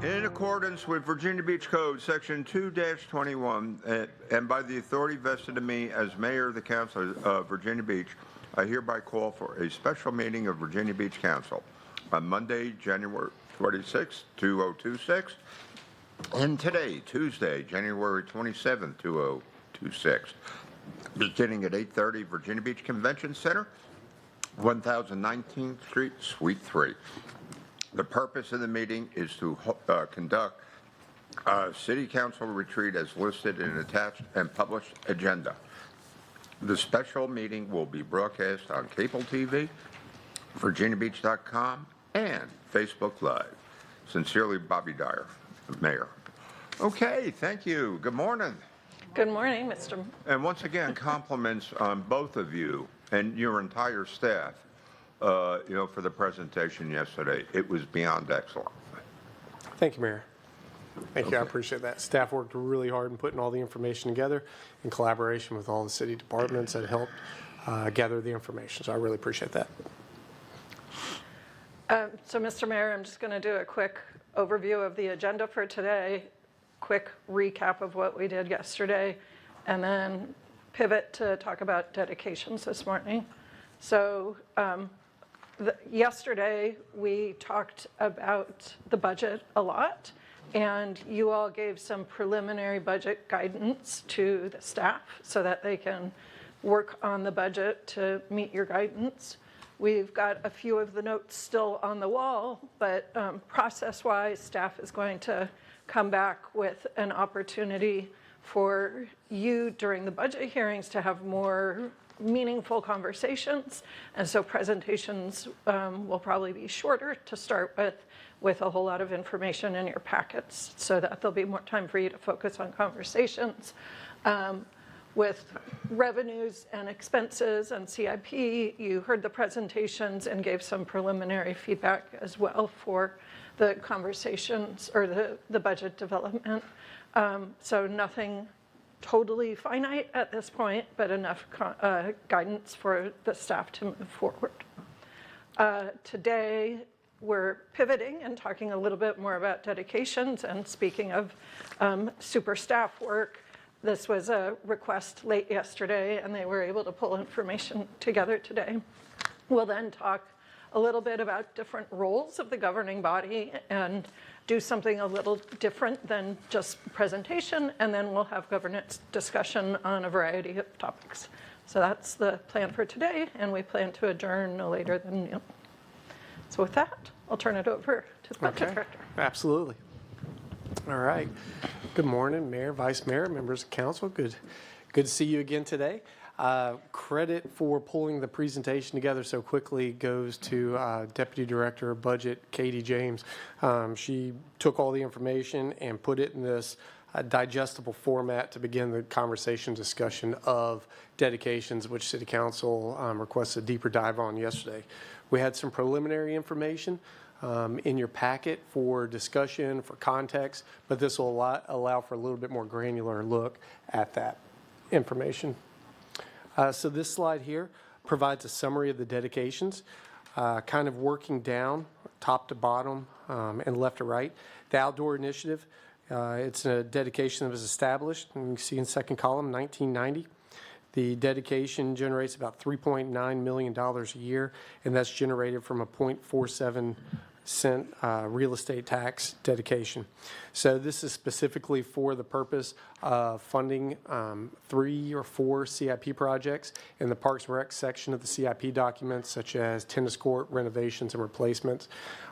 In accordance with Virginia Beach Code, Section 2-21, and by the authority vested in me as mayor of the Council of Virginia Beach, I hereby call for a special meeting of Virginia Beach Council on Monday, January 26, 2026, and today, Tuesday, January 27, 2026, beginning at 8:30 Virginia Beach Convention Center, 1019th Street, Suite 3. The purpose of the meeting is to conduct a city council retreat as listed in an attached and published agenda. The special meeting will be broadcast on cable TV, virginiabeach.com, and Facebook Live. Sincerely, Bobby Dyer, Mayor. Okay, thank you. Good morning. Good morning, Mr. And once again, compliments on both of you and your entire staff. For the presentation yesterday. It was beyond excellent. Thank you, Mayor. Thank you. I appreciate that. Staff worked really hard in putting all the information together in collaboration with all the city departments that helped gather the information. So I really appreciate that. So, Mr. Mayor, I'm just going to do a quick overview of the agenda for today, quick recap of what we did yesterday, and then pivot to talk about dedications this morning. So, yesterday, we talked about the budget a lot, and you all gave some preliminary budget guidance to the staff so that they can work on the budget to meet your guidance. We've got a few of the notes still on the wall, but process-wise, staff is going to come back with an opportunity for you during the budget hearings to have more meaningful conversations, and so presentations will probably be shorter to start with a whole lot of information in your packets so that there'll be more time for you to focus on conversations. With revenues and expenses and CIP, you heard the presentations and gave some preliminary feedback as well for the conversations or the budget development. So nothing totally finite at this point, but enough guidance for the staff to move forward. Today, we're pivoting and talking a little bit more about dedications, and speaking of super staff work, this was a request late yesterday, and they were able to pull information together today. We'll then talk a little bit about different roles of the governing body and do something a little different than just presentation, and then we'll have governance discussion on a variety of topics. So that's the plan for today, and we plan to adjourn no later than noon. So with that, I'll turn it over to the budget director. Absolutely. All right. Good morning, Mayor, Vice Mayor, members of council. Good to see you again today. Credit for pulling the presentation together so quickly goes to Deputy Director of Budget, Katie James. She took all the information and put it in this digestible format to begin the conversation discussion of dedications, which City Council requested a deeper dive on yesterday. We had some preliminary information in your packet for discussion, for context, but this will allow for a little bit more granular look at that information. So this slide here provides a summary of the dedications, kind of working down top to bottom and left to right. The outdoor initiative, it's a dedication that was established, and you can see in second column, 1990. The dedication generates about $3.9 million a year, and that's generated from a 0.47 cent real estate tax dedication. So this is specifically for the purpose of funding 3 or 4 CIP projects in the Parks and Rec section of the CIP documents, such as tennis court renovations and replacements.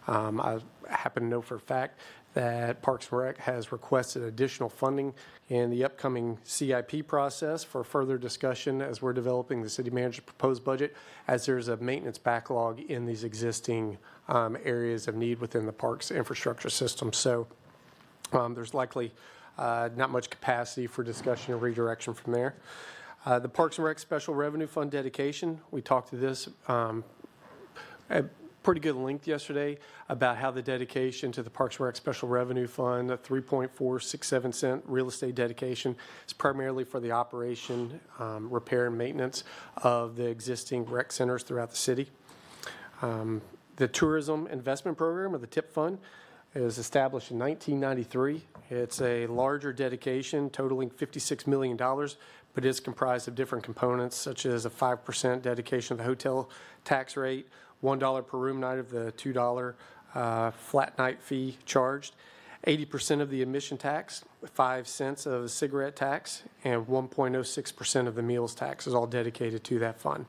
I happen to know for a fact that Parks and Rec has requested additional funding in the upcoming CIP process for further discussion as we're developing the city manager's proposed budget, as there's a maintenance backlog in these existing areas of need within the parks infrastructure system. So there's likely not much capacity for discussion or redirection from there. The Parks and Rec Special Revenue Fund dedication, we talked to this at pretty good length yesterday about how the dedication to the Parks and Rec Special Revenue Fund, a 3.467 cent real estate dedication, is primarily for the operation, repair, and maintenance of the existing rec centers throughout the city. The Tourism Investment Program, or the TIP Fund, It was established in 1993. It's a larger dedication totaling $56 million, but it's comprised of different components such as a 5% dedication of the hotel tax rate, $1 per room night of the $2 flat night fee charged, 80% of the admission tax, 5 cents of the cigarette tax, and 1.06% of the meals tax is all dedicated to that fund.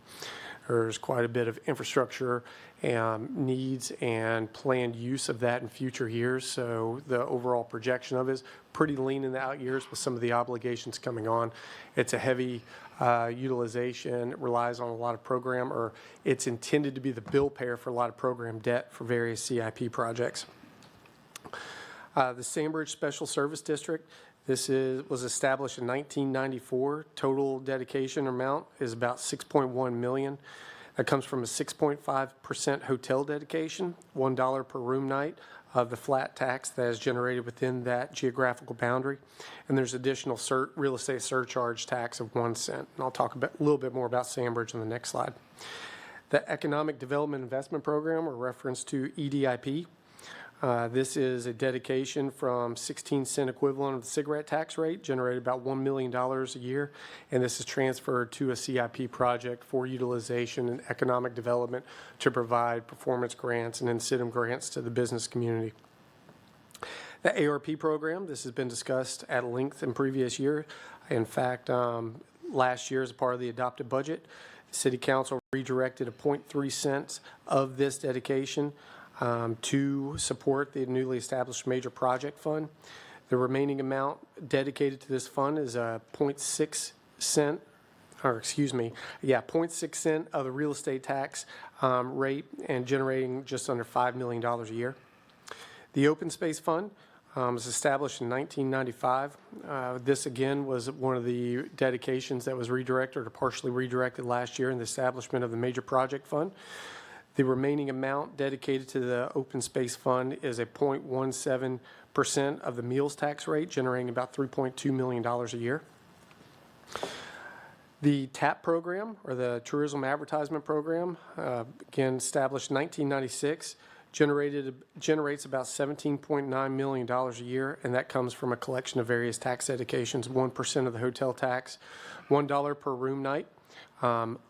There's quite a bit of infrastructure needs and planned use of that in future years, so the overall projection of it is pretty lean in the out years with some of the obligations coming on. It's a heavy utilization. It relies on a lot of program, or it's intended to be the bill payer for a lot of program debt for various CIP projects. The Sandbridge Special Service District, was established in 1994. Total dedication amount is about $6.1 million. That comes from a 6.5% hotel dedication, $1 per room night of the flat tax that is generated within that geographical boundary. And there's additional real estate surcharge tax of 1 cent. And I'll talk a little bit more about Sandbridge on the next slide. The Economic Development Investment Program, or reference to EDIP. This is a dedication from 16-cent equivalent of the cigarette tax rate, generated about $1 million a year, and this is transferred to a CIP project for utilization and economic development to provide performance grants and incentive grants to the business community. The ARP program, this has been discussed at length in previous year. In fact, last year as a part of the adopted budget, the City Council redirected a 0.3 cents of this dedication to support the newly established major project fund. The remaining amount dedicated to this fund is a 0.6 cent, or excuse me, 0.6 cent of the real estate tax rate, and generating just under $5 million a year. The Open Space Fund was established in 1995. This again was one of the dedications that was redirected or partially redirected last year in the establishment of the major project fund. The remaining amount dedicated to the Open Space Fund is a 0.17% of the meals tax rate, generating about $3.2 million a year. The TAP program, or the Tourism Advertisement Program, again established in 1996, generates about $17.9 million a year, and that comes from a collection of various tax dedications, 1% of the hotel tax, $1 per room night,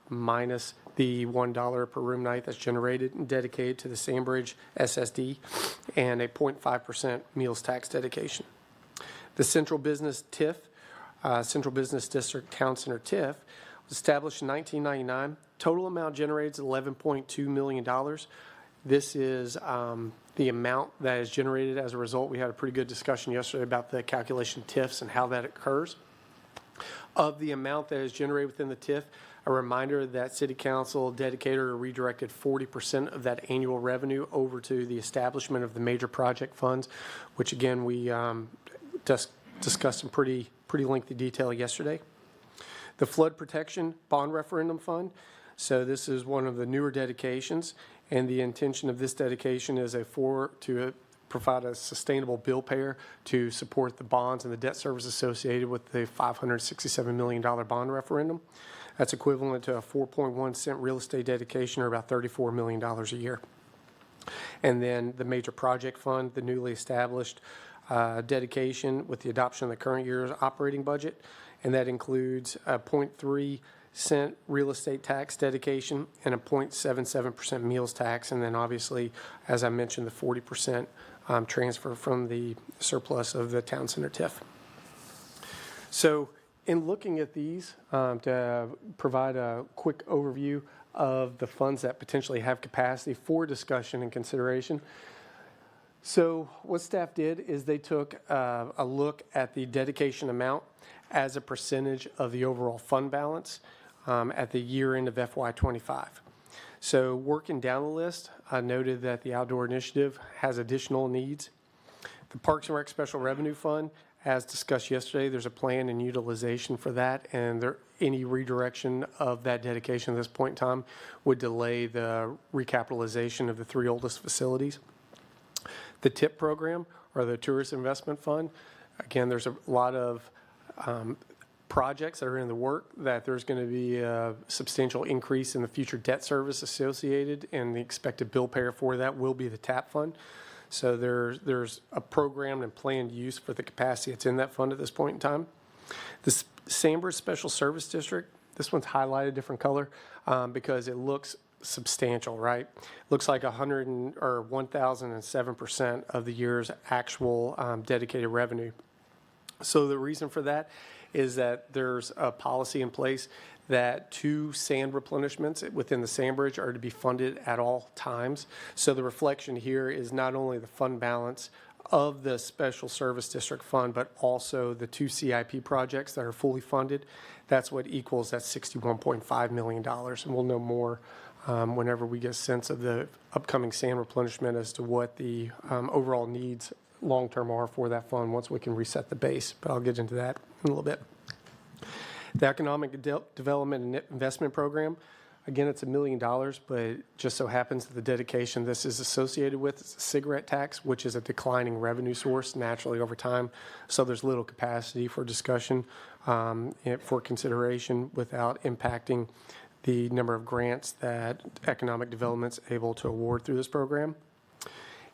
minus the $1 per room night that's generated and dedicated to the Sandbridge SSD, and a 0.5% meals tax dedication. The Central Business TIF, Central Business District Town Center TIF, was established in 1999. Total amount generated is $11.2 million. This is the amount that is generated as a result. We had a pretty good discussion yesterday about the calculation TIFs and how that occurs. Of the amount that is generated within the TIF, a reminder that City Council dedicated or redirected 40% of that annual revenue over to the establishment of the major project funds, which again we discussed in pretty lengthy detail yesterday. The Flood Protection Bond Referendum Fund. So this is one of the newer dedications, and the intention of this dedication is to provide a sustainable bill payer to support the bonds and the debt service associated with the $567 million bond referendum. That's equivalent to a 4.1 cent real estate dedication, or about $34 million a year. And then the Major Project Fund, the newly established dedication with the adoption of the current year's operating budget, and that includes a 0.3 cent real estate tax dedication and a 0.77% meals tax, and then obviously, as I mentioned, the 40% transfer from the surplus of the Town Center TIF. So in looking at these, to provide a quick overview of the funds that potentially have capacity for discussion and consideration. So what staff did is they took a look at the dedication amount as a percentage of the overall fund balance at the year end of FY25. So working down the list, I noted that the Outdoor Initiative has additional needs. The Parks and Rec Special Revenue Fund, as discussed yesterday, there's a plan and utilization for that, and any redirection of that dedication at this point in time would delay the recapitalization of the 3 oldest facilities. The TIP program, or the Tourist Investment Fund, again, there's a lot of projects that are in the work that there's going to be a substantial increase in the future debt service associated, and the expected bill payer for that will be the TAP fund. So there's a program and planned use for the capacity that's in that fund at this point in time. The Sandbridge Special Service District, this one's highlighted different color because it looks substantial, right? Looks like 1,007% of the year's actual dedicated revenue. So the reason for that is that there's a policy in place that 2 sand replenishments within the Sandbridge are to be funded at all times. So the reflection here is not only the fund balance of the Special Service District Fund, but also the 2 CIP projects that are fully funded. That's what equals that $61.5 million. And we'll know more whenever we get a sense of the upcoming sand replenishment as to what the overall needs long-term are for that fund once we can reset the base. But I'll get into that in a little bit. The Economic Development and Investment Program, again, it's $1 million, but it just so happens that the dedication this is associated with is a cigarette tax, which is a declining revenue source naturally over time. So there's little capacity for discussion, for consideration without impacting the number of grants that economic development's able to award through this program.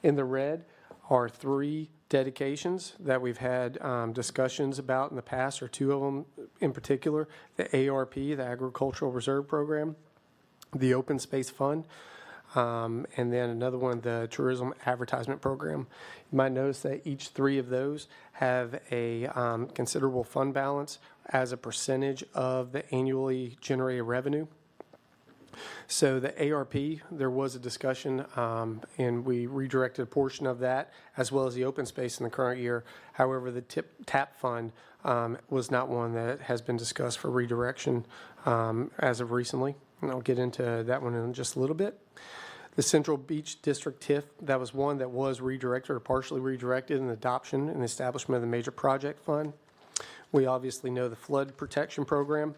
In the red are 3 dedications that we've had discussions about in the past, or 2 of them in particular: the ARP, the Agricultural Reserve Program, the Open Space Fund, and then another one, the Tourism Advertisement Program. You might notice that each 3 of those have a considerable fund balance as a percentage of the annually generated revenue. So the ARP, there was a discussion, and we redirected a portion of that, as well as the open space in the current year. However, the TAP fund was not one that has been discussed for redirection as of recently. And I'll get into that one in just a little bit. The Central Beach District TIF, that was one that was redirected or partially redirected in the adoption and establishment of the Major Project Fund. We obviously know the Flood Protection Program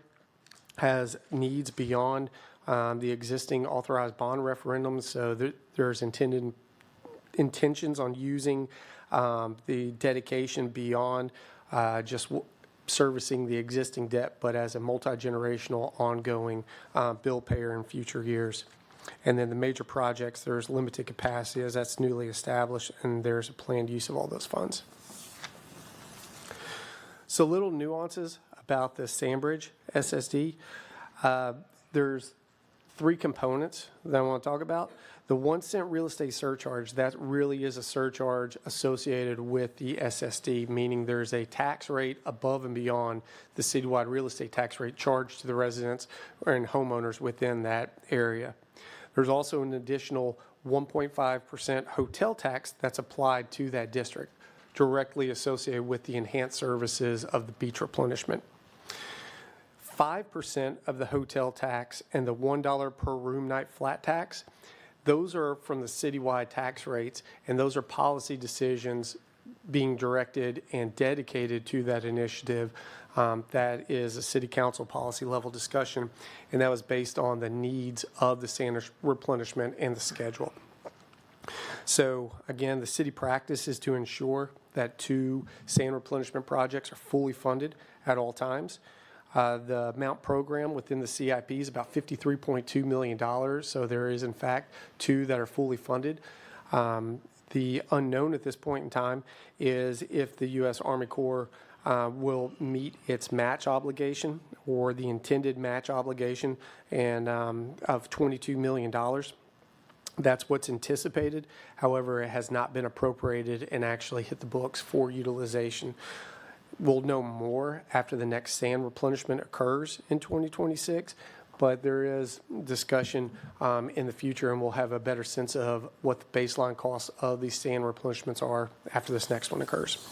has needs beyond the existing authorized bond referendums, so there's intentions on using the dedication beyond just servicing the existing debt, but as a multi-generational ongoing bill payer in future years. And then the major projects, there's limited capacity as that's newly established, and there's a planned use of all those funds. So little nuances about the Sandbridge SSD. There's 3 components that I want to talk about. The 1 cent real estate surcharge, that really is a surcharge associated with the SSD, meaning there's a tax rate above and beyond the citywide real estate tax rate charged to the residents and homeowners within that area. There's also an additional 1.5% hotel tax that's applied to that district, directly associated with the enhanced services of the beach replenishment. 5% of the hotel tax and the $1 per room night flat tax, those are from the citywide tax rates, and those are policy decisions being directed and dedicated to that initiative. That is a city council policy level discussion, and that was based on the needs of the sand replenishment and the schedule. So again, the city practice is to ensure that 2 sand replenishment projects are fully funded at all times. The amount program within the CIP is about $53.2 million, so there is in fact 2 that are fully funded. The unknown at this point in time is if the U.S. Army Corps will meet its match obligation or the intended match obligation and of $22 million. That's what's anticipated. However, it has not been appropriated and actually hit the books for utilization. We'll know more after the next sand replenishment occurs in 2026, but there is discussion in the future, and we'll have a better sense of what the baseline costs of these sand replenishments are after this next one occurs.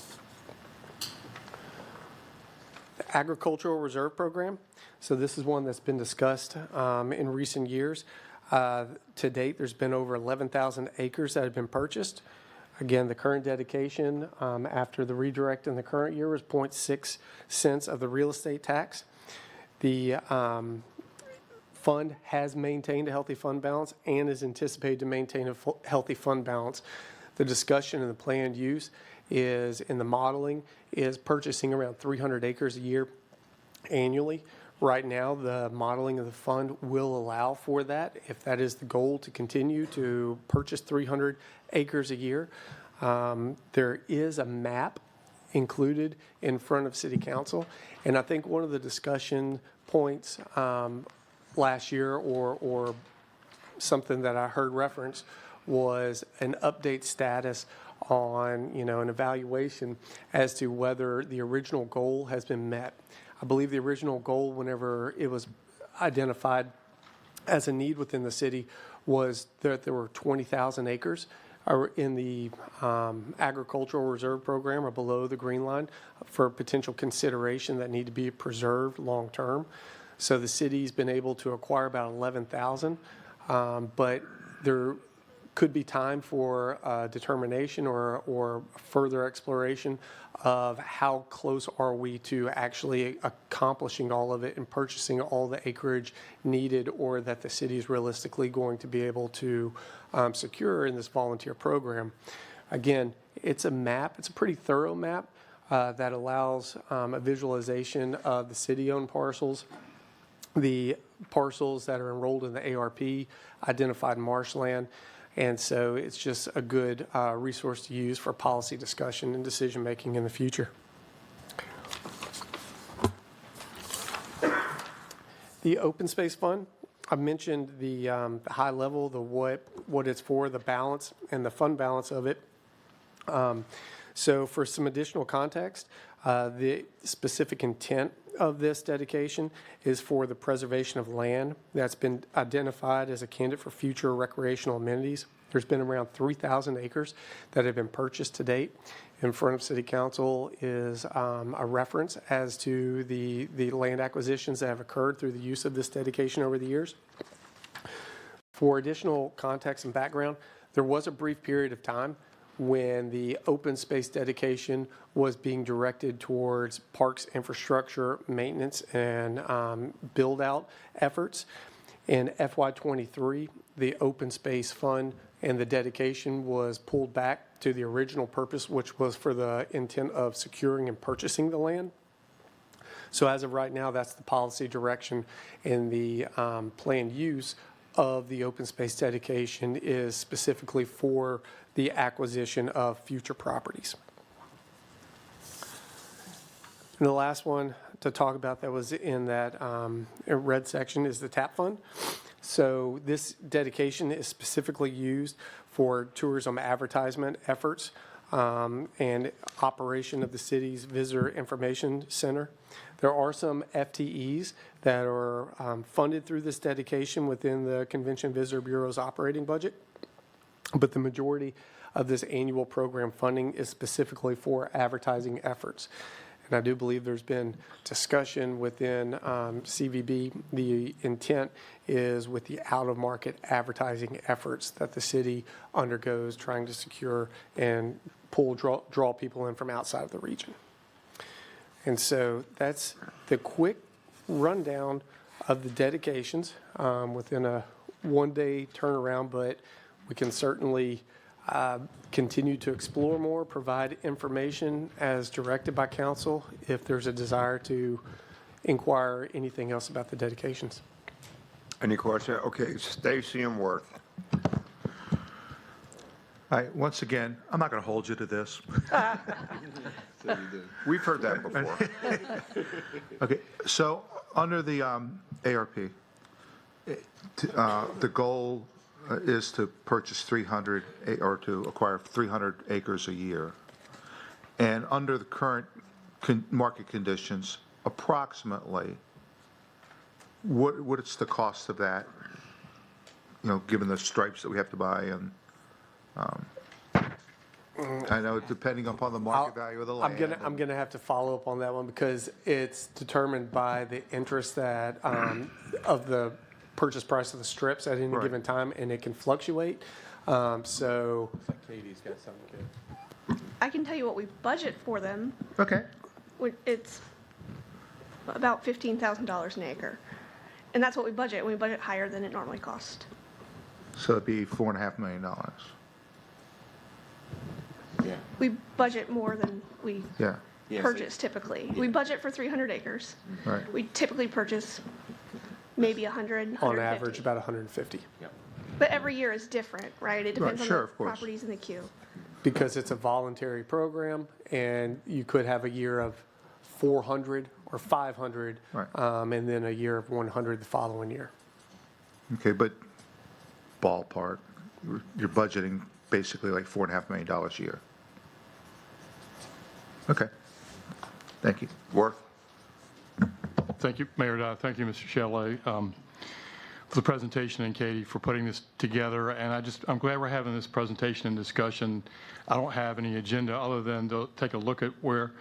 The Agricultural Reserve Program. So this is one that's been discussed in recent years. To date, there's been over 11,000 acres that have been purchased. Again, the current dedication after the redirect in the current year was 0.6 cents of the real estate tax. The fund has maintained a healthy fund balance and is anticipated to maintain a healthy fund balance. The discussion and the planned use is in the modeling is purchasing around 300 acres a year annually. Right now, the modeling of the fund will allow for that, if that is the goal, to continue to purchase 300 acres a year. There is a map included in front of City Council, and I think one of the discussion points last year, or something that I heard referenced, was an update status on, an evaluation as to whether the original goal has been met. I believe the original goal, whenever it was identified as a need within the city, was that there were 20,000 acres in the agricultural reserve program or below the green line for potential consideration that need to be preserved long term. So the city's been able to acquire about 11,000, but there could be time for determination or further exploration of how close are we to actually accomplishing all of it and purchasing all the acreage needed, or that the city is realistically going to be able to secure in this volunteer program. Again, it's a map. It's a pretty thorough map that allows a visualization of the city-owned parcels, the parcels that are enrolled in the ARP, identified marshland. And so it's just a good resource to use for policy discussion and decision-making in the future. The Open Space Fund, I mentioned the high level, the what it's for, the balance, and the fund balance of it. So for some additional context, the specific intent of this dedication is for the preservation of land that's been identified as a candidate for future recreational amenities. There's been around 3,000 acres that have been purchased to date. In front of City Council is a reference as to the land acquisitions that have occurred through the use of this dedication over the years. For additional context and background, there was a brief period of time when the open space dedication was being directed towards parks infrastructure maintenance and build-out efforts. In FY23, the open space fund and the dedication was pulled back to the original purpose, which was for the intent of securing and purchasing the land. So as of right now, that's the policy direction, and the planned use of the open space dedication is specifically for the acquisition of future properties. And the last one to talk about that was in that red section is the TAP fund. So this dedication is specifically used for tourism advertisement efforts and operation of the city's visitor information center. There are some FTEs that are funded through this dedication within the Convention Visitor Bureau's operating budget, but the majority of this annual program funding is specifically for advertising efforts. And I do believe there's been discussion within CVB. The intent is with the out-of-market advertising efforts that the city undergoes, trying to secure and draw people in from outside of the region. And so that's the quick rundown of the dedications within a one-day turnaround, but we can certainly continue to explore more, provide information as directed by council if there's a desire to inquire anything else about the dedications. Any question? Okay, Stacy and Worth. All right, once again, I'm not going to hold you to this. We've heard that before. Okay, so under the ARP, the goal is to purchase 300 or to acquire 300 acres a year. And under the current market conditions, approximately, what is the cost of that? Given the stripes that we have to buy, and I know depending upon the market value of the land. I'm gonna have to follow up on that one because it's determined by the interest that of the purchase price of the strips at any Right. given time, and it can fluctuate. So Katie's got something good. I can tell you what we budget for them. Okay. It's about $15,000 an acre. And that's what we budget. We budget higher than it normally costs. So it'd be $4.5 million. Yeah. We budget more than we Yeah. Yeah, so- purchase typically. We budget for 300 acres. Right. We typically purchase maybe 100, 150. On average, about 150. Yep. But every year is different, right? It depends sure, on of the course. properties in the queue. Because it's a voluntary program, and you could have a year of 400 or 500, Right. and then a year of 100 the following year. Okay, but ballpark, you're budgeting basically like $4.5 million a year. Okay. Thank you. Worth? Thank you, Mayor. Thank you, Mr. Shelley, for the presentation, and Katie for putting this together. And I'm glad we're having this presentation and discussion. I don't have any agenda other than to take a look at where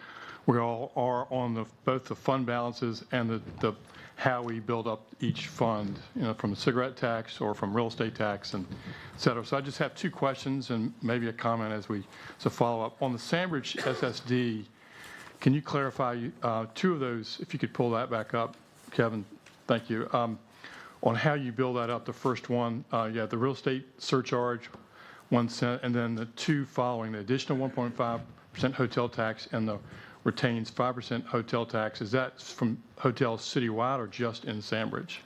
we all are on both the fund balances and the how we build up each fund, from the cigarette tax or from real estate tax and et cetera. So I just have two questions and maybe a comment as a follow-up. On the Sandbridge SSD, can you clarify two of those, if you could pull that back up, Kevin? Thank you. On how you build that up, the first one, the real estate surcharge, 1 cent, and then the two following, the additional 1.5% hotel tax and the retains 5% hotel tax. Is that from hotels citywide or just in Sandbridge?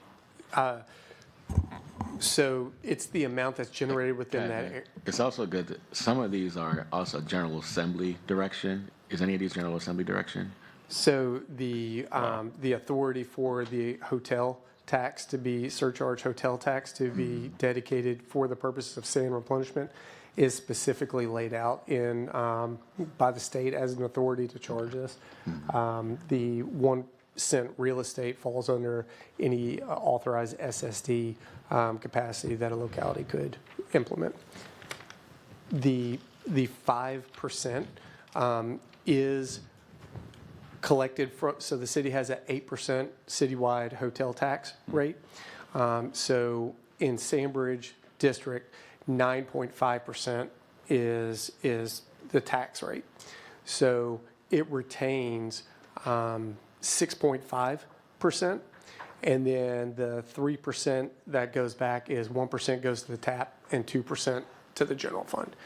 So it's the amount that's generated within that. It's also good that some of these are also General Assembly direction. Is any of these General Assembly direction? So the authority for the hotel tax to be, surcharge hotel tax to be dedicated for the purposes of sand replenishment is specifically laid out in, by the state as an authority to charge this. The 1 cent real estate falls under any authorized SSD capacity that a locality could implement. The 5% is collected from, so the city has an 8% citywide hotel tax rate. So in Sandbridge District, 9.5% is the tax rate. So it retains 6.5%, and then the 3% that goes back is 1% goes to the TAP and 2% to the general fund.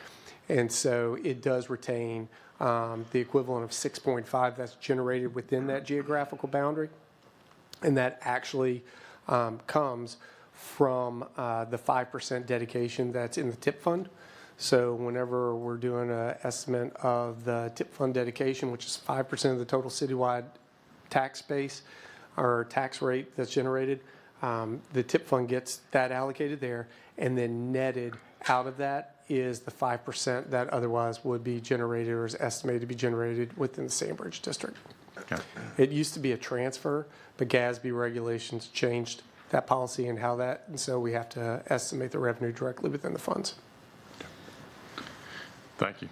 And so it does retain the equivalent of 6.5 that's generated within that geographical boundary. And that actually comes from the 5% dedication that's in the TIP fund. So whenever we're doing an estimate of the TIP fund dedication, which is 5% of the total citywide tax base or tax rate that's generated, the TIP fund gets that allocated there, and then netted out of that is the 5% that otherwise would be generated or is estimated to be generated within the Sandbridge District. Okay. It used to be a transfer, but GASB regulations changed that policy and how that, and so we have to estimate the revenue directly within the funds. Thank you.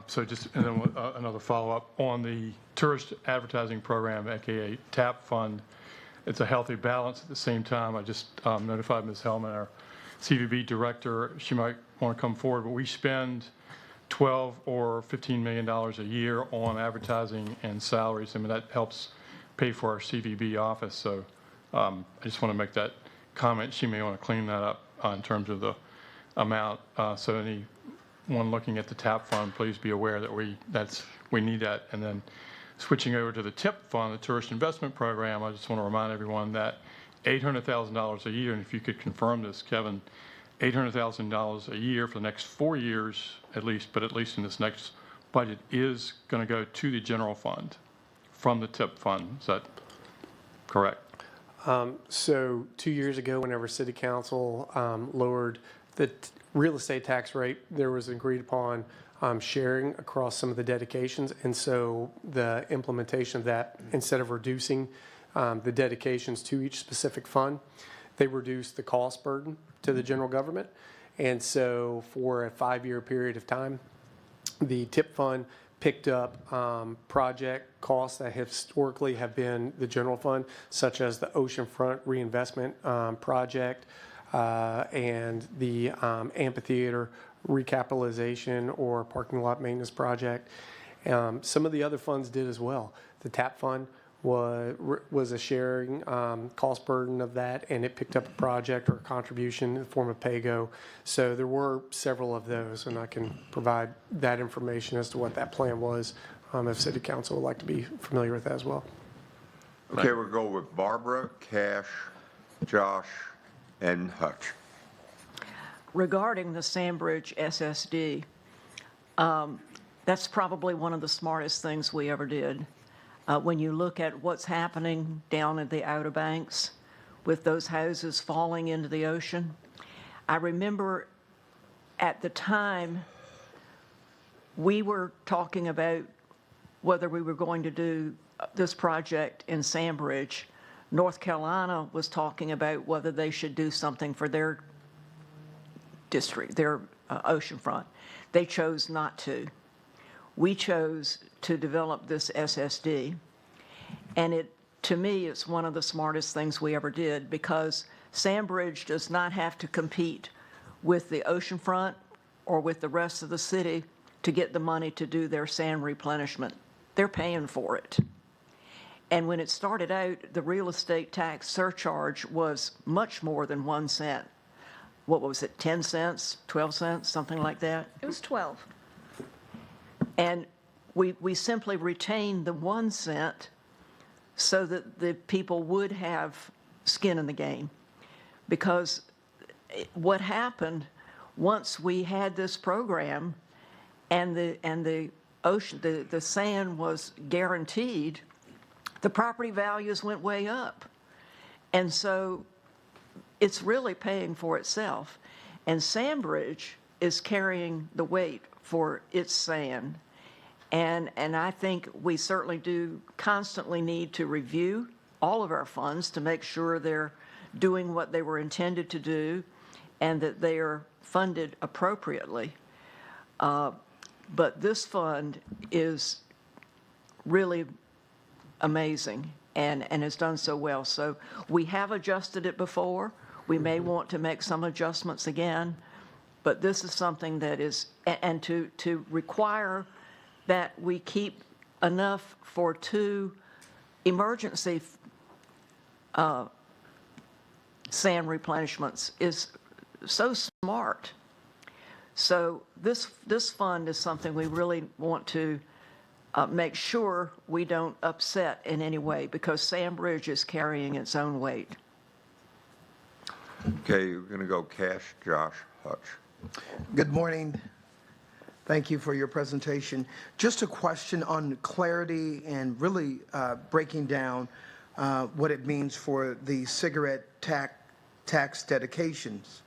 So just, and then another follow-up on the tourist advertising program, AKA TAP fund. It's a healthy balance. At the same time, I just notified Ms. Hellman, our CVB director, she might want to come forward, but we spend $12 or $15 million a year on advertising and salaries. I mean, that helps pay for our CVB office. So I just want to make that comment. She may want to clean that up in terms of the amount. So anyone looking at the TAP fund, please be aware that we need that. And then switching over to the TIP fund, the Tourist Investment Program, I just want to remind everyone that $800,000 a year, and if you could confirm this, Kevin, $800,000 a year for the next 4 years at least, but at least in this next budget, is going to go to the general fund from the TIP fund. Is that correct? So 2 years ago, whenever City Council lowered the real estate tax rate, there was agreed upon sharing across some of the dedications. And so the implementation of that, instead of reducing the dedications to each specific fund, they reduced the cost burden to the general government. And so for a 5-year period of time, the TIP fund picked up project costs that historically have been the general fund, such as the Oceanfront Reinvestment Project and the amphitheater recapitalization or parking lot maintenance project. Some of the other funds did as well. The TAP fund was a sharing cost burden of that, and it picked up a project or a contribution in the form of PAYGO. So there were several of those, and I can provide that information as to what that plan was if City Council would like to be familiar with that as well. Okay, we'll go with Barbara, Cash, Josh, and Hutch. Regarding the Sandbridge SSD, that's probably one of the smartest things we ever did. When you look at what's happening down at the Outer Banks with those houses falling into the ocean, I remember at the time we were talking about whether we were going to do this project in Sandbridge. North Carolina was talking about whether they should do something for their district, their oceanfront. They chose not to. We chose to develop this SSD, and to me, it's one of the smartest things we ever did, because Sandbridge does not have to compete with the oceanfront or with the rest of the city to get the money to do their sand replenishment. They're paying for it. And when it started out, the real estate tax surcharge was much more than 1 cent. What was it, 10 cents, 12 cents, something like that? It was 12. And we simply retained the 1 cent so that the people would have skin in the game. Because what happened once we had this program and the ocean, the sand was guaranteed, the property values went way up. And so it's really paying for itself. And Sandbridge is carrying the weight for its sand. And I think we certainly do constantly need to review all of our funds to make sure they're doing what they were intended to do and that they are funded appropriately. But this fund is really amazing and has done so well. So we have adjusted it before. We may want to make some adjustments again, but this is something that is, and to require that we keep enough for 2 emergency sand replenishments is so smart. So this fund is something we really want to make sure we don't upset in any way, because Sandbridge is carrying its own weight. Okay, you're going to go Cash, Josh, Hutch. Good morning. Thank you for your presentation. Just a question on clarity and really breaking down what it means for the cigarette tax dedications.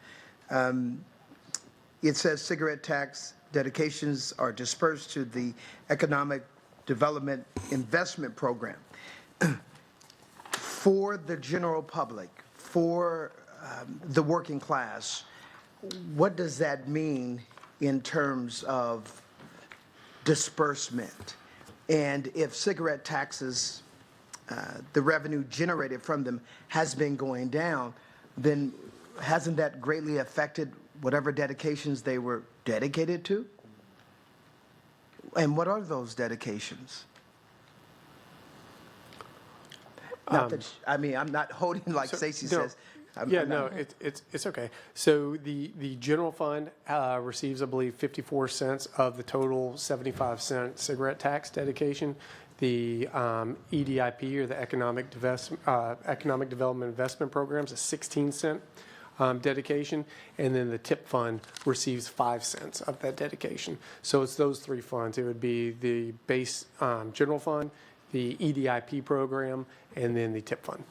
It says cigarette tax dedications are dispersed to the Economic Development Investment Program. For the general public, for the working class, what does that mean in terms of disbursement? And if cigarette taxes, the revenue generated from them has been going down, then hasn't that greatly affected whatever dedications they were dedicated to? And what are those dedications? Not that, I mean, I'm not holding like Stacey no. says. It's okay. So the general fund receives, I believe, 54 cents of the total 75-cent cigarette tax dedication. The EDIP, or the Economic Development Investment Program, is a 16-cent dedication, and then the TIP fund receives 5 cents of that dedication. So it's those 3 funds. It would be the base general fund, the EDIP program, and then the TIP fund.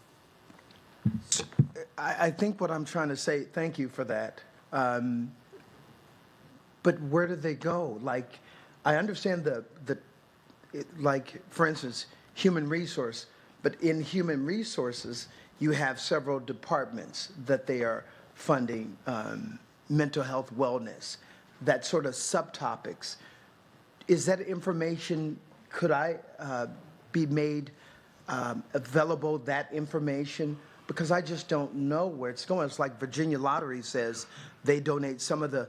I think what I'm trying to say, thank you for that. But where do they go? Like, I understand like, for instance, human resource, but in human resources, you have several departments that they are funding, mental health, wellness, that sort of subtopics. Is that information, could I be made available, that information? Because I just don't know where it's going. It's like Virginia Lottery says they donate some of the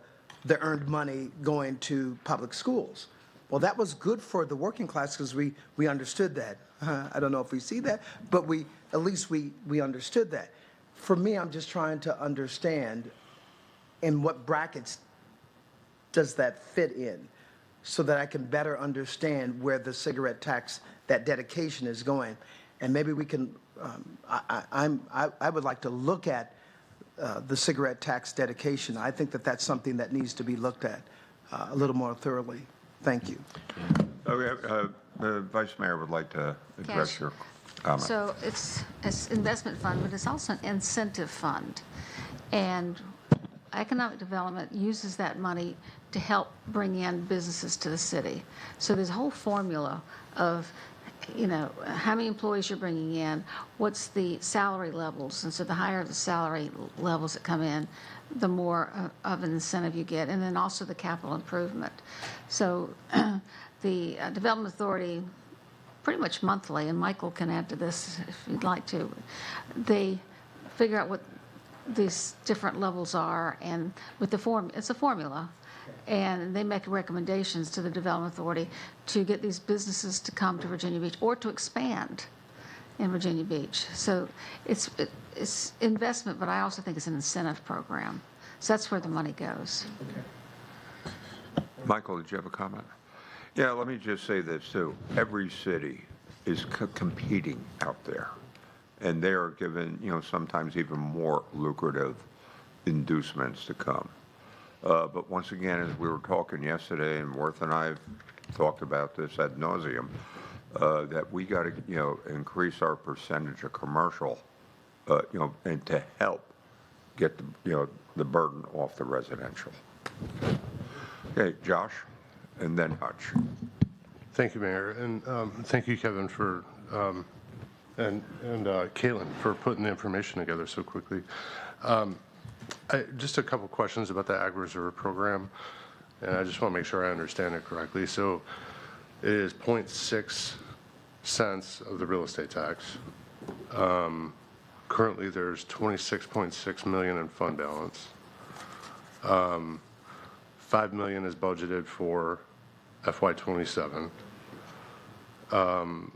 earned money going to public schools. Well, that was good for the working class because we understood that. I don't know if we see that, but at least we understood that. For me, I'm just trying to understand in what brackets does that fit in. so that I can better understand where the cigarette tax, that dedication is going. And maybe we can, I would like to look at the cigarette tax dedication. I think that that's something that needs to be looked at a little more thoroughly. Thank you. Okay, the Vice Mayor would like to address Yes. your comment. So it's investment fund, but it's also an incentive fund. And economic development uses that money to help bring in businesses to the city. So there's a whole formula of, how many employees you're bringing in, what's the salary levels. And so the higher the salary levels that come in, the more of an incentive you get. And then also the capital improvement. So the Development Authority, pretty much monthly, and Michael can add to this if you'd like to, they figure out what these different levels are, and with the it's a formula, and they make recommendations to the Development Authority to get these businesses to come to Virginia Beach or to expand in Virginia Beach. So it's investment, but I also think it's an incentive program. So that's where the money goes. Michael, did you have a comment? Yeah, let me just say this too. Every city is competing out there, and they are given, sometimes even more lucrative inducements to come. But once again, as we were talking yesterday, and Worth and I have talked about this ad nauseum, that we got to, increase our percentage of commercial, and to help get the burden off the residential. Okay, Josh, and then Hutch. Thank you, Mayor, and thank you, Kevin, for and Caitlin for putting the information together so quickly. Just a couple questions about the Ag Reserve program, and I just want to make sure I understand it correctly. So it is 0.6 cents of the real estate tax. Currently, there's 26.6 million in fund balance. 5 million is budgeted for FY27.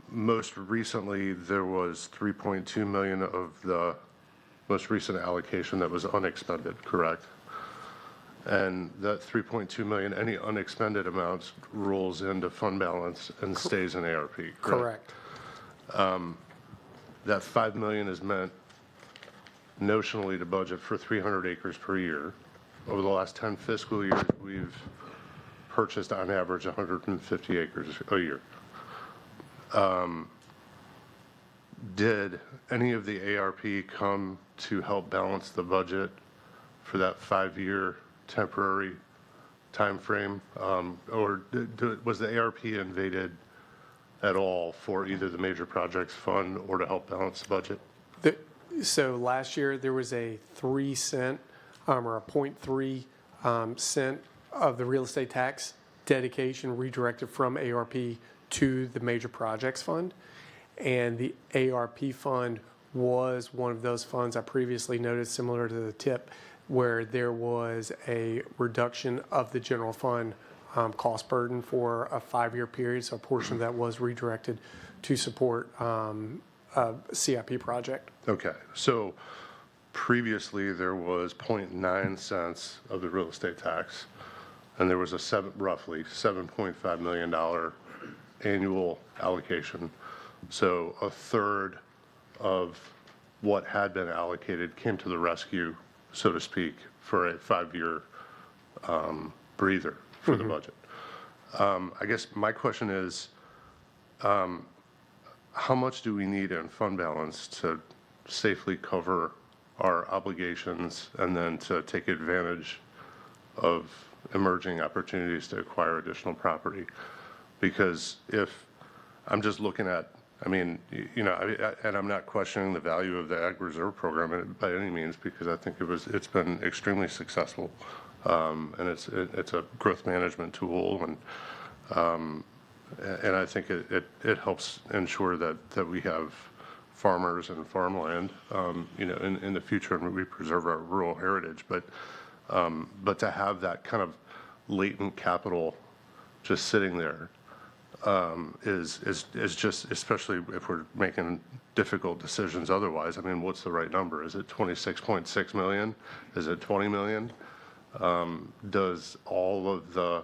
Most recently, there was 3.2 million of the most recent allocation that was unexpended, correct? And that 3.2 million, any unexpended amounts rolls into fund balance and stays in ARP, correct? Correct. That 5 million is meant notionally to budget for 300 acres per year. Over the last 10 fiscal years, we've purchased on average 150 acres a year. Did any of the ARP come to help balance the budget for that 5-year temporary time frame? Or was the ARP invaded at all for either the major projects fund or to help balance the budget? So last year, there was a 3 cent or a 0.3 cent of the real estate tax dedication redirected from ARP to the major projects fund. And the ARP fund was one of those funds I previously noted, similar to the TIP, where there was a reduction of the general fund cost burden for a 5-year period. So a portion of that was redirected to support a CIP project. Okay, so previously there was 0.9 cents of the real estate tax, and there was a roughly $7.5 million annual allocation. So a third of what had been allocated came to the rescue, so to speak, for a 5-year breather for the budget. I guess my question is, how much do we need in fund balance to safely cover our obligations and then to take advantage of emerging opportunities to acquire additional property? Because if I'm just looking at, and I'm not questioning the value of the Ag Reserve program by any means, because I think it's been extremely successful, and it's a growth management tool, and I think it helps ensure that we have farmers and farmland, in the future, and we preserve our rural heritage. But to have that kind of latent capital just sitting there is just, especially if we're making difficult decisions otherwise. What's the right number? Is it 26.6 million? Is it 20 million? Does all of the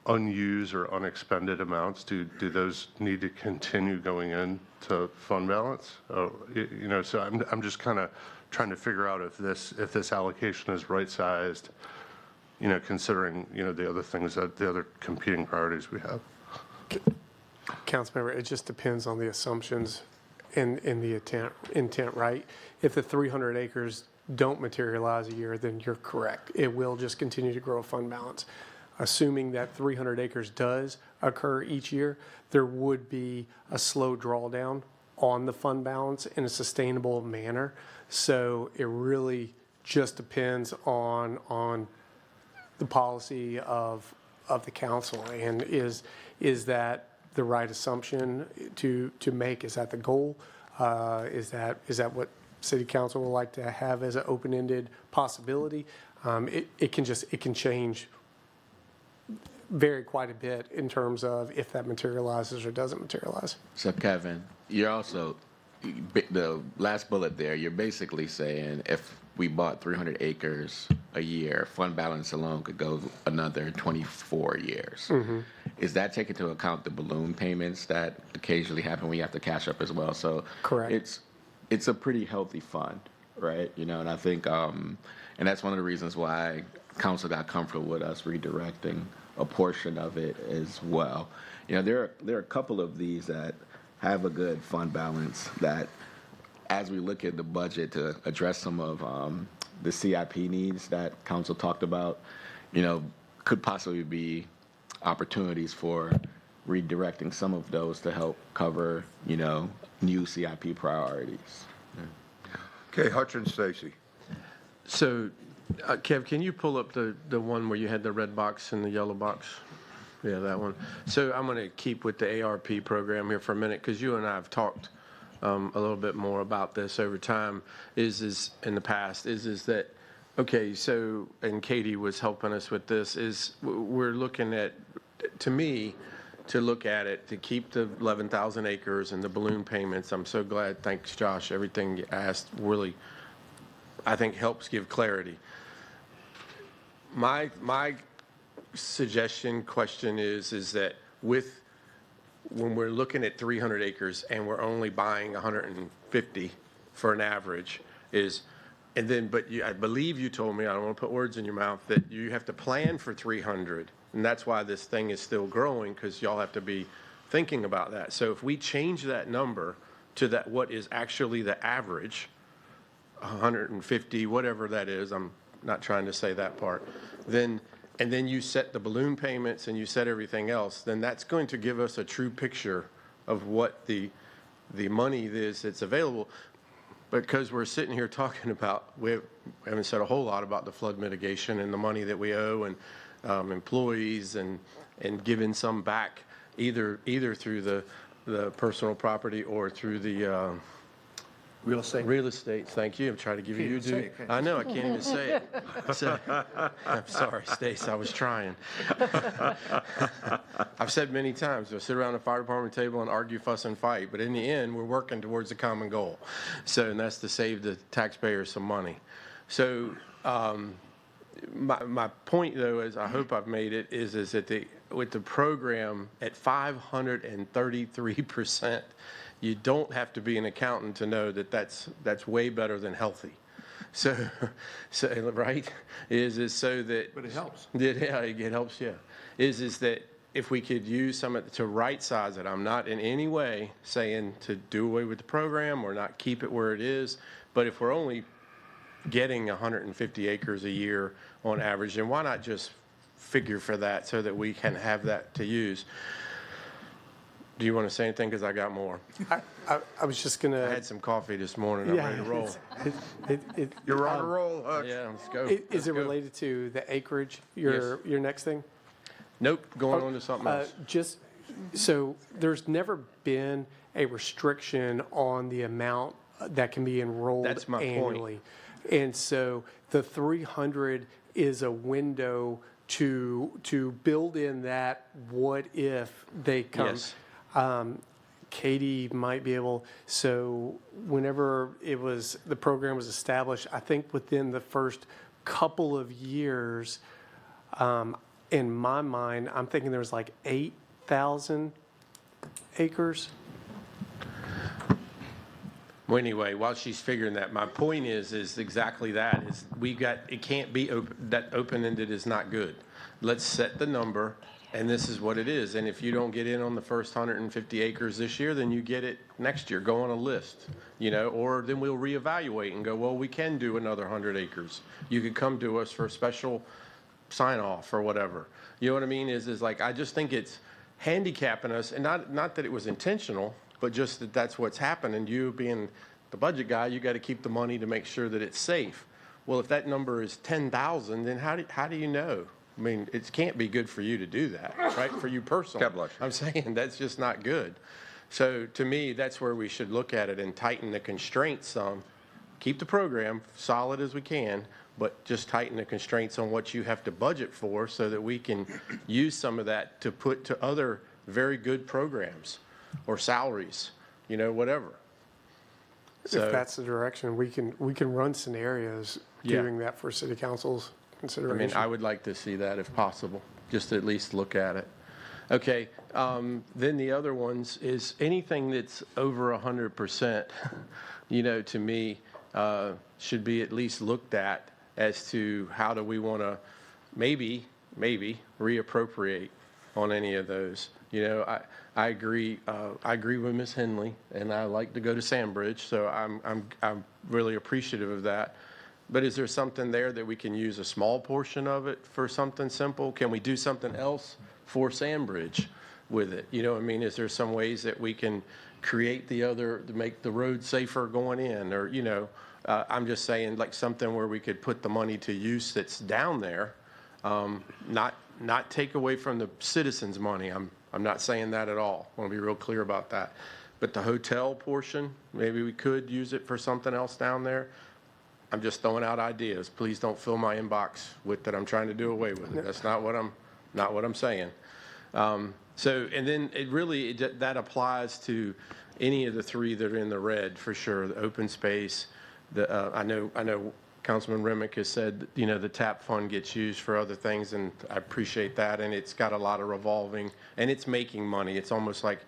unused or unexpended amounts, do those need to continue going into fund balance? You know, so I'm just kind of trying to figure out if this allocation is right-sized, you know, considering, you know, the other things that the other competing priorities we have. Councilmember, it just depends on the assumptions and the intent, right? If the 300 acres don't materialize a year, then you're correct. It will just continue to grow fund balance. Assuming that 300 acres does occur each year, there would be a slow drawdown on the fund balance in a sustainable manner. So it really just depends on the policy of the council. And is that the right assumption to make? Is that the goal? Is that what City Council would like to have as an open-ended possibility? It can change vary quite a bit in terms of if that materializes or doesn't materialize. So Kevin, you're also, the last bullet there, you're basically saying if we bought 300 acres a year, fund balance alone could go another 24 years. Mm-hmm. Is that taking into account the balloon payments that occasionally happen when you have to cash up as well? So correct. It's a pretty healthy fund, right? You know, and I think, and that's one of the reasons why council got comfortable with us redirecting a portion of it as well. You know, there are a couple of these that have a good fund balance that, as we look at the budget to address some of the CIP needs that council talked about, you know, could possibly be opportunities for redirecting some of those to help cover, you know, new CIP priorities. Okay, Hutchins Stacy. So, Kev, can you pull up the one where you had the red box and the yellow box? Yeah, that one. So I'm going to keep with the ARP program here for a minute because you and I have talked a little bit more about this over time. Is in the past is that okay? So, and Katie was helping us with this. Is we're looking at, to me, to look at it to keep the 11,000 acres and the balloon payments. I'm so glad. Thanks, Josh. Everything you asked really, I think, helps give clarity. My question is that when we're looking at 300 acres and we're only buying 150 for an average but I believe you told me, I don't want to put words in your mouth, that you have to plan for 300. And that's why this thing is still growing, because y'all have to be thinking about that. So if we change that number to that, what is actually the average, 150, whatever that is, I'm not trying to say that part, and then you set the balloon payments and you set everything else, then that's going to give us a true picture of what the money is that's available. Because we're sitting here talking about, we haven't said a whole lot about the flood mitigation and the money that we owe and employees and giving some back either through the personal property or through the real estate. Real estate, thank you. I'm trying to give you due. I know, I can't even say it. So, I'm sorry, Stace, I was trying. I've said many times, we'll sit around the fire department table and argue, fuss, and fight, but in the end, we're working towards a common goal. So, and that's to save the taxpayers some money. So, my point, though, is I hope I've made it, is that with the program at 533%, you don't have to be an accountant to know that that's way better than healthy. So right, is so that. But it helps. Yeah, it helps. Yeah, is that if we could use some of to right size it. I'm not in any way saying to do away with the program or not keep it where it is, but if we're only getting 150 acres a year on average, then why not just figure for that so that we can have that to use? Do you want to say anything? Because I got more. I was just going to. I had some coffee this morning. I'm ready to roll. You're on a roll, Hutch. Yeah, let's go. Is it related to the acreage, your next thing? Nope, going on to something else. Just, so there's never been a restriction on the amount that can be enrolled That's my annually. And so the 300 is a window to build in that what if they come. Yes. Katie might be able, so whenever the program was established, I think within the first couple of years, in my mind, I'm thinking there was like 8,000 acres. Well, anyway, while she's figuring that, my point is exactly that, is it can't be that open-ended is not good. Let's set the number, and this is what it is. And if you don't get in on the first 150 acres this year, then you get it next year. Go on a list, or then we'll reevaluate and go, well, we can do another 100 acres. You could come to us for a special sign-off or whatever. You know what I mean? Is like, I just think it's handicapping us, and not that it was intentional, but just that that's what's happened. And you being the budget guy, you got to keep the money to make sure that it's safe. Well, if that number is 10,000, then how do you know? I mean, it can't be good for you to do that, right? For you personally. God bless you. I'm saying that's just not good. So to me, that's where we should look at it and tighten the constraints some. Keep the program solid as we can, but just tighten the constraints on what you have to budget for so that we can use some of that to put to other very good programs or salaries, whatever. So, If that's the direction, we can run scenarios Yeah. doing that for city council's I consideration. mean, I would like to see that if possible, just to at least look at it. Okay, then the other ones is anything that's over 100%, to me, should be at least looked at as to how do we want to maybe reappropriate on any of those. I agree with Ms. Henley, and I like to go to Sandbridge, so I'm really appreciative of that. But is there something there that we can use a small portion of it for something simple? Can we do something else for Sandbridge with it? Is there some ways that we can create to make the road safer going in? Or, I'm just saying like something where we could put the money to use that's down there, not take away from the citizens' money. I'm not saying that at all. I want to be real clear about that. But the hotel portion, maybe we could use it for something else down there. I'm just throwing out ideas. Please don't fill my inbox with that I'm trying to do away with it. That's not what I'm saying. And then that applies to any of the three that are in the red for sure. The open space. I know Councilman Remick has said, the TAP fund gets used for other things, and I appreciate that. And it's got a lot of revolving, and it's making money. It's almost like,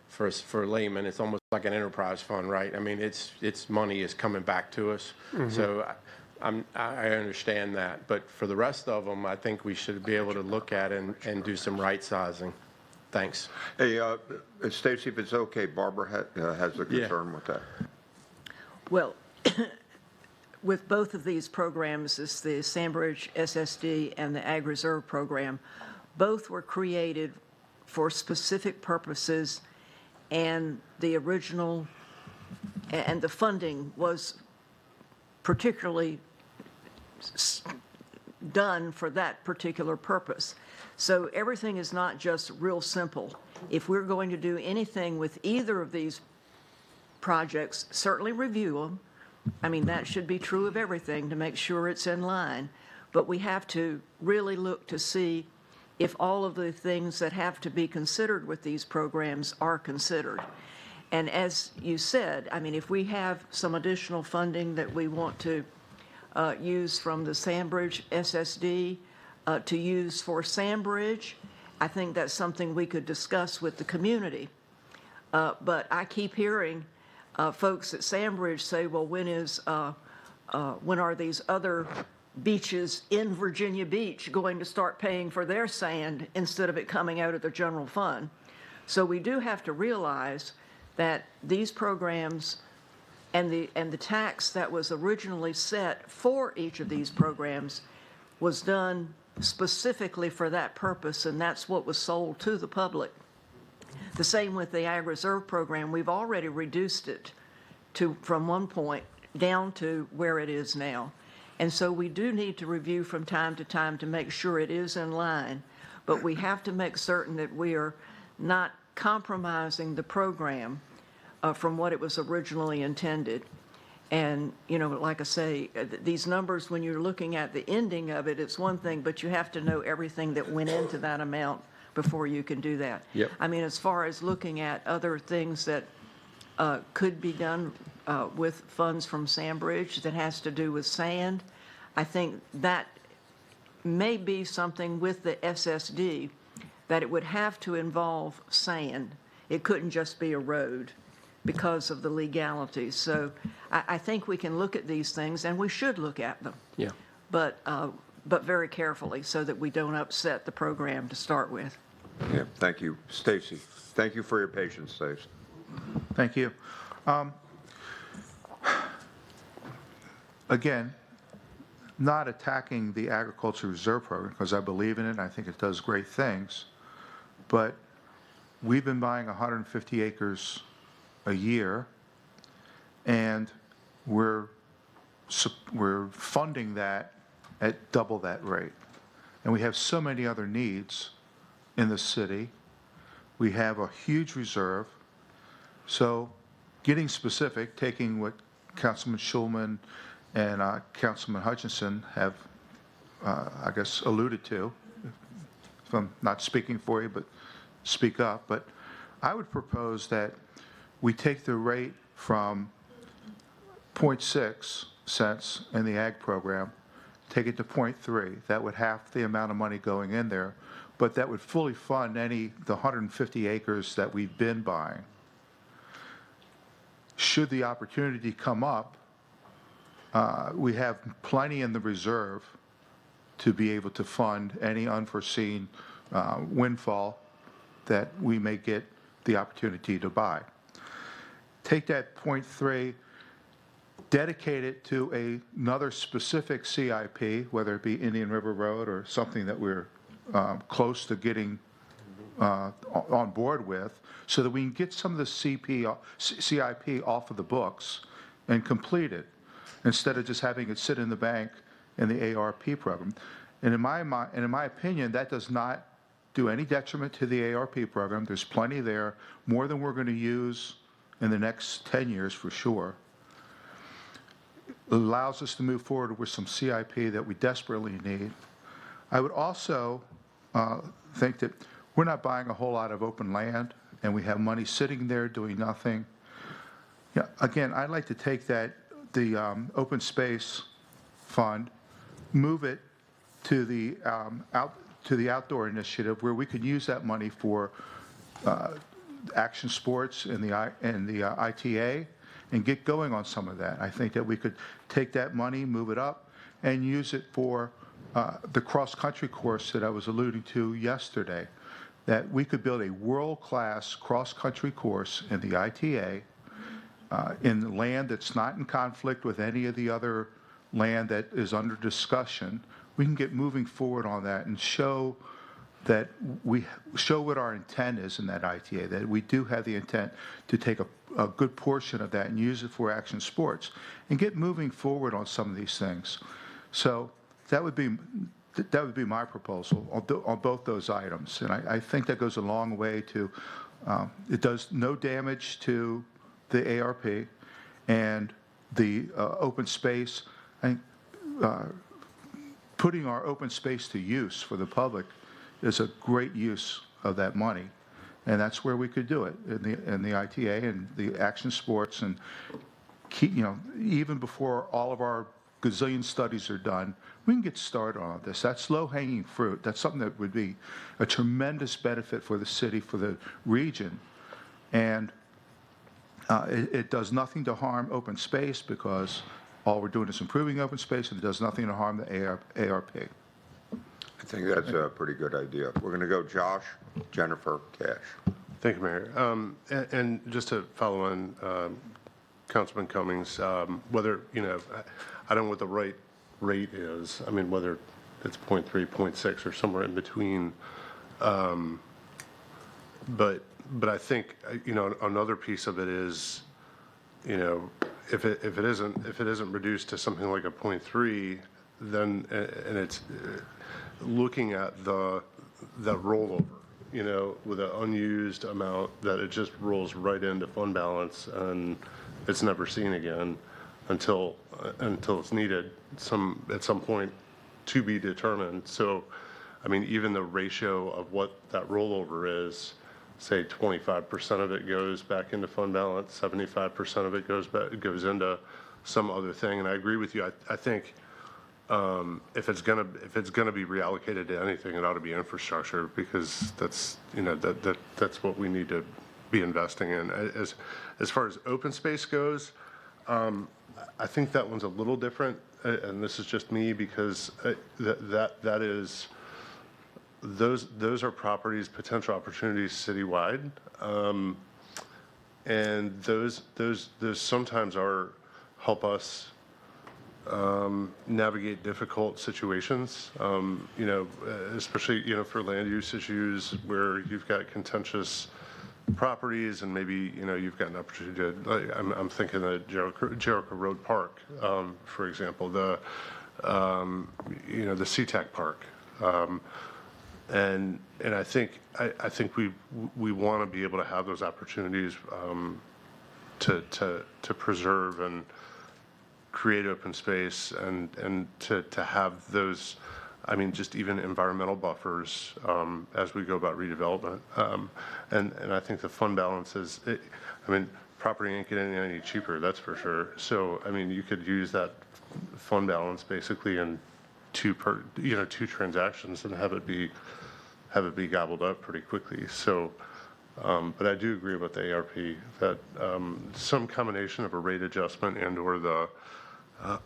for laymen, it's almost like an enterprise fund, right? I mean, its money is coming back to us. Mm-hmm. So I understand that. But for the rest of them, I think we should be able to look at and do some right sizing. Thanks. Hey, Stacy, if it's okay, Barbara has a concern with that. Well, with both of these programs, it's the Sandbridge SSD and the Ag Reserve program, both were created for specific purposes, and the original, and the funding was particularly done for that particular purpose. So everything is not just real simple. If we're going to do anything with either of these projects, certainly review them. I mean, that should be true of everything to make sure it's in line. But we have to really look to see if all of the things that have to be considered with these programs are considered. And as you said, I mean, if we have some additional funding that we want to use from the Sandbridge SSD to use for Sandbridge, I think that's something we could discuss with the community. But I keep hearing folks at Sandbridge say, well, when are these other beaches in Virginia Beach going to start paying for their sand instead of it coming out of the general fund? So we do have to realize that these programs and the tax that was originally set for each of these programs was done specifically for that purpose, and that's what was sold to the public. The same with the Ag Reserve program. We've already reduced it from one point down to where it is now. And so we do need to review from time to time to make sure it is in line, but we have to make certain that we are not compromising the program from what it was originally intended. And, like I say, these numbers, when you're looking at the ending of it, it's one thing, but you have to know everything that went into that amount before you can do that. Yep. I mean, as far as looking at other things that could be done with funds from Sandbridge that has to do with sand, I think that may be something with the SSD that it would have to involve sand. It couldn't just be a road because of the legalities. So I think we can look at these things, and we should look at them, Yeah. but very carefully so that we don't upset the program to start with. Yeah, thank you. Stacy, thank you for your patience, Stacy. Thank you. Again, not attacking the Agriculture Reserve Program, because I believe in it, and I think it does great things, but we've been buying 150 acres a year, and we're funding that at double that rate. And we have so many other needs in the city. We have a huge reserve. So getting specific, taking what Councilman Schulman and Councilman Hutchinson have, I guess, alluded to, if I'm not speaking for you, but speak up, but I would propose that we take the rate from 0.6 cents in the ag program, take it to 0.3. That would half the amount of money going in there, but that would fully fund the 150 acres that we've been buying. Should the opportunity come up, we have plenty in the reserve to be able to fund any unforeseen windfall that we may get the opportunity to buy. Take that 0.3, dedicate it to another specific CIP, whether it be Indian River Road or something that we're close to getting on board with, so that we can get some of the CIP off of the books and complete it, instead of just having it sit in the bank in the ARP program. And in my opinion, that does not do any detriment to the ARP program. There's plenty there, more than we're going to use in the next 10 years for sure. It allows us to move forward with some CIP that we desperately need. I would also think that we're not buying a whole lot of open land, and we have money sitting there doing nothing. Yeah, again, I'd like to take the open space fund, move it to the outdoor initiative, where we could use that money for action sports and the ITA, and get going on some of that. I think that we could take that money, move it up, and use it for the cross-country course that I was alluding to yesterday, that we could build a world-class cross-country course in the ITA in land that's not in conflict with any of the other land that is under discussion. We can get moving forward on that and show what our intent is in that ITA, that we do have the intent to take a good portion of that and use it for action sports, and get moving forward on some of these things. So that would be my proposal on both those items. And I think that goes a long way to, it does no damage to the ARP and the open space. Putting our open space to use for the public is a great use of that money. And that's where we could do it, in the ITA and the action sports, and keep, even before all of our gazillion studies are done, we can get started on this. That's low-hanging fruit. That's something that would be a tremendous benefit for the city, for the region. And it does nothing to harm open space, because all we're doing is improving open space, and it does nothing to harm the ARP. I think that's a pretty good idea. We're going to go Josh, Jennifer, Cash. Thank you, Mayor. And just to follow on Councilman Cummings, whether, I don't know what the right rate is. I mean, whether it's 0.3, 0.6, or somewhere in between. But I think, another piece of it is, if it isn't reduced to something like a 0.3, then, and it's looking at that rollover, with an unused amount that it just rolls right into fund balance, and it's never seen again until it's needed at some point to be determined. So, I mean, even the ratio of what that rollover is, say 25% of it goes back into fund balance, 75% of it goes into some other thing. And I agree with you. I think if it's gonna be reallocated to anything, it ought to be infrastructure, because that's, that's what we need to be investing in. As far as open space goes, I think that one's a little different, and this is just me, because that is, those are properties, potential opportunities citywide, and those sometimes help us navigate difficult situations, especially, for land use issues where you've got contentious properties, and maybe, you've got an opportunity to, I'm thinking of Jericho Road Park, for example, the SeaTac Park. And I think we want to be able to have those opportunities to preserve and create open space, and to have those, just even environmental buffers as we go about redevelopment. And I think the fund balance is, property ain't getting any cheaper, that's for sure. So, you could use that fund balance basically in two transactions and have it be gobbled up pretty quickly. So, but I do agree with the ARP that some combination of a rate adjustment and/or the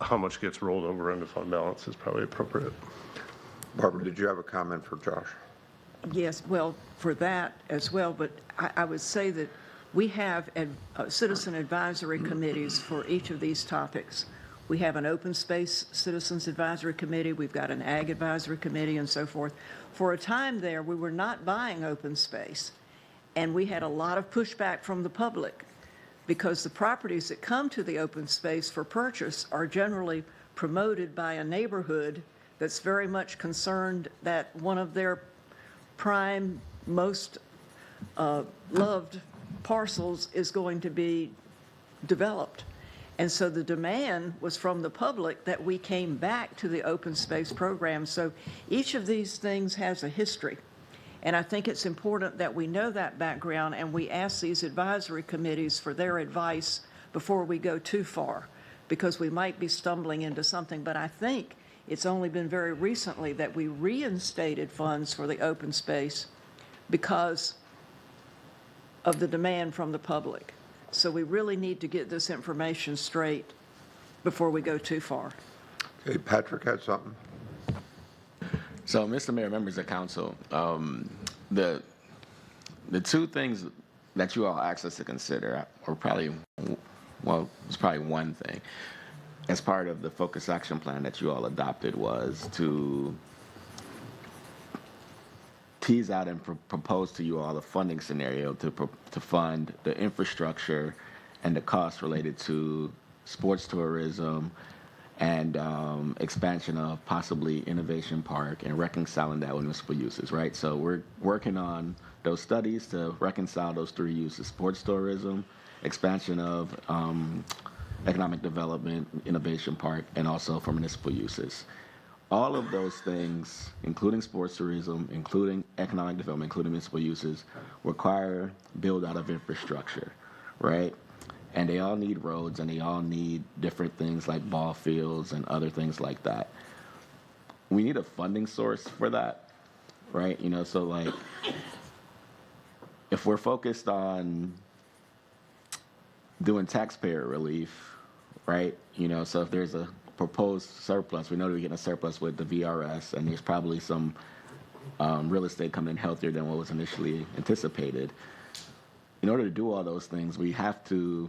how much gets rolled over into fund balance is probably appropriate. Barbara, did you have a comment for Josh? Yes, well, for that as well, but I would say that we have citizen advisory committees for each of these topics. We have an open space citizens advisory committee, we've got an ag advisory committee, and so forth. For a time there, we were not buying open space, and we had a lot of pushback from the public, because the properties that come to the open space for purchase are generally promoted by a neighborhood that's very much concerned that one of their prime, most loved parcels is going to be developed. And so the demand was from the public that we came back to the open space program. So each of these things has a history. And I think it's important that we know that background, and we ask these advisory committees for their advice before we go too far, because we might be stumbling into something. But I think it's only been very recently that we reinstated funds for the open space because of the demand from the public. So we really need to get this information straight before we go too far. Okay, Patrick had something. So, Mr. Mayor, members of council, the two things that you all asked us to consider are probably, well, it's probably one thing. As part of the Focus Action Plan that you all adopted was to tease out and propose to you all a funding scenario to fund the infrastructure and the costs related to sports tourism and expansion of possibly Innovation Park, and reconciling that with municipal uses, right? So we're working on those studies to reconcile those three uses: sports tourism, expansion of economic development, Innovation Park, and also for municipal uses. All of those things, including sports tourism, including economic development, including municipal uses, require build out of infrastructure, right? And they all need roads, and they all need different things like ball fields and other things like that. We need a funding source for that, right? So like, if we're focused on doing taxpayer relief, right? So if there's a proposed surplus, we know that we're getting a surplus with the VRS, and there's probably some real estate coming in healthier than what was initially anticipated. In order to do all those things, we have to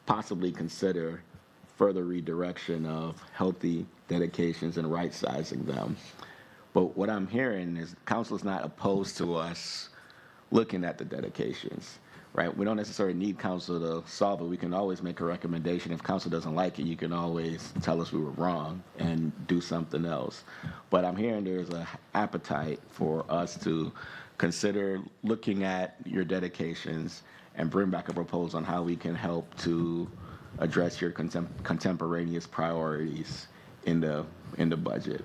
possibly consider further redirection of healthy dedications and right-sizing them. But what I'm hearing is council is not opposed to us looking at the dedications, right? We don't necessarily need council to solve it. We can always make a recommendation. If council doesn't like it, you can always tell us we were wrong and do something else. But I'm hearing there's an appetite for us to consider looking at your dedications and bring back a proposal on how we can help to address your contemporaneous priorities in the budget.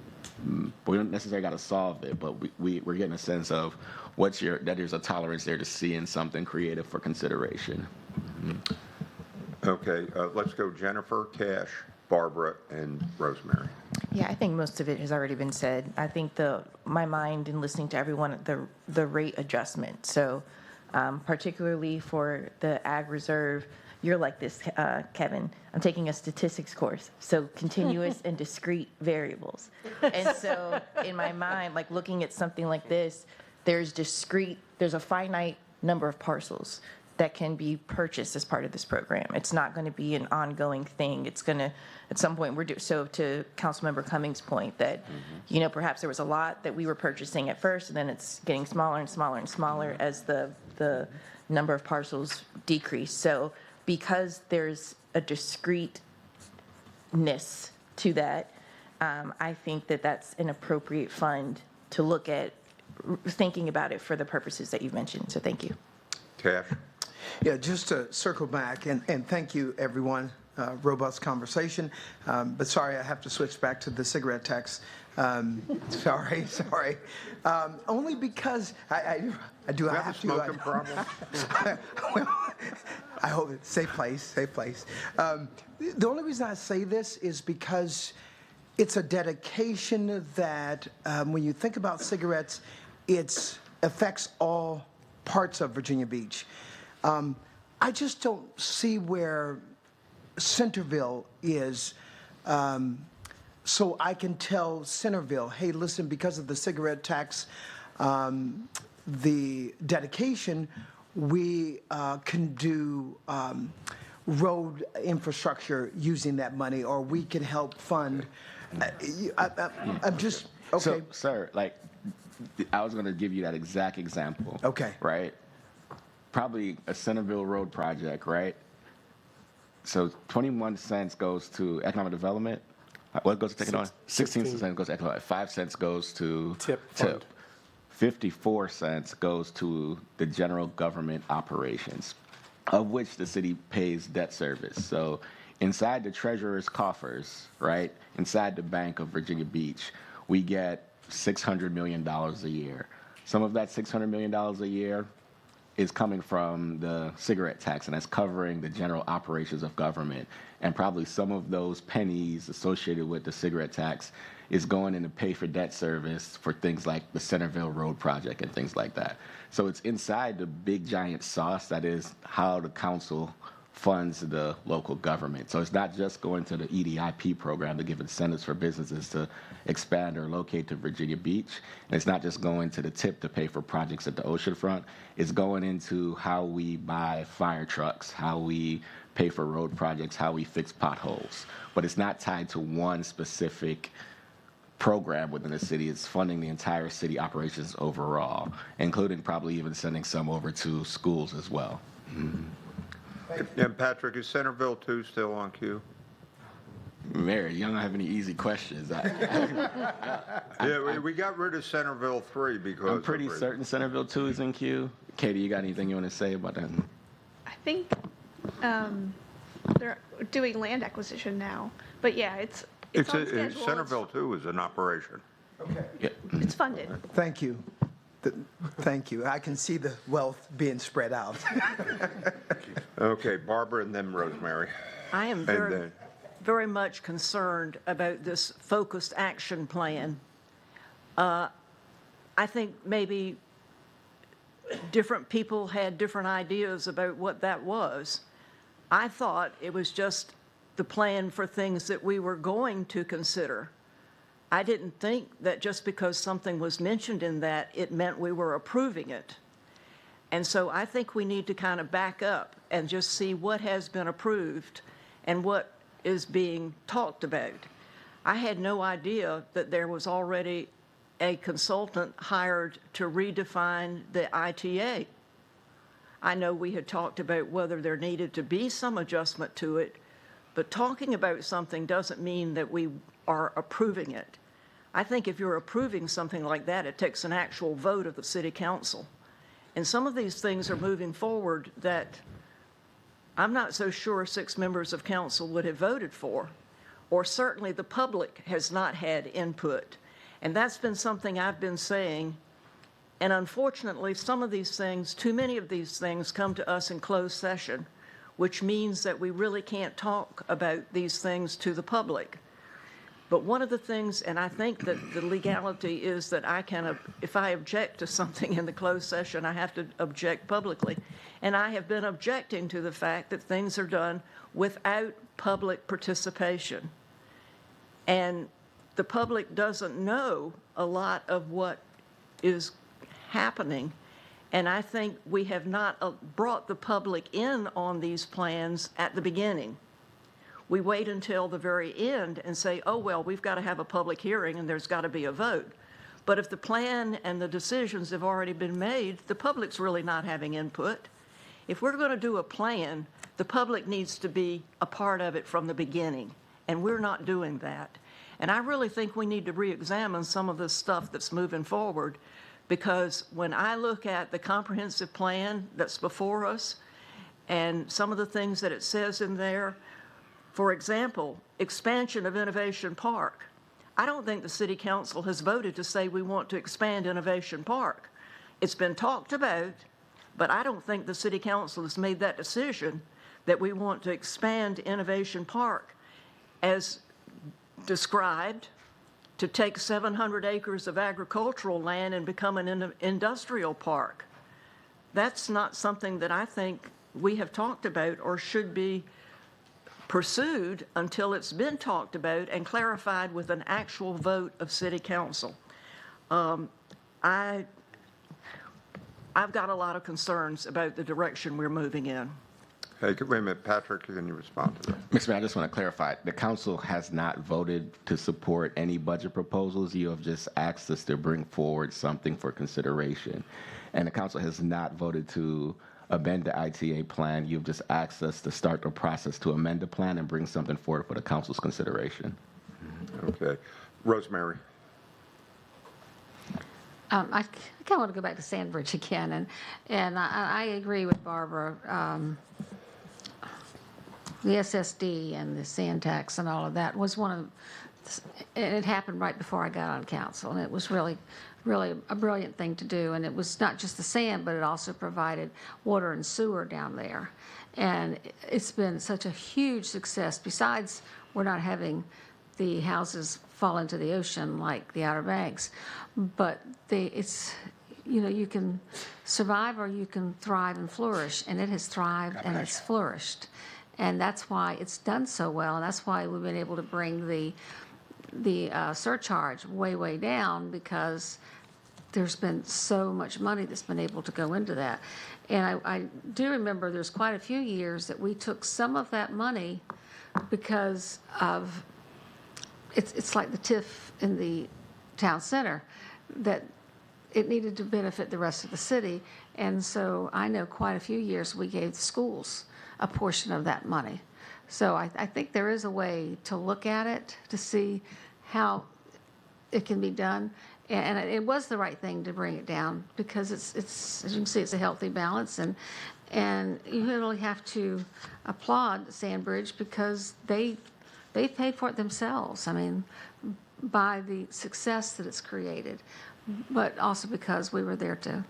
We don't necessarily got to solve it, but we're getting a sense of that there's a tolerance there to seeing something creative for consideration. Okay, let's go Jennifer, Cash, Barbara, and Rosemary. Yeah, I think most of it has already been said. I think my mind in listening to everyone, the rate adjustment. So particularly for the ag reserve, you're like this, Kevin. I'm taking a statistics course. So continuous and discrete variables. And so in my mind, like looking at something like this, there's a finite number of parcels that can be purchased as part of this program. It's not going to be an ongoing thing. It's going to, at some point, so to Councilmember Cummings' point that, perhaps there was a lot that we were purchasing at first, and then it's getting smaller and smaller and smaller as the number of parcels decrease. So because there's a discreteness to that, I think that that's an appropriate fund to look at thinking about it for the purposes that you've mentioned. So thank you. Cash? Yeah, just to circle back, and thank you, everyone. Robust conversation. But sorry, I have to switch back to the cigarette tax. Sorry. Only because I do You have a have to. smoking problem? Well, I hope it's safe place. The only reason I say this is because it's a dedication that when you think about cigarettes, it affects all parts of Virginia Beach. I just don't see where Centerville is, so I can tell Centerville, hey, listen, because of the cigarette tax, the dedication, we can do road infrastructure using that money, or we can help fund. I'm just, okay. So, sir, I was going to give you that exact example. Okay. Right? Probably a Centerville Road project, right? So 21 cents goes to economic development. What goes to economic? 16 cents goes to economic. 5 cents goes to Tip fund. 54 cents goes to the general government operations, of which the city pays debt service. So inside the treasurer's coffers, right, inside the Bank of Virginia Beach, we get $600 million a year. Some of that $600 million a year is coming from the cigarette tax, and that's covering the general operations of government. And probably some of those pennies associated with the cigarette tax is going in to pay for debt service for things like the Centerville Road project and things like that. So it's inside the big giant sauce that is how the council funds the local government. So it's not just going to the EDIP program to give incentives for businesses to expand or locate to Virginia Beach. And it's not just going to the tip to pay for projects at the oceanfront. It's going into how we buy fire trucks, how we pay for road projects, how we fix potholes. But it's not tied to one specific program within the city. It's funding the entire city operations overall, including probably even sending some over to schools as well. And Patrick, is Centerville 2 still on queue? Mary, you don't have any easy questions. Yeah, we got rid of Centerville 3 because I'm pretty certain Centerville 2 is in queue. Katie, you got anything you want to say about that? I think they're doing land acquisition now, but yeah, it's on schedule. Centerville 2 is an operation. Okay. Yeah. It's funded. Thank you. Thank you. I can see the wealth being spread out. Okay, Barbara and then Rosemary. I am And then, very much concerned about this focused action plan. I think maybe different people had different ideas about what that was. I thought it was just the plan for things that we were going to consider. I didn't think that just because something was mentioned in that, it meant we were approving it. And so I think we need to kind of back up and just see what has been approved and what is being talked about. I had no idea that there was already a consultant hired to redefine the ITA. I know we had talked about whether there needed to be some adjustment to it, but talking about something doesn't mean that we are approving it. I think if you're approving something like that, it takes an actual vote of the city council. And some of these things are moving forward that I'm not so sure 6 members of council would have voted for, or certainly the public has not had input. And that's been something I've been saying. And unfortunately, some of these things, too many of these things come to us in closed session, which means that we really can't talk about these things to the public. But one of the things, and I think that the legality is that I can, if I object to something in the closed session, I have to object publicly. And I have been objecting to the fact that things are done without public participation. And the public doesn't know a lot of what is happening. And I think we have not brought the public in on these plans at the beginning. We wait until the very end and say, oh, well, we've got to have a public hearing and there's got to be a vote. But if the plan and the decisions have already been made, the public's really not having input. If we're going to do a plan, the public needs to be a part of it from the beginning, and we're not doing that. And I really think we need to re-examine some of this stuff that's moving forward, because when I look at the comprehensive plan that's before us and some of the things that it says in there, for example, expansion of Innovation Park. I don't think the City Council has voted to say we want to expand Innovation Park. It's been talked about, but I don't think the City Council has made that decision that we want to expand Innovation Park as described, to take 700 acres of agricultural land and become an industrial park. That's not something that I think we have talked about or should be pursued until it's been talked about and clarified with an actual vote of City Council. I've got a lot of concerns about the direction we're moving in. Hey, wait a minute, Patrick, can you respond to that? Mr. Mayor, I just want to clarify, the council has not voted to support any budget proposals. You have just asked us to bring forward something for consideration. And the council has not voted to amend the ITA plan. You've just asked us to start the process to amend the plan and bring something forward for the council's consideration. Okay. Rosemary. I kind of want to go back to Sandbridge again, and I agree with Barbara. The SSD and the sand tax and all of that was one of, and it happened right before I got on council, and it was really a brilliant thing to do. And it was not just the sand, but it also provided water and sewer down there. And it's been such a huge success. Besides, we're not having the houses fall into the ocean like the Outer Banks, but it's, you know, you can survive or you can thrive and flourish, and it has thrived and it's flourished. And that's why it's done so well, and that's why we've been able to bring the surcharge way down, because there's been so much money that's been able to go into that. And I do remember there's quite a few years that we took some of that money because of, it's like the TIF in the town center, that it needed to benefit the rest of the city. And so I know quite a few years we gave the schools a portion of that money. So I think there is a way to look at it to see how it can be done. And it was the right thing to bring it down, because it's as you can see, it's a healthy balance. And you really have to applaud Sandbridge, because they paid for it themselves. I mean, by the success that it's created, but also because we were there to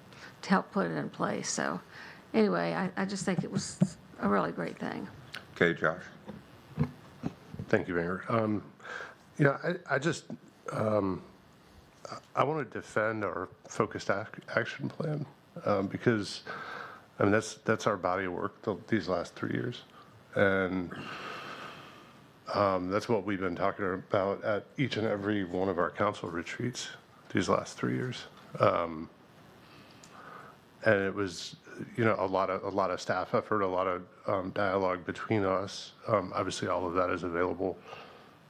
help put it in place. So anyway, I just think it was a really great thing. Okay, Josh. Thank you, Mayor. I just, I want to defend our focused action plan, because, I mean, that's our body of work these last 3 years. And that's what we've been talking about at each and every one of our council retreats these last 3 years. And it was, a lot of staff effort, a lot of dialogue between us. Obviously, all of that is available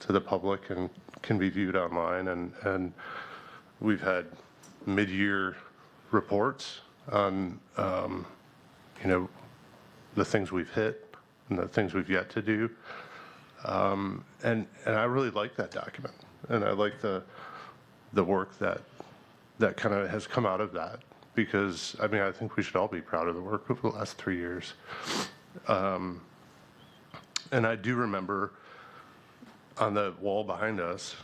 to the public and can be viewed online. And we've had mid-year reports on, the things we've hit and the things we've yet to do. And I really like that document, and I like the work that kind of has come out of that, because I mean, I think we should all be proud of the work over the last 3 years. And I do remember on the wall behind us,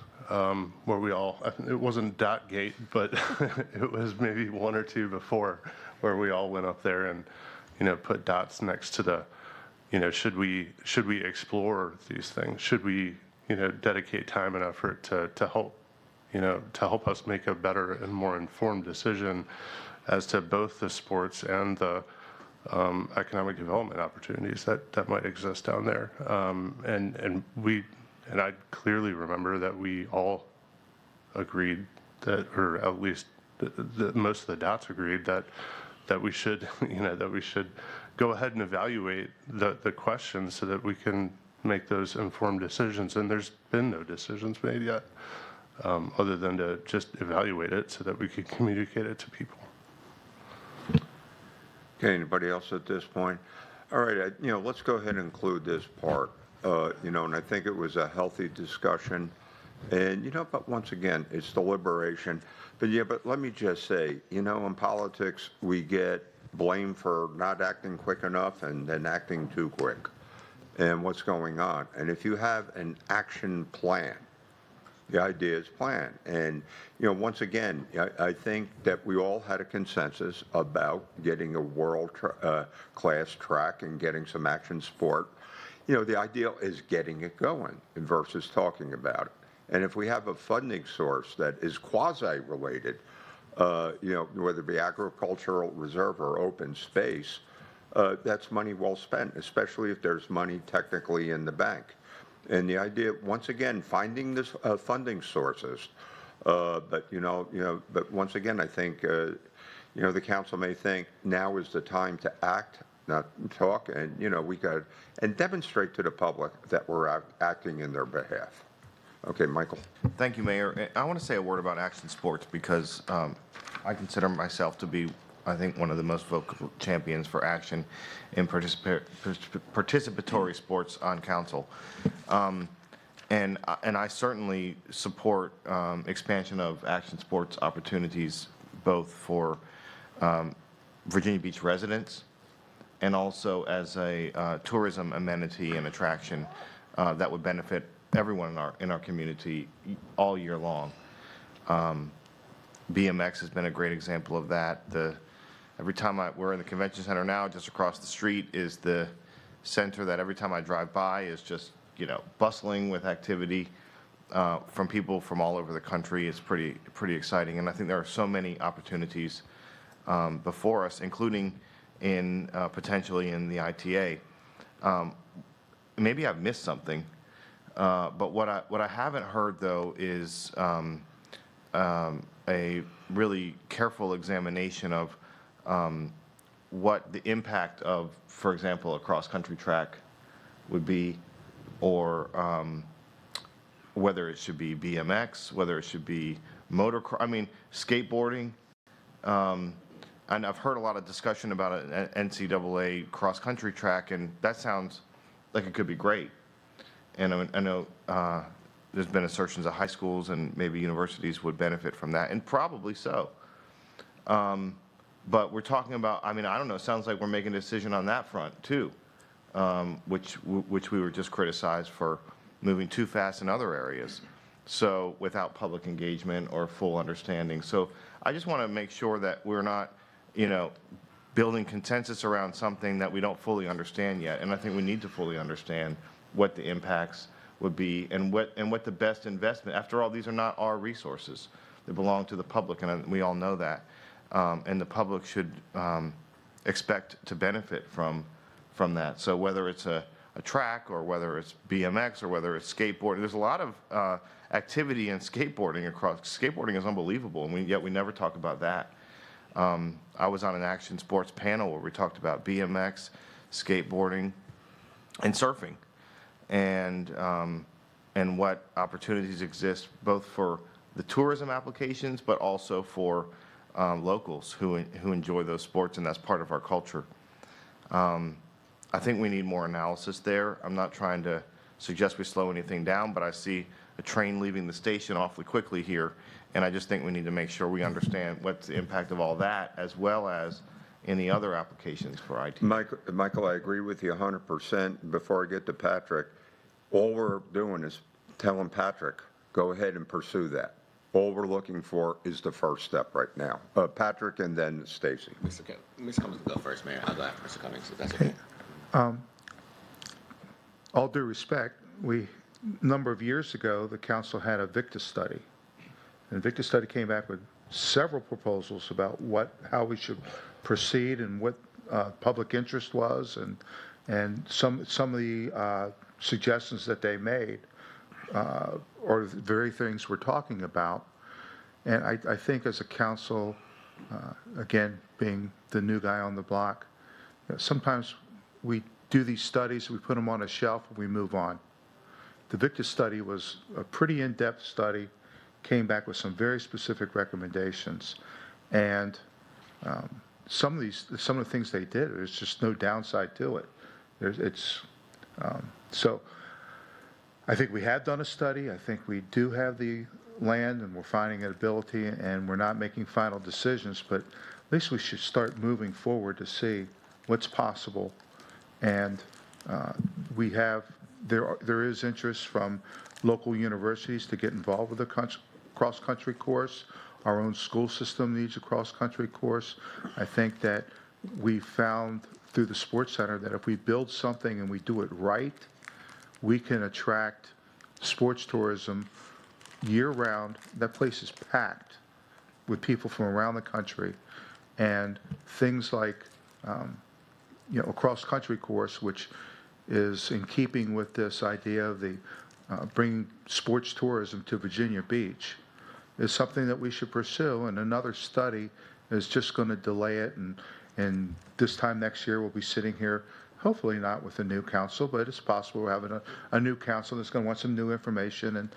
where we all, it wasn't dot gate, but it was maybe one or two before, where we all went up there and, put dots next to the, should we explore these things? Should we dedicate time and effort to help, to help us make a better and more informed decision as to both the sports and the economic development opportunities that might exist down there. And I clearly remember that we all agreed that, or at least most of the dots agreed that we should, that we should go ahead and evaluate the questions so that we can make those informed decisions. And there's been no decisions made yet, other than to just evaluate it so that we can communicate it to people. Okay, anybody else at this point? All right, let's go ahead and include this part, and I think it was a healthy discussion. And, but once again, it's deliberation. But let me just say, in politics, we get blamed for not acting quick enough and then acting too quick. And what's going on? And if you have an action plan, the idea is plan. And, once again, I think that we all had a consensus about getting a world-class track and getting some action sport. The ideal is getting it going versus talking about it. And if we have a funding source that is quasi-related, whether it be agricultural reserve or open space, that's money well spent, especially if there's money technically in the bank. And the idea, once again, finding this funding sources. But once again, I think, the council may think now is the time to act, not talk, and, we got, and demonstrate to the public that we're acting in their behalf. Okay, Michael. Thank you, Mayor. I want to say a word about action sports because I consider myself to be, I think, one of the most vocal champions for action in participatory sports on council. And I certainly support expansion of action sports opportunities both for Virginia Beach residents and also as a tourism amenity and attraction that would benefit everyone in our community all year long. BMX has been a great example of that. Every time we're in the convention center now, just across the street is the center that every time I drive by is just, bustling with activity from people from all over the country. It's pretty exciting. And I think there are so many opportunities before us, including in potentially in the ITA. Maybe I've missed something. But what I haven't heard, though, is a really careful examination of what the impact of, for example, a cross-country track would be, or whether it should be BMX, whether it should be skateboarding. And I've heard a lot of discussion about an NCAA cross-country track, and that sounds like it could be great. And I know there's been assertions that high schools and maybe universities would benefit from that, and probably so. But we're talking about, I don't know, it sounds like we're making a decision on that front, too, which we were just criticized for moving too fast in other areas, so without public engagement or full understanding. So I just want to make sure that we're not, building consensus around something that we don't fully understand yet. And I think we need to fully understand what the impacts would be and what the best investment. After all, these are not our resources. They belong to the public, and we all know that. And the public should expect to benefit from that. So whether it's a track or whether it's BMX or whether it's skateboarding, there's a lot of activity in skateboarding across. Skateboarding is unbelievable, and yet we never talk about that. I was on an action sports panel where we talked about BMX, skateboarding, and surfing, and what opportunities exist both for the tourism applications, but also for locals who enjoy those sports, and that's part of our culture. I think we need more analysis there. I'm not trying to suggest we slow anything down, but I see a train leaving the station awfully quickly here, and I just think we need to make sure we understand what's the impact of all that, as well as any other applications for IT. Michael, I agree with you 100%. Before I get to Patrick, all we're doing is telling Patrick, go ahead and pursue that. All we're looking for is the first step right now. Patrick and then Stacy. Ms. Cummings will go first, Mayor. I'll go after Mr. Cummings, if that's okay. All due respect, we number of years ago, the council had a Victus study. And the Victus study came back with several proposals about how we should proceed and what public interest was, and some of the suggestions that they made are the very things we're talking about. And I think as a council, again, being the new guy on the block, sometimes we do these studies, we put them on a shelf, and we move on. The Victus study was a pretty in-depth study, came back with some very specific recommendations, and some of the things they did, there's just no downside to it. So I think we have done a study. I think we do have the land, and we're finding an ability, and we're not making final decisions, but at least we should start moving forward to see what's possible. And there is interest from local universities to get involved with the cross-country course. Our own school system needs a cross-country course. I think that we found through the Sports Center that if we build something and we do it right, we can attract sports tourism year-round. That place is packed with people from around the country. And things like, a cross-country course, which is in keeping with this idea of the bringing sports tourism to Virginia Beach, is something that we should pursue. And another study is just going to delay it. And this time next year, we'll be sitting here, hopefully not with a new council, but it's possible we're having a new council that's going to want some new information. And,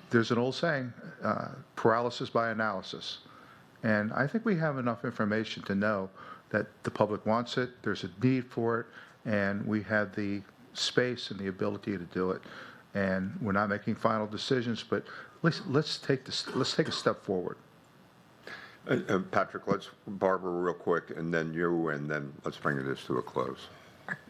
there's an old saying, paralysis by analysis. And I think we have enough information to know that the public wants it, there's a need for it, and we have the space and the ability to do it. And we're not making final decisions, but let's take a step forward. Patrick, let's, Barbara, real quick, and then you, and then let's bring this to a close.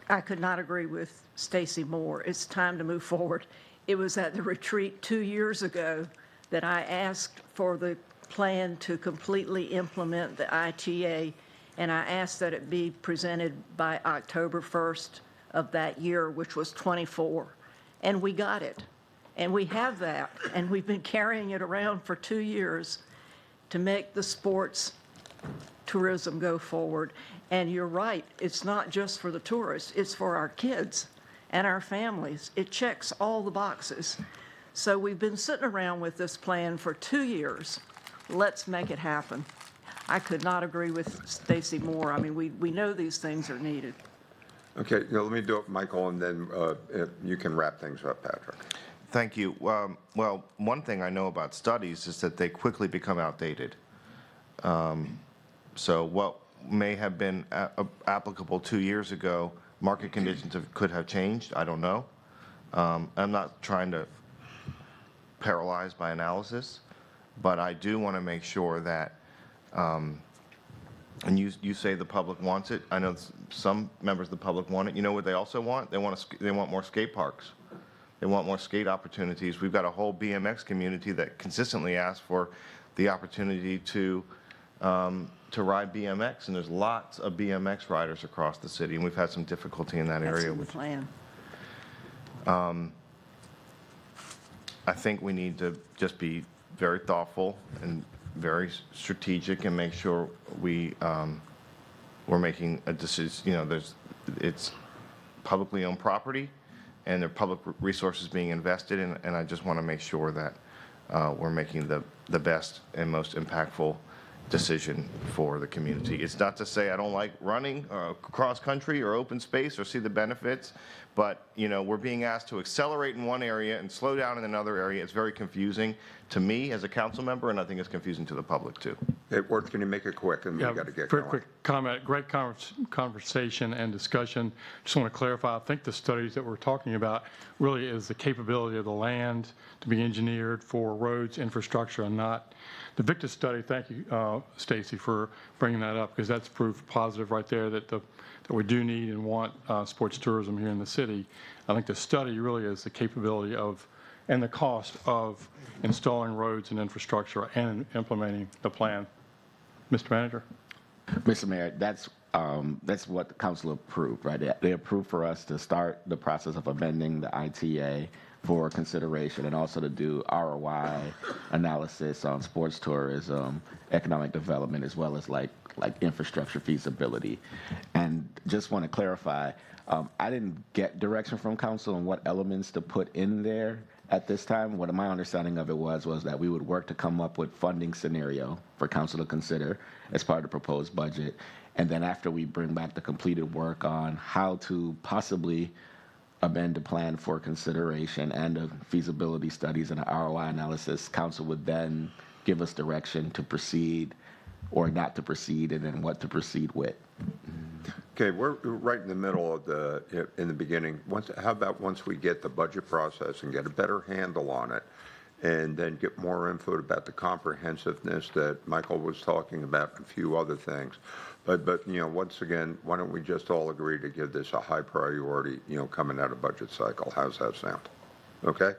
I could not agree with Stacy more. It's time to move forward. It was at the retreat 2 years ago that I asked for the plan to completely implement the ITA, and I asked that it be presented by October 1st of that year, which was 24. And we got it. And we have that, and we've been carrying it around for 2 years to make the sports tourism go forward. And you're right, it's not just for the tourists, it's for our kids and our families. It checks all the boxes. So we've been sitting around with this plan for 2 years. Let's make it happen. I could not agree with Stacy more. I mean, we know these things are needed. Okay, let me do it, Michael, and then you can wrap things up, Patrick. Thank you. Well, one thing I know about studies is that they quickly become outdated. So what may have been applicable 2 years ago, market conditions could have changed. I don't know. I'm not trying to paralyze by analysis, but I do want to make sure that, and you say the public wants it. I know some members of the public want it. You know what they also want? They want more skate parks. They want more skate opportunities. We've got a whole BMX community that consistently asks for the opportunity to ride BMX, and there's lots of BMX riders across the city, and we've had some difficulty in that That's area. in the plan. I think we need to just be very thoughtful and very strategic and make sure we're making a decision. It's publicly owned property, and there are public resources being invested in, and I just want to make sure that we're making the best and most impactful decision for the community. It's not to say I don't like running cross-country or open space or see the benefits, but, we're being asked to accelerate in one area and slow down in another area. It's very confusing to me as a council member, and I think it's confusing to the public, too. Hey, Worth, can you make it quick, and we got to get going. Very quick comment. Great conversation and discussion. Just want to clarify, I think the studies that we're talking about really is the capability of the land to be engineered for roads, infrastructure, and not the Victus study. Thank you, Stacy, for bringing that up, because that's proof positive right there that we do need and want sports tourism here in the city. I think the study really is the capability of and the cost of installing roads and infrastructure and implementing the plan. Mr. Manager? Mr. Mayor, that's that's what the council approved, right? They approved for us to start the process of amending the ITA for consideration and also to do ROI analysis on sports tourism, economic development, as well as like infrastructure feasibility. And just want to clarify, I didn't get direction from council on what elements to put in there at this time. What my understanding of it was that we would work to come up with funding scenario for council to consider as part of the proposed budget. And then after we bring back the completed work on how to possibly amend the plan for consideration and the feasibility studies and the ROI analysis, council would then give us direction to proceed or not to proceed, and then what to proceed with. Okay, we're right in the middle of in the beginning. How about once we get the budget process and get a better handle on it, and then get more info about the comprehensiveness that Michael was talking about, and a few other things. But once again, why don't we just all agree to give this a high priority, coming out of budget cycle? How's that sound? Okay?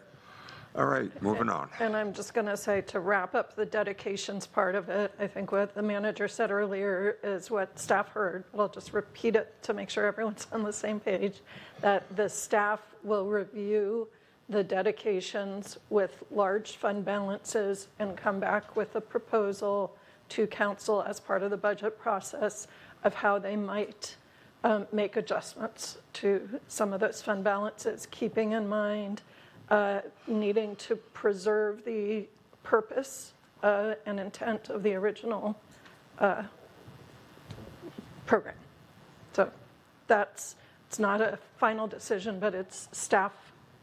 All right, moving on. And I'm just going to say, to wrap up the dedications part of it, I think what the manager said earlier is what staff heard, but I'll just repeat it to make sure everyone's on the same page, that the staff will review the dedications with large fund balances and come back with a proposal to council as part of the budget process of how they might make adjustments to some of those fund balances, keeping in mind needing to preserve the purpose and intent of the original program. So it's not a final decision, but it's staff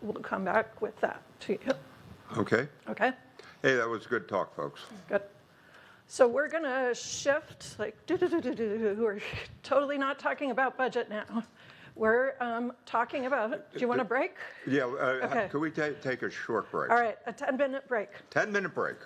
will come back with that to you. Okay? Okay? Hey, that was good talk, folks. Good. So we're going to shift, we're totally not talking about budget now. We're talking about, do you want a break? Yeah, Okay. could we take a short break? All right, a 10-minute break. 10-minute break.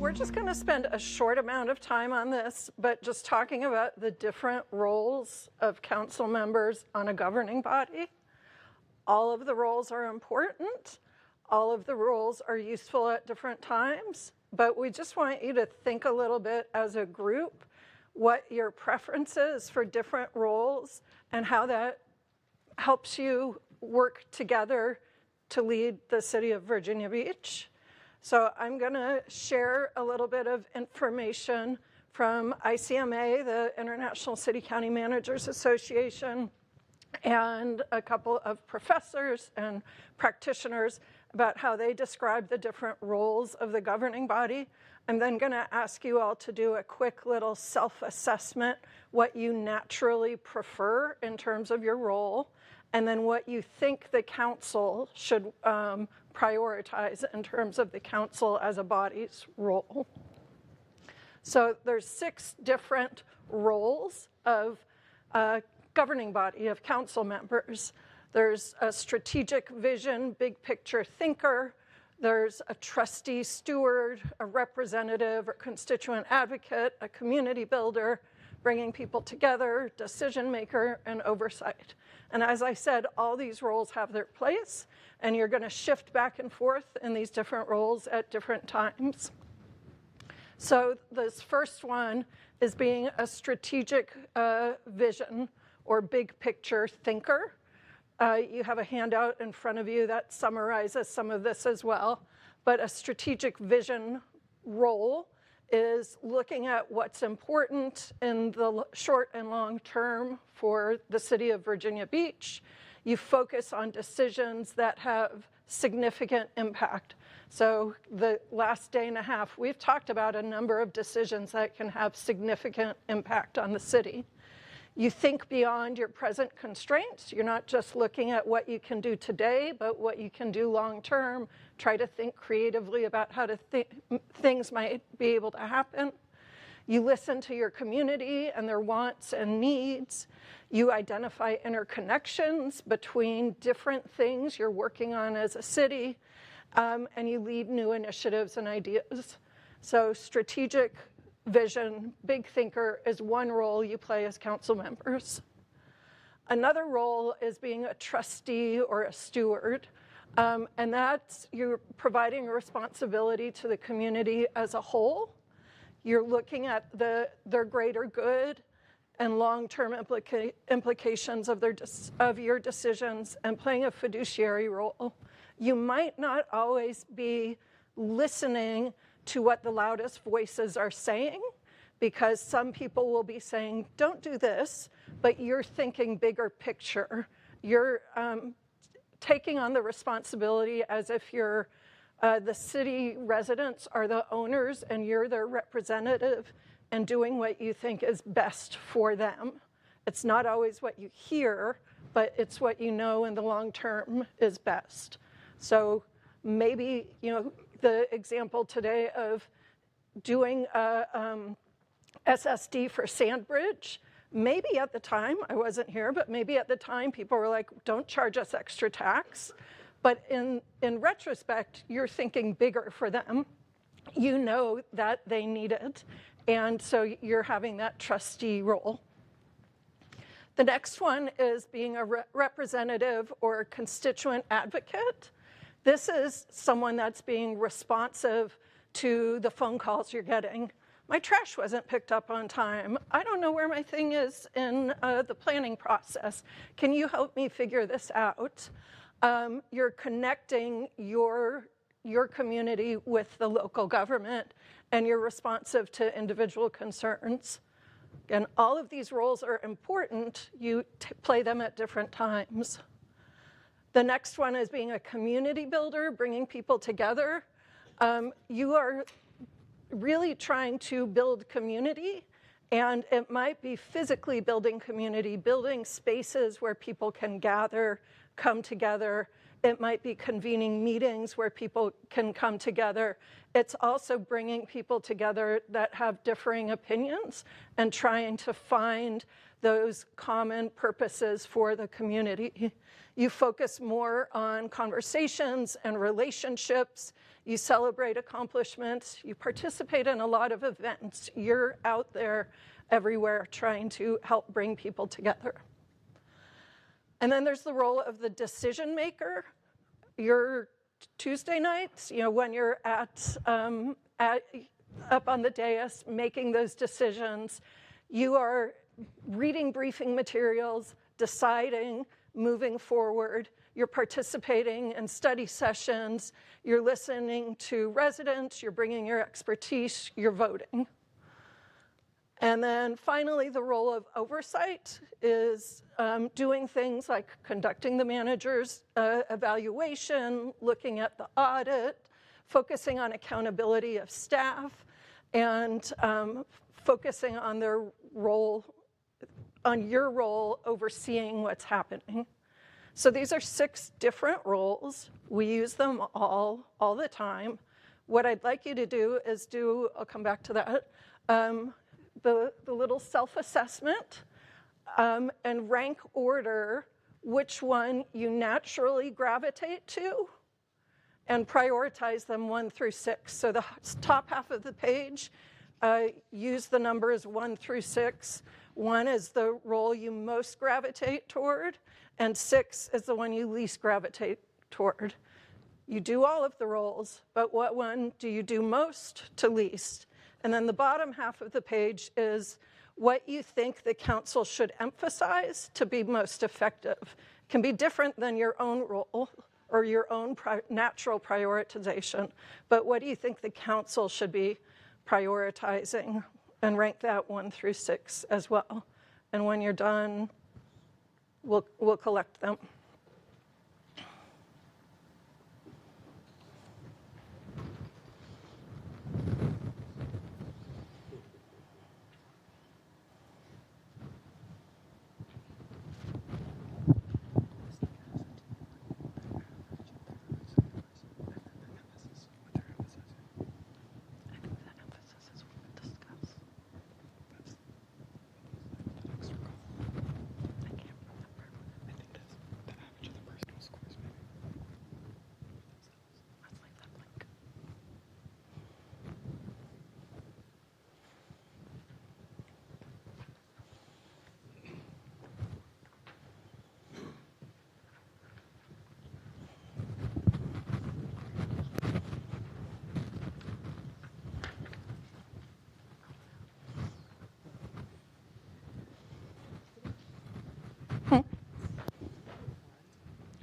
we're just going to spend a short amount of time on this, but just talking about the different roles of council members on a governing body. All of the roles are important. All of the roles are useful at different times, but we just want you to think a little bit as a group what your preference is for different roles and how that helps you work together to lead the city of Virginia Beach. So I'm going to share a little bit of information from ICMA, the International City County Managers Association, and a couple of professors and practitioners about how they describe the different roles of the governing body. I'm then going to ask you all to do a quick little self-assessment, what you naturally prefer in terms of your role, and then what you think the council should prioritize in terms of the council as a body's role. So there's 6 different roles of a governing body of council members. There's a strategic vision, big picture thinker. There's a trustee steward, a representative or constituent advocate, a community builder, bringing people together, decision maker, and oversight. And as I said, all these roles have their place, and you're going to shift back and forth in these different roles at different times. So this first one is being a strategic vision or big picture thinker. You have a handout in front of you that summarizes some of this as well, but a strategic vision role is looking at what's important in the short and long term for the city of Virginia Beach. You focus on decisions that have significant impact. So the last day and a half, we've talked about a number of decisions that can have significant impact on the city. You think beyond your present constraints. You're not just looking at what you can do today, but what you can do long term. Try to think creatively about how things might be able to happen. You listen to your community and their wants and needs. You identify interconnections between different things you're working on as a city, and you lead new initiatives and ideas. So strategic vision, big thinker is one role you play as council members. Another role is being a trustee or a steward, and that's you're providing a responsibility to the community as a whole. You're looking at their greater good and long-term implications of your decisions and playing a fiduciary role. You might not always be listening to what the loudest voices are saying, because some people will be saying, don't do this, but you're thinking bigger picture. You're taking on the responsibility as if you're the city residents are the owners and you're their representative and doing what you think is best for them. It's not always what you hear, but it's what you know in the long term is best. So maybe, the example today of doing a SSD for Sandbridge, maybe at the time, I wasn't here, but maybe at the time people were like, don't charge us extra tax. But in retrospect, you're thinking bigger for them. You know that they need it, and so you're having that trustee role. The next one is being a representative or constituent advocate. This is someone that's being responsive to the phone calls you're getting. My trash wasn't picked up on time. I don't know where my thing is in the planning process. Can you help me figure this out? You're connecting your community with the local government, and you're responsive to individual concerns. And all of these roles are important. You play them at different times. The next one is being a community builder, bringing people together. You are really trying to build community, and it might be physically building community, building spaces where people can gather, come together. It might be convening meetings where people can come together. It's also bringing people together that have differing opinions and trying to find those common purposes for the community. You focus more on conversations and relationships. You celebrate accomplishments. You participate in a lot of events. You're out there everywhere trying to help bring people together. And then there's the role of the decision maker. Your Tuesday nights, when you're up on the dais making those decisions, you are reading briefing materials, deciding, moving forward. You're participating in study sessions. You're listening to residents. You're bringing your expertise. You're voting. And then finally, the role of oversight is doing things like conducting the manager's evaluation, looking at the audit, focusing on accountability of staff, and focusing on their role, on your role overseeing what's happening. So these are 6 different roles. We use them all the time. What I'd like you to do is I'll come back to that, the little self-assessment and rank order which one you naturally gravitate to and prioritize them 1 through 6. So the top half of the page, use the numbers 1 through 6. 1 is the role you most gravitate toward, and 6 is the one you least gravitate toward. You do all of the roles, but what one do you do most to least? And then the bottom half of the page is what you think the council should emphasize to be most effective. It can be different than your own role or your own natural prioritization, but what do you think the council should be prioritizing? And rank that 1 through 6 as well. And when you're done, we'll collect them.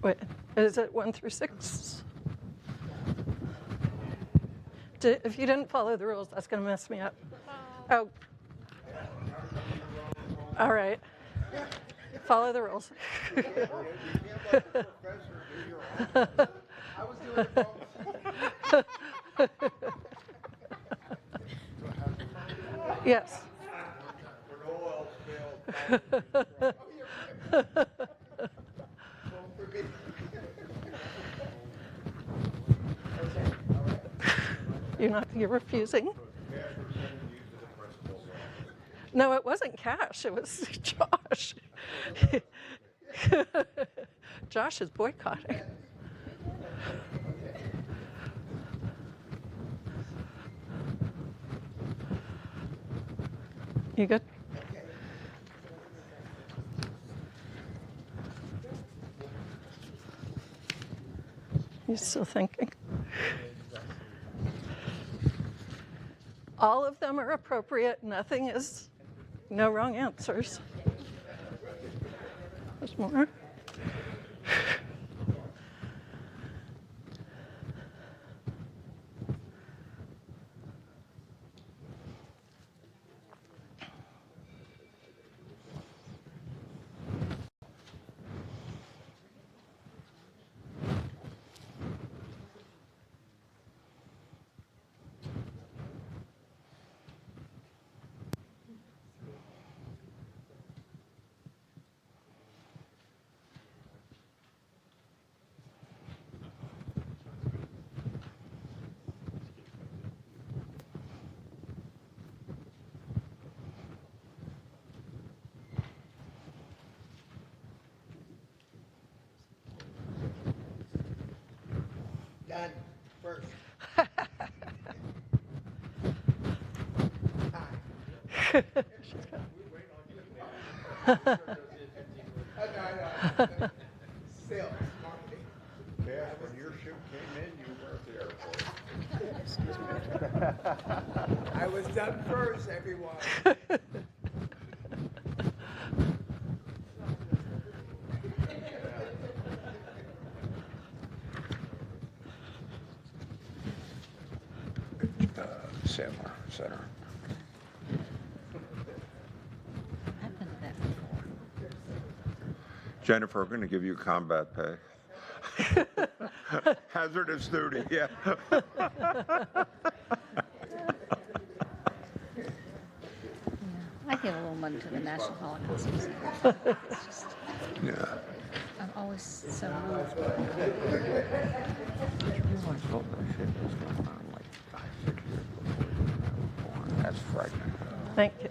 Wait, is it 1 through 6? If you didn't follow the rules, that's going to mess me up. Oh. All right. Follow the rules. Yes. You're refusing? No, it wasn't Cash. It was Josh. Josh is boycotting. You good? You still thinking? All of them are appropriate. Nothing is, no wrong answers. There's more. first. Sales, marketing. Yeah, when your ship came in, you were at the airport. I was done first, everyone. Sandler Center. I've been to that before. Jennifer, I'm going to give you combat pay. Hazardous duty, yeah. I give a little money to the National Holocaust Museum. It's just, Yeah. I'm always so moved by it. That's frightening. Thank you.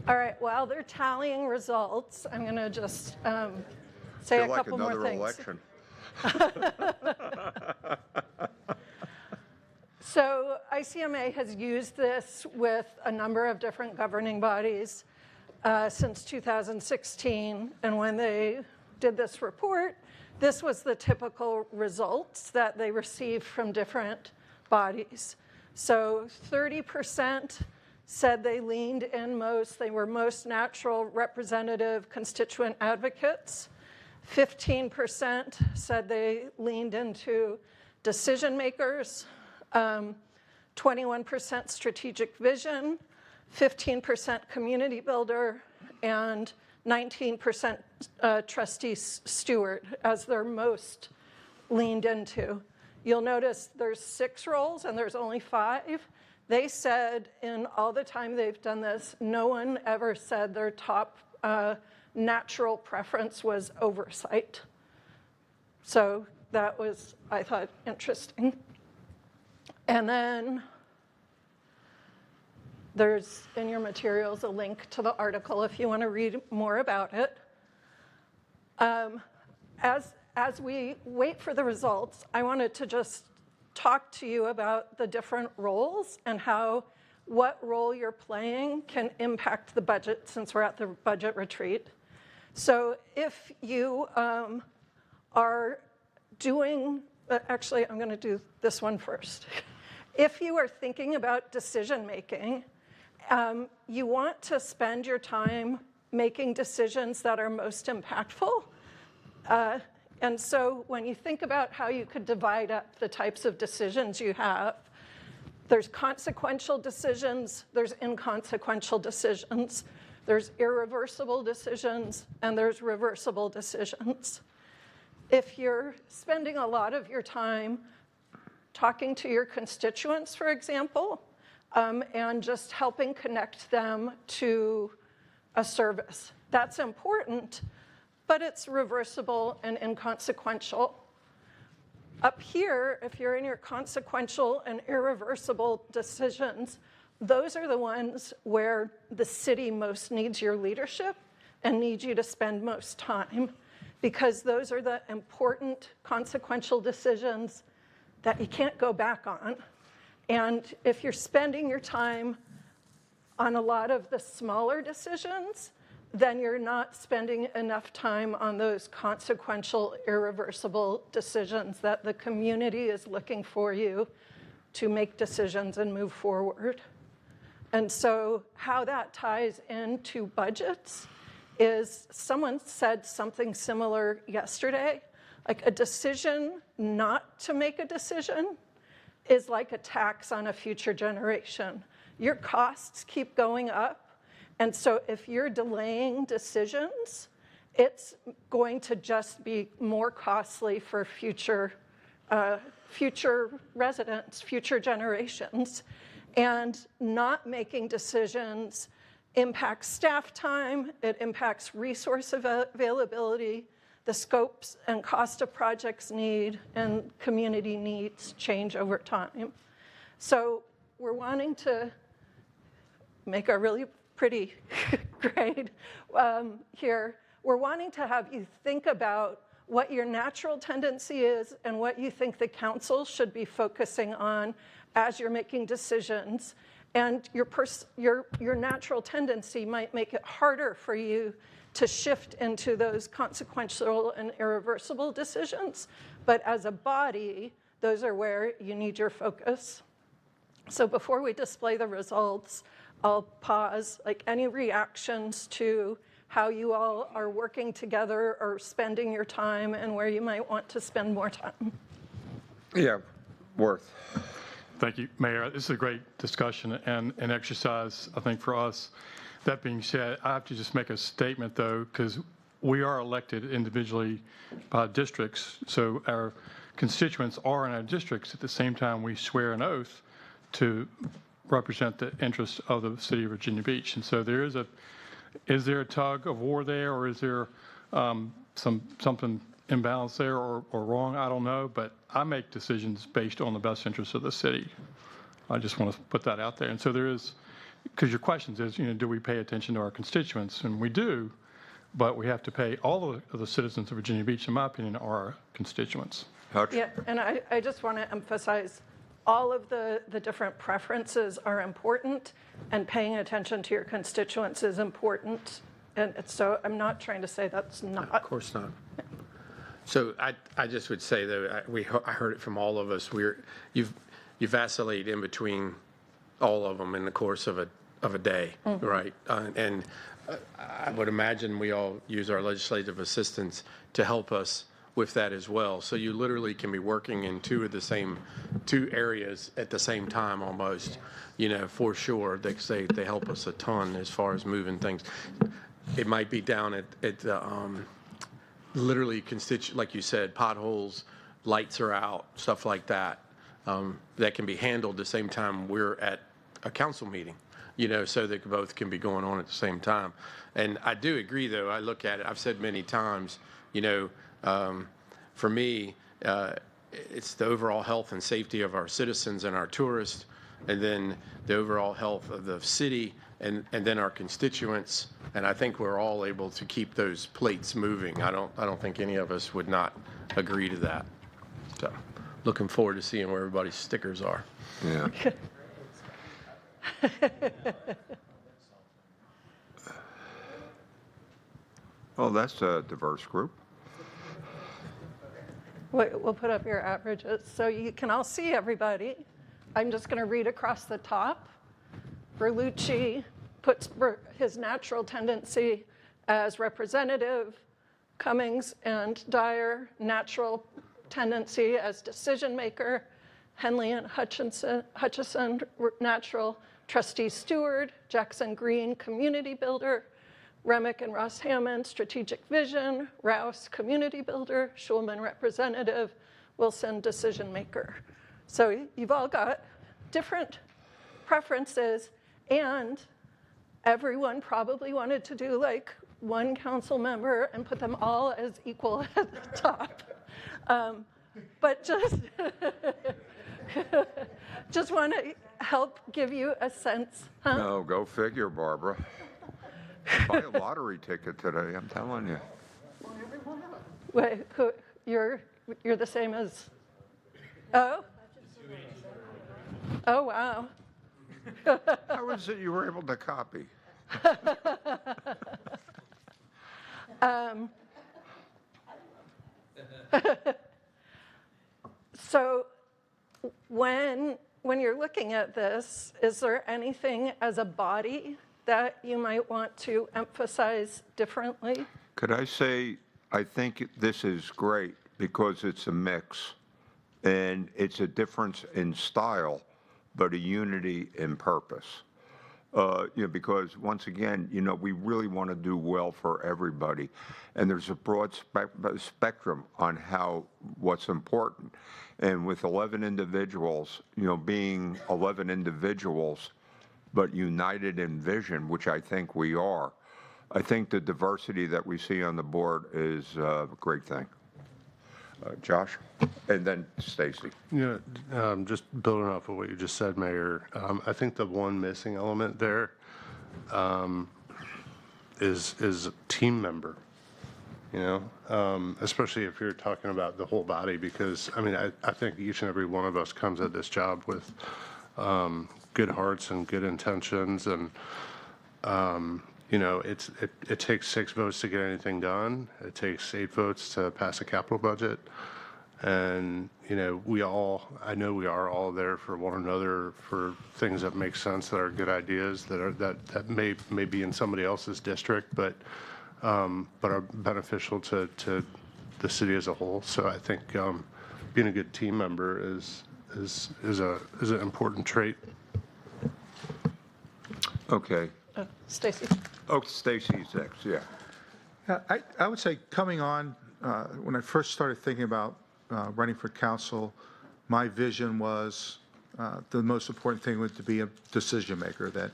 All right, while they're tallying results, I'm going to just say Feel a like couple more another things. election. So ICMA has used this with a number of different governing bodies since 2016. And when they did this report, this was the typical results that they received from different bodies. So 30% said they leaned in most, they were most natural, representative, constituent advocates. 15% said they leaned into decision makers. 21% strategic vision, 15% community builder, and 19% trustee steward as their most leaned into. You'll notice there's 6 roles and there's only 5. They said in all the time they've done this, no one ever said their top natural preference was oversight. So that was, I thought, interesting. And then there's in your materials a link to the article if you want to read more about it. As we wait for the results, I wanted to just talk to you about the different roles and how what role you're playing can impact the budget since we're at the budget retreat. So if you are doing, actually I'm going to do this one first. If you are thinking about decision making, you want to spend your time making decisions that are most impactful. And so when you think about how you could divide up the types of decisions you have, there's consequential decisions, there's inconsequential decisions, there's irreversible decisions, and there's reversible decisions. If you're spending a lot of your time talking to your constituents, for example, and just helping connect them to a service, that's important, but it's reversible and inconsequential. Up here, if you're in your consequential and irreversible decisions, those are the ones where the city most needs your leadership and needs you to spend most time, because those are the important consequential decisions that you can't go back on. And if you're spending your time on a lot of the smaller decisions, then you're not spending enough time on those consequential, irreversible decisions that the community is looking for you to make decisions and move forward. And so how that ties into budgets is, someone said something similar yesterday, like a decision not to make a decision is like a tax on a future generation. Your costs keep going up. And so if you're delaying decisions, it's going to just be more costly for future residents, future generations. And not making decisions impacts staff time, it impacts resource availability, the scopes and cost of projects need, and community needs change over time. So we're wanting to make a really pretty grade here. we're wanting to have you think about what your natural tendency is and what you think the council should be focusing on as you're making decisions. And your natural tendency might make it harder for you to shift into those consequential and irreversible decisions. But as a body, those are where you need your focus. So before we display the results, I'll pause, like any reactions to how you all are working together or spending your time and where you might want to spend more time. Yeah, Worth. Thank you, Mayor. This is a great discussion and an exercise, I think, for us. That being said, I have to just make a statement, though, because we are elected individually by districts, so our constituents are in our districts. At the same time, we swear an oath to represent the interests of the city of Virginia Beach. And so is there a tug of war there, or is there something imbalanced there or wrong? I don't know, but I make decisions based on the best interests of the city. I just want to put that out there. And so there is, because your question is, do we pay attention to our constituents? And we do, but we have to pay all of the citizens of Virginia Beach, in my opinion, are our constituents. Yeah, and I just want to emphasize all of the different preferences are important, and paying attention to your constituents is important. And so I'm not trying to say that's not. Of course not. So I just would say, though, I heard it from all of us. You vacillate in between all of them in the course of a day, right? And I would imagine we all use our legislative assistants to help us with that as well. So you literally can be working in two areas at the same time almost, for sure. They help us a ton as far as moving things. It might be down at the, literally like you said, potholes, lights are out, stuff like that. That can be handled the same time we're at a council meeting, so that both can be going on at the same time. And I do agree, though. I look at it, I've said many times, for me, it's the overall health and safety of our citizens and our tourists, and then the overall health of the city, and then our constituents. And I think we're all able to keep those plates moving. I don't think any of us would not agree to that. So, looking forward to seeing where everybody's stickers are. Yeah. Well, that's a diverse group. We'll put up your averages so you can all see everybody. I'm just going to read across the top. Berlucci puts his natural tendency as representative. Cummings and Dyer, natural tendency as decision maker. Henley and Hutchison, natural. Trustee Stewart, Jackson Green, community builder. Remick and Ross Hammond, strategic vision. Rouse, community builder. Schulman, representative. Wilson, decision maker. So you've all got different preferences, and everyone probably wanted to do like one council member and put them all as equal at the top. But just want to help give you a sense. Huh? No, go figure, Barbara. Buy a lottery ticket today, I'm telling you. Wait, you're the same as, oh? Oh, wow. How is it you were able to copy? So when you're looking at this, is there anything as a body that you might want to emphasize differently? Could I say, I think this is great because it's a mix, and it's a difference in style, but a unity in purpose. Because once again, we really want to do well for everybody, and there's a broad spectrum on what's important. And with 11 individuals, being 11 individuals, but united in vision, which I think we are, I think the diversity that we see on the board is a great thing. Josh, and then Stacy. Just building off of what you just said, Mayor, I think the one missing element there is a team member. you know, especially if you're talking about the whole body, because, I mean, I think each and every one of us comes at this job with good hearts and good intentions, and, you know, it takes 6 votes to get anything done. It takes 8 votes to pass a capital budget. And, you know, I know we are all there for one another for things that make sense, that are good ideas, that may be in somebody else's district, but are beneficial to the city as a whole. So I think being a good team member is an important trait. Okay. Stacy? Oh, Stacy's next, yeah. I would say coming on, when I first started thinking about running for council, my vision was the most important thing was to be a decision maker, that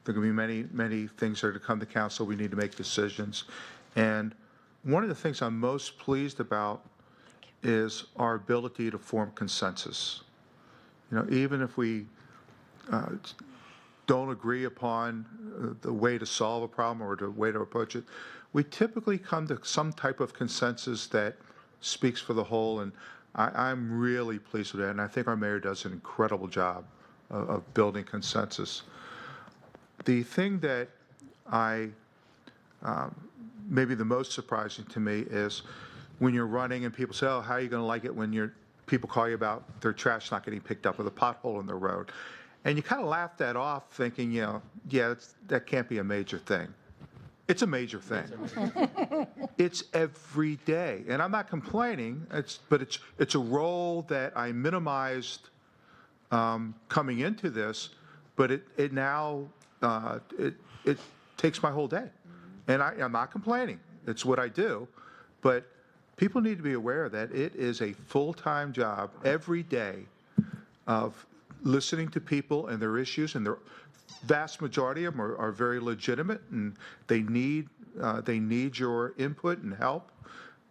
there are going to be many things that are to come to council. We need to make decisions. And one of the things I'm most pleased about is our ability to form consensus. You know, even if we don't agree upon the way to solve a problem or the way to approach it, we typically come to some type of consensus that speaks for the whole, and I'm really pleased with that, and I think our mayor does an incredible job of building consensus. The thing that maybe the most surprising to me is when you're running and people say, oh, how are you going to like it when people call you about their trash not getting picked up or the pothole in the road? And you kind of laugh that off thinking, you know, yeah, that can't be a major thing. It's a major thing. It's every day. And I'm not complaining, but it's a role that I minimized coming into this, but it now takes my whole day. And I'm not complaining. It's what I do. But people need to be aware that it is a full-time job every day of listening to people and their issues, and the vast majority of them are very legitimate, and they need your input and help.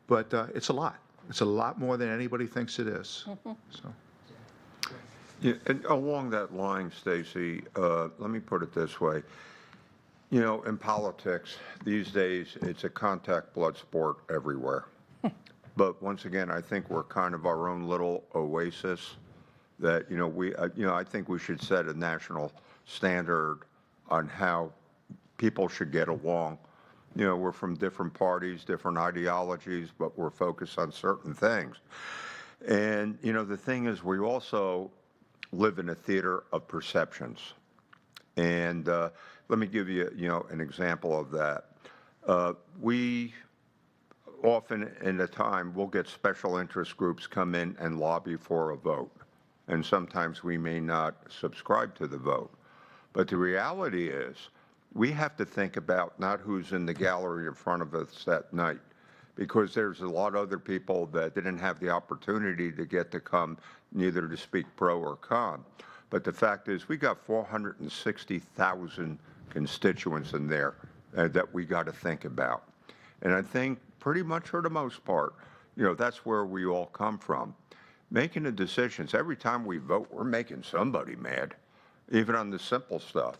But it's a lot. It's a lot more than anybody thinks it is. So. Yeah, and along that line, Stacy, let me put it this way. You know, in politics these days, it's a contact blood sport everywhere. But once again, I think we're kind of our own little oasis. That I think we should set a national standard on how people should get along. You know, we're from different parties, different ideologies, but we're focused on certain things. And you know, the thing is, we also live in a theater of perceptions. And let me give you, an example of that. We often in a time we'll get special interest groups come in and lobby for a vote. And sometimes we may not subscribe to the vote. But the reality is, we have to think about not who's in the gallery in front of us that night, because there's a lot of other people that didn't have the opportunity to get to come, neither to speak pro or con. But the fact is, we got 460,000 constituents in there that we got to think about. And I think pretty much for the most part, that's where we all come from. Making the decisions, every time we vote, we're making somebody mad, even on the simple stuff.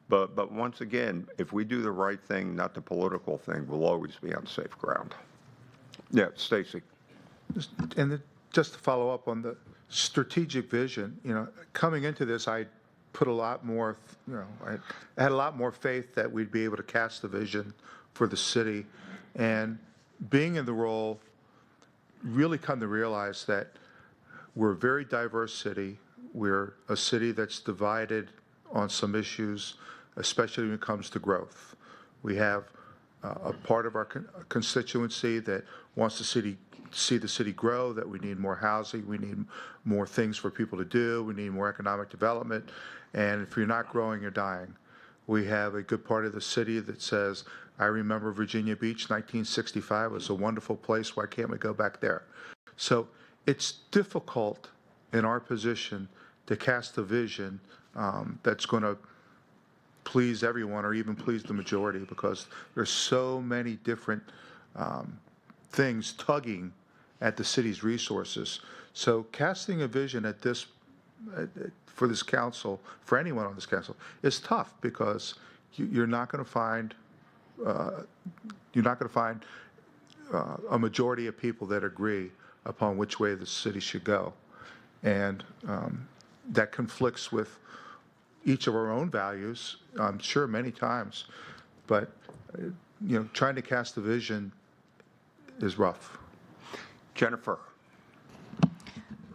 But once again, if we do the right thing, not the political thing, we'll always be on safe ground. Yeah, Stacy. And just to follow up on the strategic vision, coming into this, I put a lot more, I had a lot more faith that we'd be able to cast the vision for the city. And being in the role, really come to realize that we're a very diverse city. We're a city that's divided on some issues, especially when it comes to growth. We have a part of our constituency that wants to see the city grow, that we need more housing, we need more things for people to do, we need more economic development, and if you're not growing, you're dying. We have a good part of the city that says, I remember Virginia Beach, 1965, was a wonderful place, why can't we go back there? So it's difficult in our position to cast a vision that's going to please everyone or even please the majority, because there's so many different things tugging at the city's resources. So casting a vision at this, for this council, for anyone on this council, is tough, because you're not going to find a majority of people that agree upon which way the city should go. And that conflicts with each of our own values, I'm sure many times, but, trying to cast a vision is rough. Jennifer.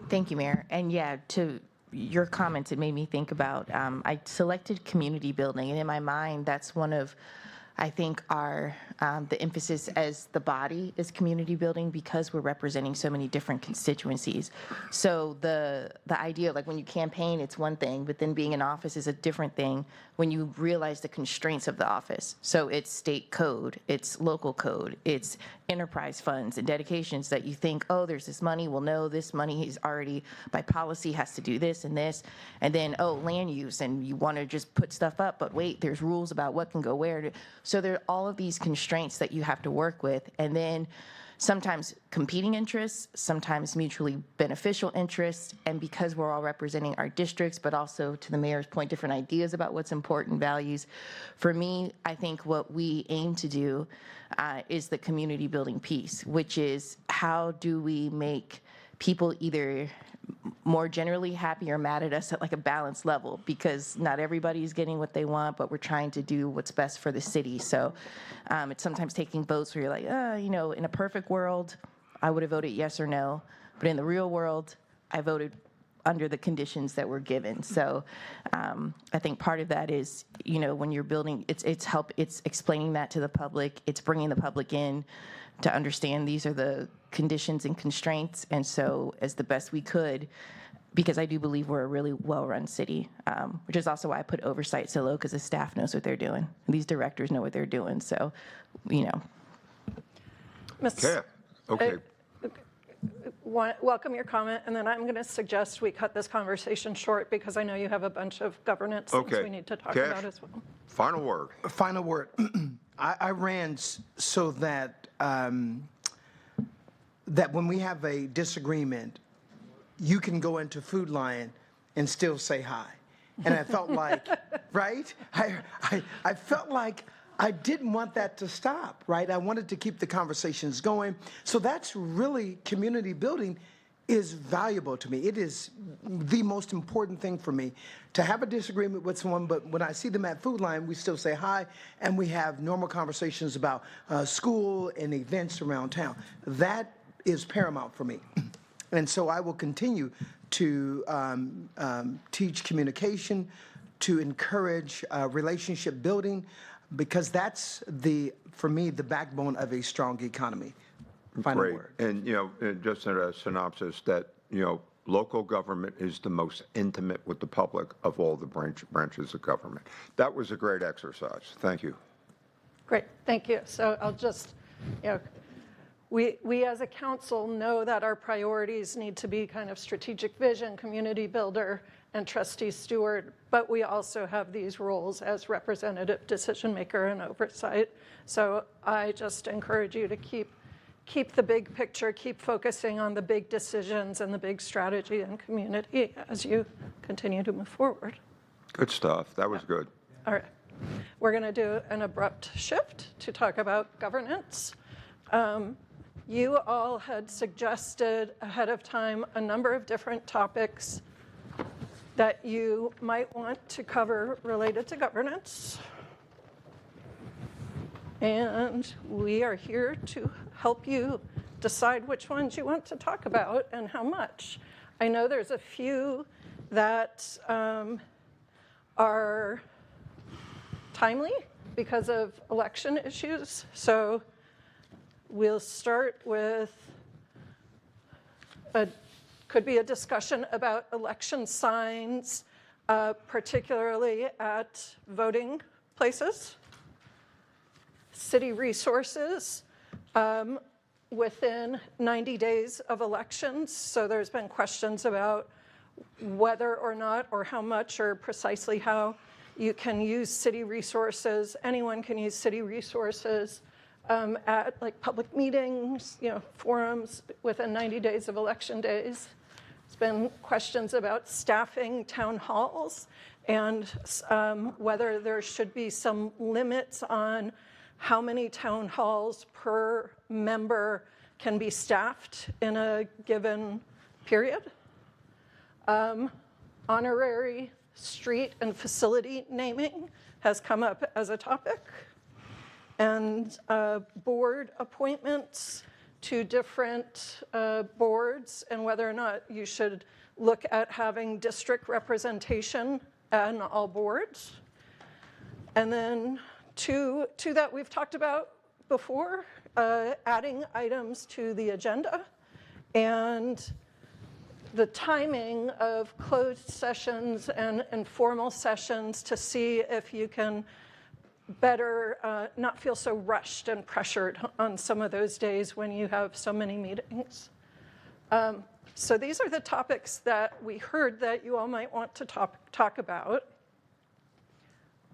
Thank you, Mayor. And yeah, to your comments, it made me think about, I selected community building, and in my mind, that's one of, I think, the emphasis as the body is community building because we're representing so many different constituencies. So the idea, like when you campaign, it's one thing, but then being in office is a different thing when you realize the constraints of the office. So it's state code, it's local code, it's enterprise funds and dedications that you think, oh, there's this money. Well, no, this money is already by policy has to do this and this. And then, oh, land use, and you want to just put stuff up, but wait, there's rules about what can go where. So there are all of these constraints that you have to work with. And then sometimes competing interests, sometimes mutually beneficial interests. And because we're all representing our districts, but also to the mayor's point, different ideas about what's important, values. For me, I think what we aim to do is the community building piece, which is how do we make people either more generally happy or mad at us at like a balanced level, because not everybody's getting what they want, but we're trying to do what's best for the city. So it's sometimes taking votes where you're like, in a perfect world, I would have voted yes or no. But in the real world, I voted under the conditions that were given. So I think part of that is, when you're building, it's explaining that to the public. It's bringing the public in to understand these are the conditions and constraints. And so as the best we could, because I do believe we're a really well-run city, which is also why I put oversight so low, because the staff knows what they're doing. These directors know what they're doing. So, Yeah, okay. Welcome your comment, and then I'm going to suggest we cut this conversation short because I know you have a bunch of governance things Okay. we need to talk Cash? about as well. Final word. Final word. I ran so that that when we have a disagreement, you can go into Food Lion and still say hi. And I felt like, right? I felt like I didn't want that to stop, right? I wanted to keep the conversations going. So that's really community building is valuable to me. It is the most important thing for me to have a disagreement with someone, but when I see them at Food Lion, we still say hi, and we have normal conversations about school and events around town. That is paramount for me. And so I will continue to teach communication, to encourage relationship building, because that's for me, the backbone of a strong economy. Final Great. word. And, just a synopsis that, local government is the most intimate with the public of all the branches of government. That was a great exercise. Thank you. Great, thank you. So I'll just, we as a council know that our priorities need to be kind of strategic vision, community builder, and trustee steward, but we also have these roles as representative decision maker and oversight. So I just encourage you to keep the big picture, keep focusing on the big decisions and the big strategy and community as you continue to move forward. Good stuff. That was good. All right. We're going to do an abrupt shift to talk about governance. You all had suggested ahead of time a number of different topics that you might want to cover related to governance. And we are here to help you decide which ones you want to talk about and how much. I know there's a few that are timely because of election issues. So we'll start with could be a discussion about election signs, particularly at voting places. City resources within 90 days of elections. So there's been questions about whether or not or how much or precisely how you can use city resources. Anyone can use city resources at like public meetings, forums within 90 days of election days. There's been questions about staffing town halls and whether there should be some limits on how many town halls per member can be staffed in a given period. Honorary street and facility naming has come up as a topic. And board appointments to different boards, and whether or not you should look at having district representation on all boards. And then two that we've talked about before, adding items to the agenda, and the timing of closed sessions and informal sessions to see if you can better not feel so rushed and pressured on some of those days when you have so many meetings. So these are the topics that we heard that you all might want to talk about.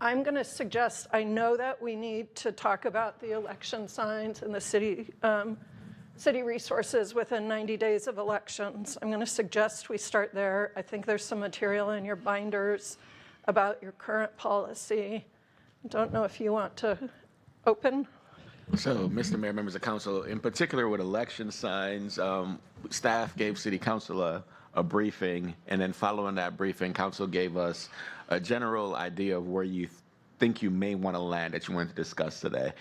I'm going to suggest, I know that we need to talk about the election signs and the city resources within 90 days of elections. I'm going to suggest we start there. I think there's some material in your binders about your current policy. Don't know if you want to open. So, Mr. Mayor, members of council, in particular with election signs, staff gave city council a briefing, and then following that briefing, council gave us a general idea of where you think you may want to land that you wanted to discuss today.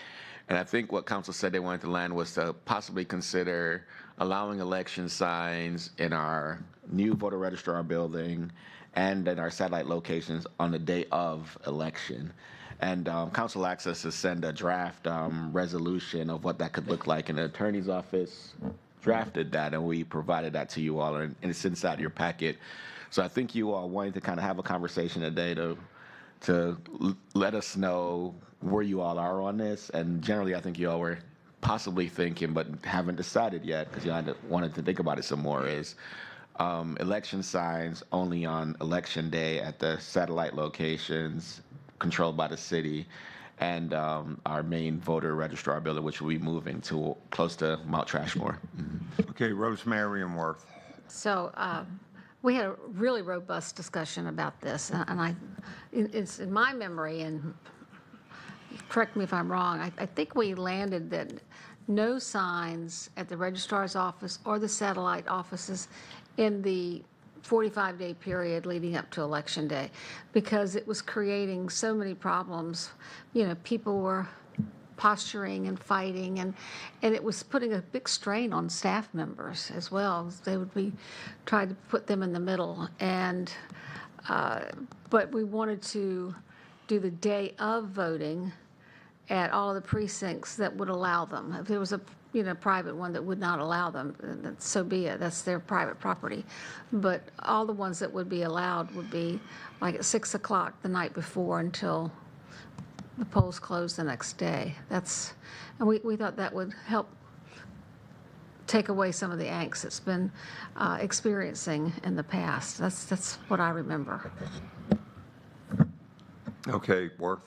And I think what council said they wanted to land was to possibly consider allowing election signs in our new voter registrar building and in our satellite locations on the day of election. And council asked us to send a draft resolution of what that could look like, and the attorney's office drafted that, and we provided that to you all, and it's inside your packet. So I think you all wanted to kind of have a conversation today to let us know where you all are on this. And generally, I think you all were possibly thinking, but haven't decided yet, because you wanted to think about it some more, is election signs only on election day at the satellite locations controlled by the city, and our main voter registrar building, which will be moving to close to Mount Trashmore. Okay, Rosemary and Worth. So we had a really robust discussion about this, and it's in my memory, and correct me if I'm wrong, I think we landed that no signs at the registrar's office or the satellite offices in the 45-day period leading up to Election Day, because it was creating so many problems. You know, people were posturing and fighting, and it was putting a big strain on staff members as well. They would be trying to put them in the middle, and but we wanted to do the day of voting at all of the precincts that would allow them. If there was a private one that would not allow them, then so be it. That's their private property. But all the ones that would be allowed would be like at 6 o'clock the night before until the polls closed the next day. And we thought that would help take away some of the angst it's been experiencing in the past. That's what I remember. Okay, Worth.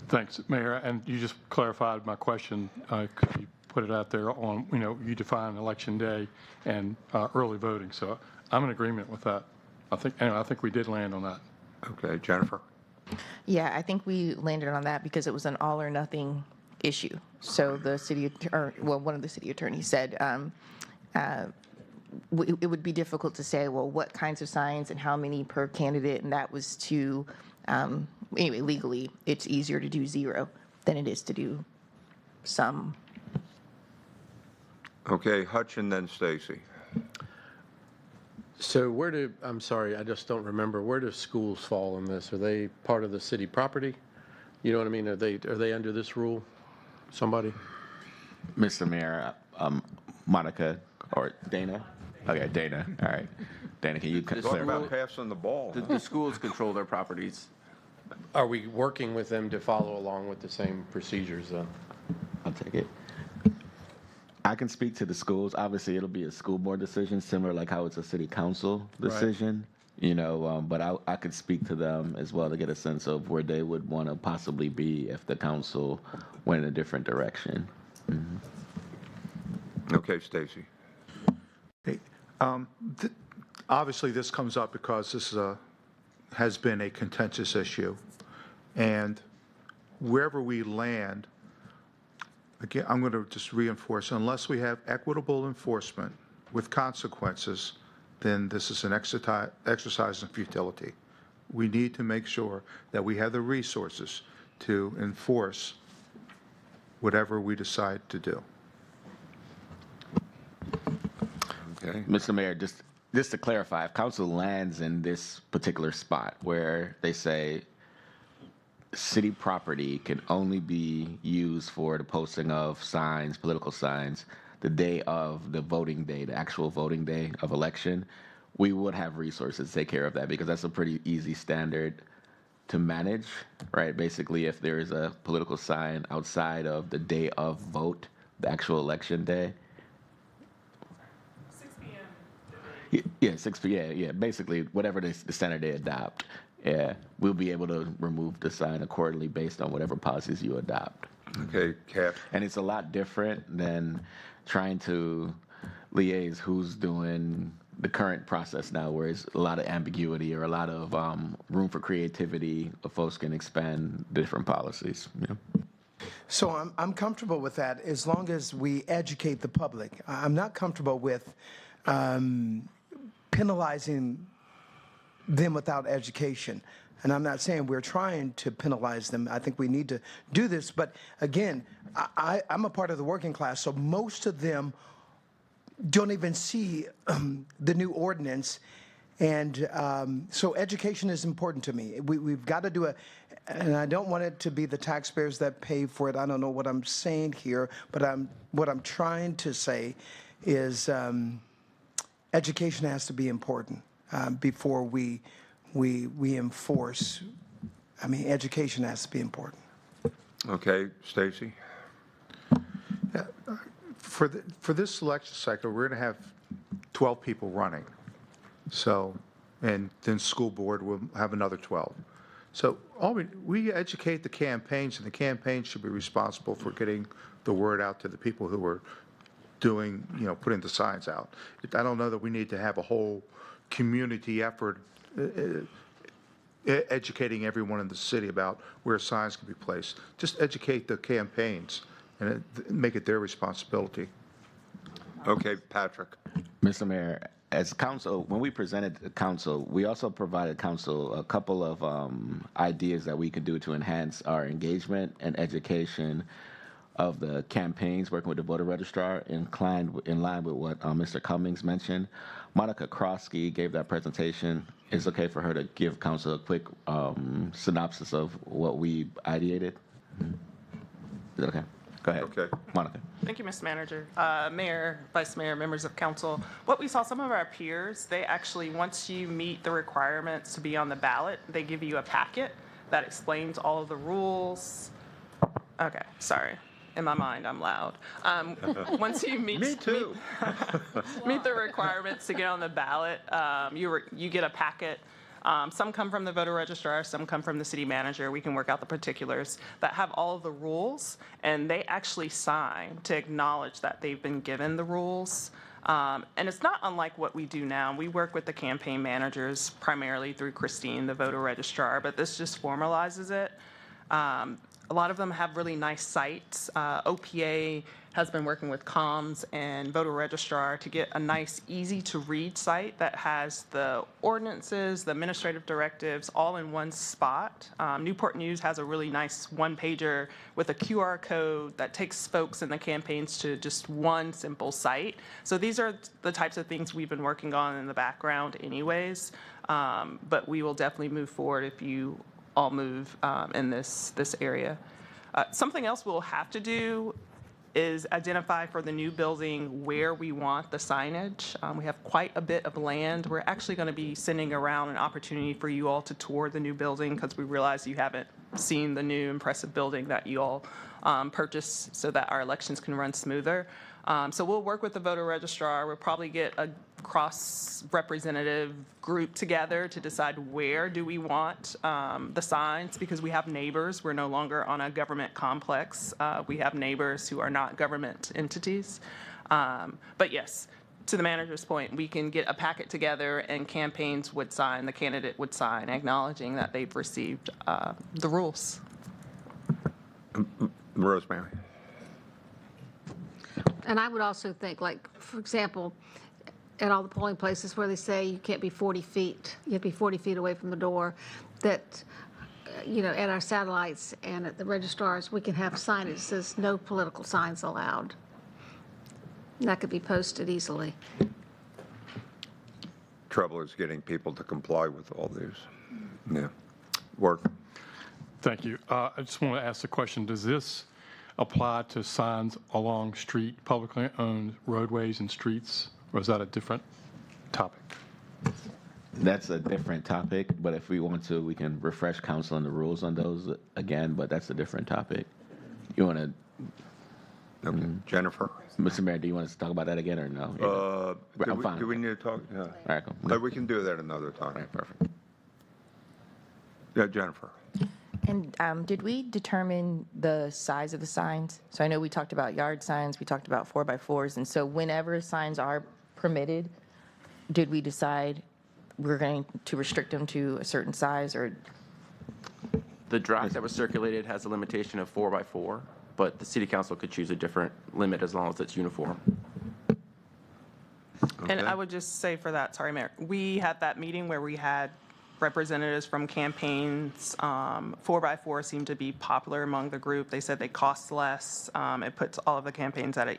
Thanks, Mayor. And you just clarified my question. Could you put it out there on, you define election day and early voting. So I'm in agreement with that. I think we did land on that. Okay, Jennifer. Yeah, I think we landed on that because it was an all or nothing issue. So the one of the city attorneys said it would be difficult to say, well, what kinds of signs and how many per candidate, and that was too, anyway, legally, it's easier to do 0 than it is to do some. Okay, Hutch and then Stacy. So I'm sorry, I just don't remember, where do schools fall in this? Are they part of the city property? You know what I mean? Are they under this rule? Somebody? Mr. Mayor, Monica or Dana? Okay, Dana. All right. Dana, can you Talk clarify? about passing the ball. The schools control their properties. Are we working with them to follow along with the same procedures then? I'll take it. I can speak to the schools. Obviously, it'll be a school board decision, similar like how it's a city council decision. But I could speak to them as well to get a sense of where they would want to possibly be if the council went in a different direction. Okay, Stacy. Hey, obviously, this comes up because this has been a contentious issue. And wherever we land, again, I'm going to just reinforce, unless we have equitable enforcement with consequences, then this is an exercise in futility. We need to make sure that we have the resources to enforce whatever we decide to do. Okay. Mr. Mayor, just to clarify, if council lands in this particular spot where they say city property can only be used for the posting of signs, political signs, the day of the voting day, the actual voting day of election, we would have resources to take care of that because that's a pretty easy standard to manage, right? Basically, if there is a political sign outside of the day of vote, the actual election day. 6 p.m. Yeah, 6 p.m. Yeah, basically, whatever the standard they adopt, yeah, we'll be able to remove the sign accordingly based on whatever policies you adopt. Okay, Cap. And it's a lot different than trying to liaise who's doing the current process now, where it's a lot of ambiguity or a lot of room for creativity, folks can expand different policies. Yeah. So I'm comfortable with that as long as we educate the public. I'm not comfortable with penalizing them without education. And I'm not saying we're trying to penalize them. I think we need to do this. But again, I'm a part of the working class, so most of them don't even see the new ordinance. And so education is important to me. We've got to do and I don't want it to be the taxpayers that pay for it. I don't know what I'm saying here, but what I'm trying to say is education has to be important before we enforce. I mean, education has to be important. Okay, Stacy? For this election cycle, we're going to have 12 people running. So, and then school board will have another 12. So we educate the campaigns, and the campaigns should be responsible for getting the word out to the people who are doing, putting the signs out. I don't know that we need to have a whole community effort educating everyone in the city about where signs can be placed. Just educate the campaigns and make it their responsibility. Okay, Patrick. Mr. Mayor, as council, when we presented to council, we also provided council a couple of ideas that we could do to enhance our engagement and education of the campaigns, working with the voter registrar, in line with what Mr. Cummings mentioned. Monica Krosky gave that presentation. It's okay for her to give council a quick synopsis of what we ideated? Is that okay? Go ahead. Okay. Monica. Thank you, Mr. Manager. Mayor, Vice Mayor, members of council. What we saw, some of our peers, they actually, once you meet the requirements to be on the ballot, they give you a packet that explains all of the rules. Okay, sorry. In my mind, I'm loud. Once you meet, Me too. meet the requirements to get on the ballot, you get a packet. Some come from the voter registrar, some come from the city manager. We can work out the particulars that have all of the rules, and they actually sign to acknowledge that they've been given the rules. And it's not unlike what we do now. We work with the campaign managers primarily through Christine, the voter registrar, but this just formalizes it. A lot of them have really nice sites. OPA has been working with comms and voter registrar to get a nice, easy-to-read site that has the ordinances, the administrative directives, all in one spot. Newport News has a really nice one-pager with a QR code that takes folks in the campaigns to just one simple site. So these are the types of things we've been working on in the background anyways, but we will definitely move forward if you all move in this area. Something else we'll have to do is identify for the new building where we want the signage. We have quite a bit of land. We're actually going to be sending around an opportunity for you all to tour the new building because we realize you haven't seen the new impressive building that you all purchased so that our elections can run smoother. So we'll work with the voter registrar. We'll probably get a cross-representative group together to decide where do we want the signs, because we have neighbors. We're no longer on a government complex. We have neighbors who are not government entities. But yes, to the manager's point, we can get a packet together and campaigns would sign, the candidate would sign, acknowledging that they've received the rules. Rosemary. And I would also think, like, for example, at all the polling places where they say you can't be 40 feet, you have to be 40 feet away from the door, that, at our satellites and at the registrars, we can have signage that says no political signs allowed. And that could be posted easily. Trouble is getting people to comply with all these. Yeah. Work. Thank you. I just want to ask the question, does this apply to signs along publicly owned roadways and streets, or is that a different topic? That's a different topic, but if we want to, we can refresh council on the rules on those again, but that's a different topic. You want to? Okay. Jennifer? Mr. Mayor, do you want us to talk about that again or no? I'm fine. Do we need to talk? Yeah. All right, cool. No, we can do that another time. All right, perfect. Yeah, Jennifer. And did we determine the size of the signs? So I know we talked about yard signs, we talked about 4x4s, and so whenever signs are permitted, did we decide we're going to restrict them to a certain size, or? The draft that was circulated has a limitation of 4x4, but the city council could choose a different limit as long as it's uniform. And I would just say for that, sorry, Mayor, we had that meeting where we had representatives from campaigns. 4x4 seemed to be popular among the group. They said they cost less. It puts all of the campaigns at an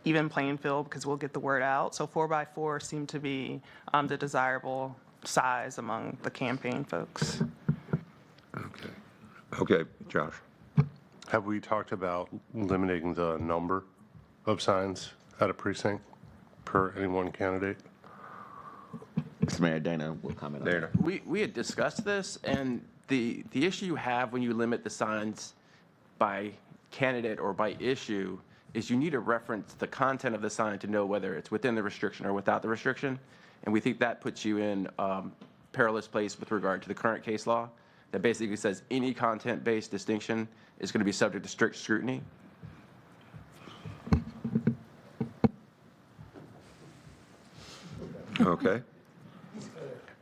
even playing field because we'll get the word out. So 4x4 seemed to be the desirable size among the campaign folks. Okay. Okay, Josh. Have we talked about limiting the number of signs at a precinct per any one candidate? Mr. Mayor, Dana will comment on that. We had discussed this, and the issue you have when you limit the signs by candidate or by issue is you need to reference the content of the sign to know whether it's within the restriction or without the restriction. And we think that puts you in perilous place with regard to the current case law that basically says any content-based distinction is going to be subject to strict scrutiny. Okay.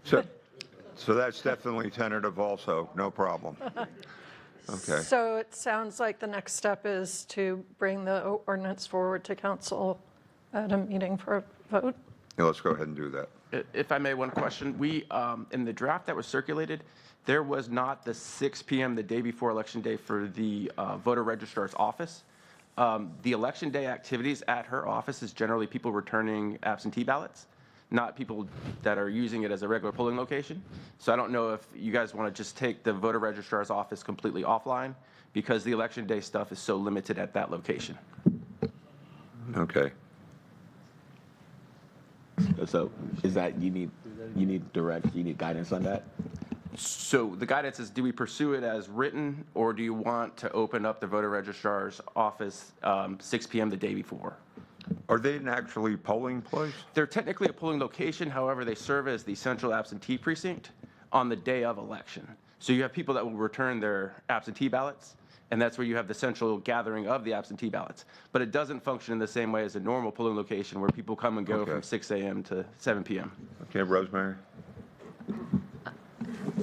So that's definitely tentative also, no problem. Okay. So it sounds like the next step is to bring the ordinance forward to council at a meeting for a vote. Yeah, let's go ahead and do that. If I may, one question. We, in the draft that was circulated, there was not the 6 p.m. the day before Election Day for the voter registrar's office. The Election Day activities at her office is generally people returning absentee ballots, not people that are using it as a regular polling location. So I don't know if you guys want to just take the voter registrar's office completely offline because the Election Day stuff is so limited at that location. Okay. So is that, you need guidance on that? So the guidance is, do we pursue it as written, or do you want to open up the voter registrar's office 6 p.m. the day before? Are they an actually polling place? They're technically a polling location, however, they serve as the central absentee precinct on the day of election. So you have people that will return their absentee ballots, and that's where you have the central gathering of the absentee ballots. But it doesn't function in the same way as a normal polling location where people come and go from 6 a.m. to 7 p.m. Okay, Rosemary?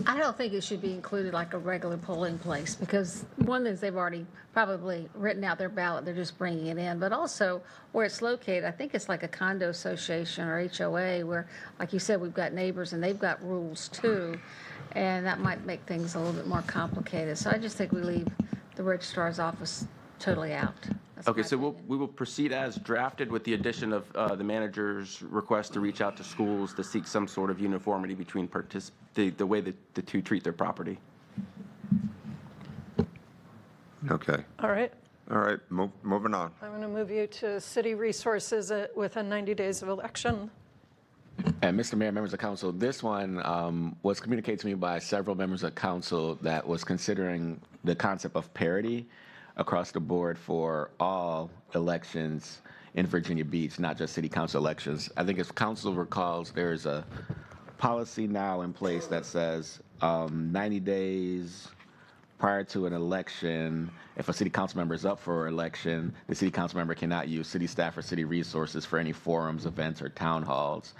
I don't think it should be included like a regular polling place, because one is they've already probably written out their ballot, they're just bringing it in. But also where it's located, I think it's like a condo association or HOA where, like you said, we've got neighbors and they've got rules too. And that might make things a little bit more complicated. So I just think we leave the registrar's office totally out. That's Okay, my so opinion. we will proceed as drafted with the addition of the manager's request to reach out to schools to seek some sort of uniformity between the way that the two treat their property. Okay. All right. All right, moving on. I'm going to move you to city resources within 90 days of election. And Mr. Mayor, members of council, this one was communicated to me by several members of council that was considering the concept of parity across the board for all elections in Virginia Beach, not just city council elections. I think if council recalls, there's a policy now in place that says 90 days prior to an election, if a city council member is up for election, the city council member cannot use city staff or city resources for any forums, events, or town halls.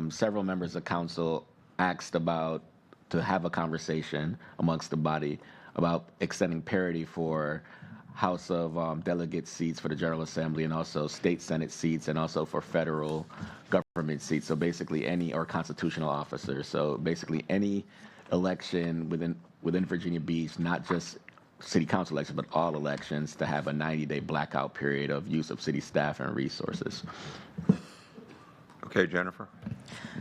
Several members of council asked to have a conversation amongst the body about extending parity for House of Delegate seats for the General Assembly, and also state Senate seats, and also for federal government seats. So basically any, or constitutional officers. So basically any election within Virginia Beach, not just city council elections, but all elections, to have a 90-day blackout period of use of city staff and resources. Okay, Jennifer?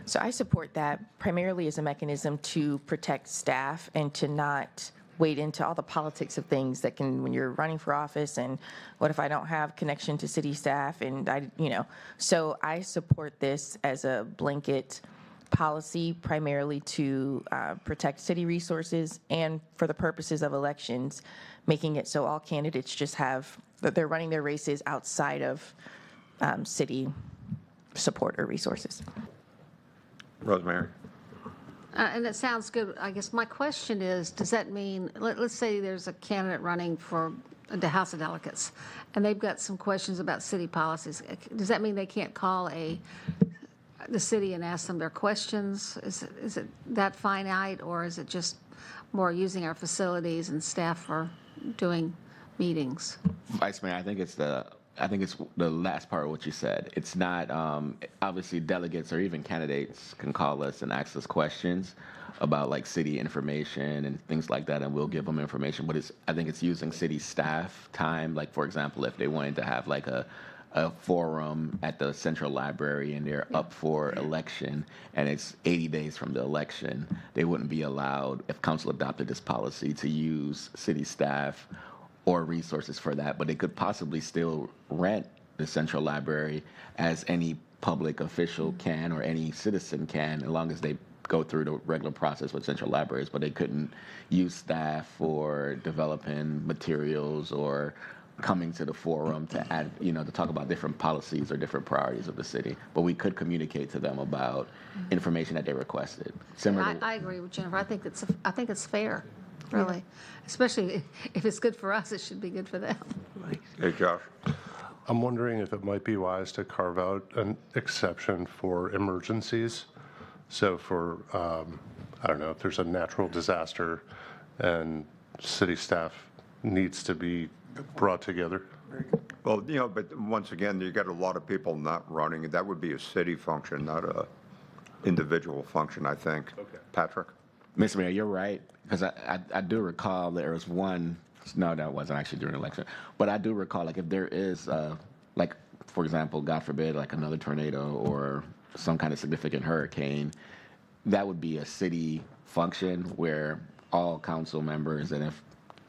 So I support that primarily as a mechanism to protect staff and to not wade into all the politics of things that can, when you're running for office, and what if I don't have connection to city staff, and so I support this as a blanket policy primarily to protect city resources and for the purposes of elections, making it so all candidates just have, that they're running their races outside of city support or resources. Rosemary? And it sounds good. I guess my question is, does that mean, let's say there's a candidate running for the House of Delegates, and they've got some questions about city policies. Does that mean they can't call the city and ask them their questions? Is it that finite, or is it just more using our facilities and staff for doing meetings? Vice Mayor, I think it's the last part of what you said. It's not, obviously delegates or even candidates can call us and ask us questions about like city information and things like that, and we'll give them information. But I think it's using city staff time. Like, for example, if they wanted to have like a forum at the Central Library and they're up for election and it's 80 days from the election, they wouldn't be allowed, if council adopted this policy, to use city staff or resources for that, but they could possibly still rent the Central Library as any public official can, or any citizen can, as long as they go through the regular process with Central Libraries. But they couldn't use staff for developing materials or coming to the forum to add, to talk about different policies or different priorities of the city. But we could communicate to them about information that they requested. I agree with Jennifer. I think it's fair. Really, especially if it's good for us, it should be good for them. Hey, Josh? I'm wondering if it might be wise to carve out an exception for emergencies. So for, I don't know, if there's a natural disaster and city staff needs to be brought together. Well, but once again, you got a lot of people not running. That would be a city function, not a individual function, I think. Okay. Patrick? Mr. Mayor, you're right, because I do recall there was one, no, that wasn't actually during the election, but I do recall, like, if there is, like, for example, God forbid, like another tornado or some kind of significant hurricane, that would be a city function where all council members, and if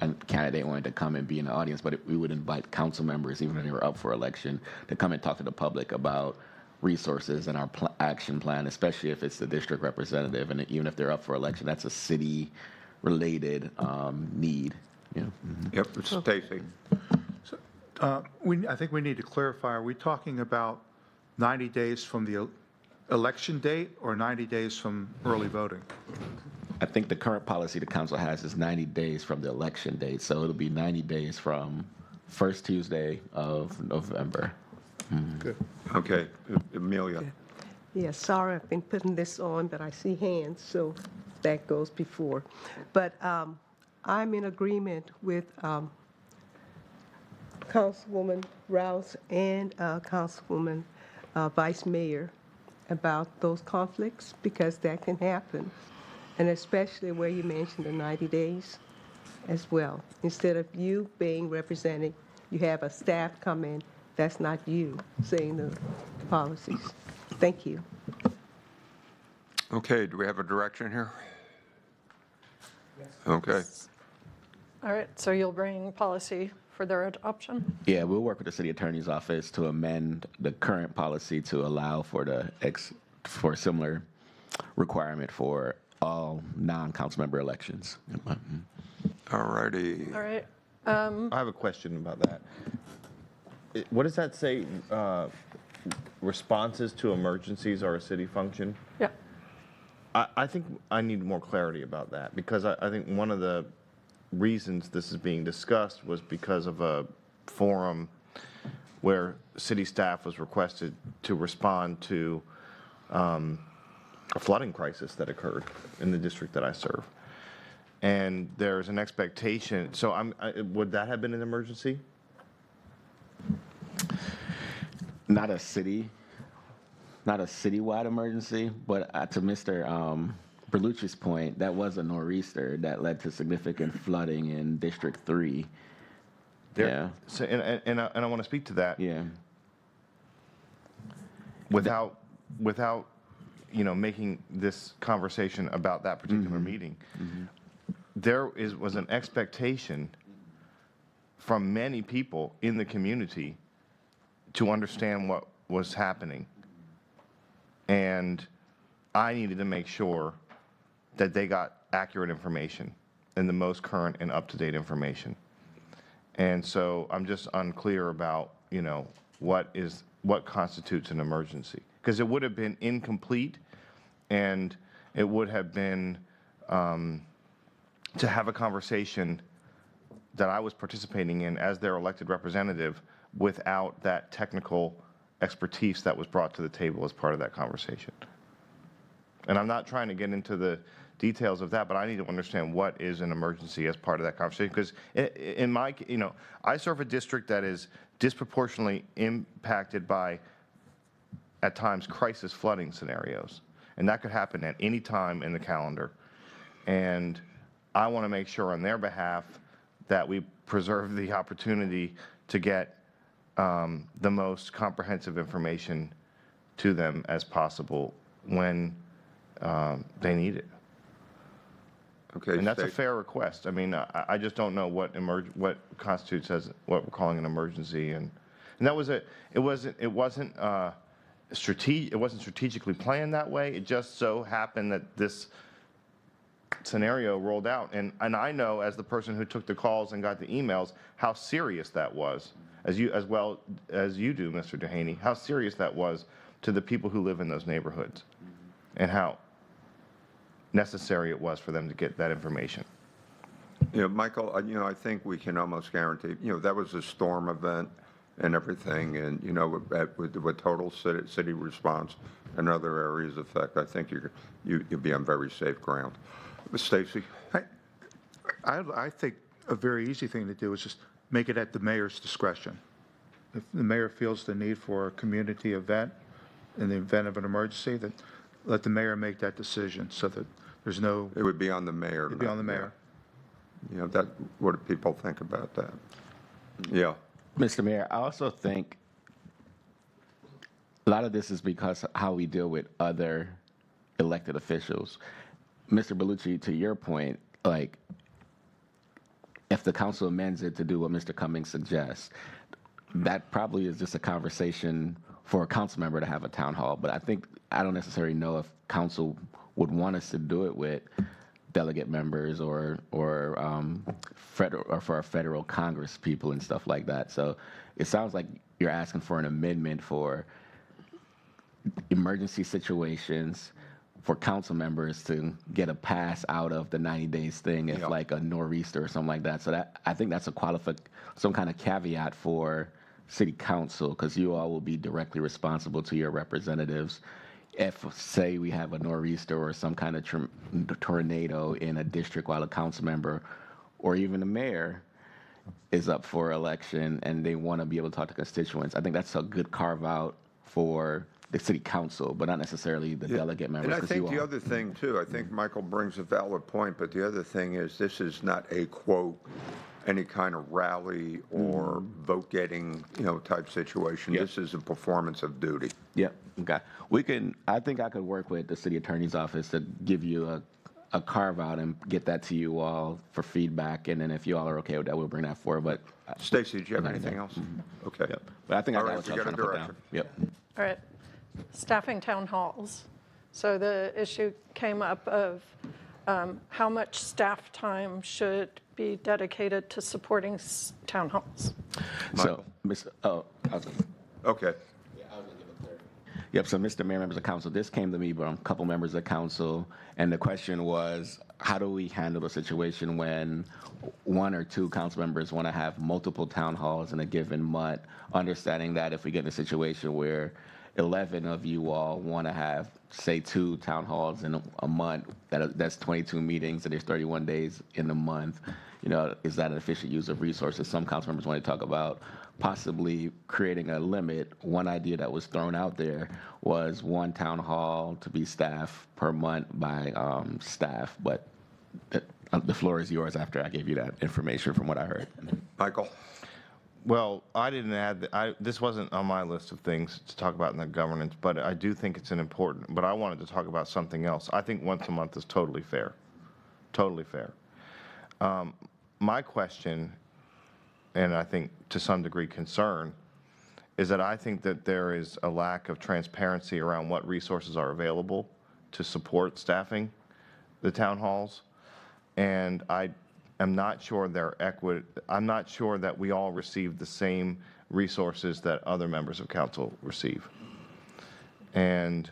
a candidate wanted to come and be in the audience, but we would invite council members, even if they were up for election, to come and talk to the public about resources and our action plan, especially if it's the district representative, and even if they're up for election, that's a city-related need. Yep, Stacy. I think we need to clarify, are we talking about 90 days from the election date or 90 days from early voting? I think the current policy the council has is 90 days from the election date, so it'll be 90 days from first Tuesday of November. Good. Okay, Amelia. Yeah, sorry, I've been putting this on, but I see hands, so that goes before. But I'm in agreement with Councilwoman Rouse and Councilwoman Vice Mayor about those conflicts, because that can happen. And especially where you mentioned the 90 days as well. Instead of you being represented, you have a staff come in. That's not you saying the policies. Thank you. Okay, do we have a direction here? Okay. All right, so you'll bring policy for their adoption? Yeah, we'll work with the city attorney's office to amend the current policy to allow for for a similar requirement for all non-council member elections. All righty. All right. I have a question about that. What does that say? Responses to emergencies are a city function? Yeah. I think I need more clarity about that, because I think one of the reasons this is being discussed was because of a forum where city staff was requested to respond to a flooding crisis that occurred in the district that I serve. and there's an expectation, so would that have been an emergency? Not a citywide emergency, but to Mr. Berlucci's point, that was a nor'easter that led to significant flooding in District 3. Yeah. So, and I want to speak to that. Yeah. Without making this conversation about that particular meeting, there was an expectation from many people in the community to understand what was happening. And I needed to make sure that they got accurate information and the most current and up-to-date information. And so I'm just unclear about, what constitutes an emergency. Because it would have been incomplete, and it would have been to have a conversation that I was participating in as their elected representative without that technical expertise that was brought to the table as part of that conversation. And I'm not trying to get into the details of that, but I need to understand what is an emergency as part of that conversation. Because in my, I serve a district that is disproportionately impacted by, at times, crisis flooding scenarios. And that could happen at any time in the calendar. And I want to make sure on their behalf that we preserve the opportunity to get the most comprehensive information to them as possible when they need it. Okay. And that's a fair request. I mean, I just don't know what constitutes as what we're calling an emergency, and that was it wasn't strategically planned that way. It just so happened that this scenario rolled out, and I know, as the person who took the calls and got the emails, how serious that was, as well as you do, Mr. Dehaney, how serious that was to the people who live in those neighborhoods, and how necessary it was for them to get that information. Michael, I think we can almost guarantee, that was a storm event and everything, and, with total city response and other areas of effect, I think you'll be on very safe ground. Stacy? I think a very easy thing to do is just make it at the mayor's discretion. If the mayor feels the need for a community event in the event of an emergency, then let the mayor make that decision so that there's no. It would be on the mayor. It'd be on the mayor. What do people think about that? Yeah. Mr. Mayor, I also think a lot of this is because of how we deal with other elected officials. Mr. Berlucci, to your point, if the council amends it to do what Mr. Cummings suggests, that probably is just a conversation for a council member to have a town hall. But I don't necessarily know if council would want us to do it with delegate members or for our federal Congress people and stuff like that. So it sounds like you're asking for an amendment for emergency situations for council members to get a pass out of the 90 days thing if like a nor'easter or something like that. So I think that's some kind of caveat for city council, because you all will be directly responsible to your representatives if, say, we have a nor'easter or some kind of tornado in a district while a council member or even the mayor is up for election and they want to be able to talk to constituents. I think that's a good carve out for the city council, but not necessarily the delegate members. And I think the other thing, too, I think Michael brings a valid point, but the other thing is this is not a, quote, any kind of rally or vote-getting, type situation. Yep. This is a performance of duty. Yep. Okay. I think I could work with the city attorney's office to give you a carve out and get that to you all for feedback. And then if you all are okay with that, we'll bring that forward. But Stacy, do you have anything else? Okay. Yep. But I think I All got right, what we y'all got a trying to put down. direction. Yep. All right, staffing town halls. So the issue came up of how much staff time should be dedicated to supporting town halls. So, Okay. Yep, so Mr. Mayor, members of council, this came to me from a couple members of council, and the question was, how do we handle a situation when one or two council members want to have multiple town halls in a given month, understanding that if we get in a situation where 11 of you all want to have, say, 2 town halls in a month, that's 22 meetings, and there's 31 days in a month. Is that an efficient use of resources? Some council members want to talk about possibly creating a limit. One idea that was thrown out there was 1 town hall to be staffed per month by staff, but the floor is yours after I gave you that information from what I heard. Michael? Well, I didn't add, this wasn't on my list of things to talk about in the governance, but I do think it's an important, but I wanted to talk about something else. I think once a month is totally fair. Totally fair. My question, and I think to some degree concern, is that I think that there is a lack of transparency around what resources are available to support staffing the town halls. And I am not sure I'm not sure that we all receive the same resources that other members of council receive. And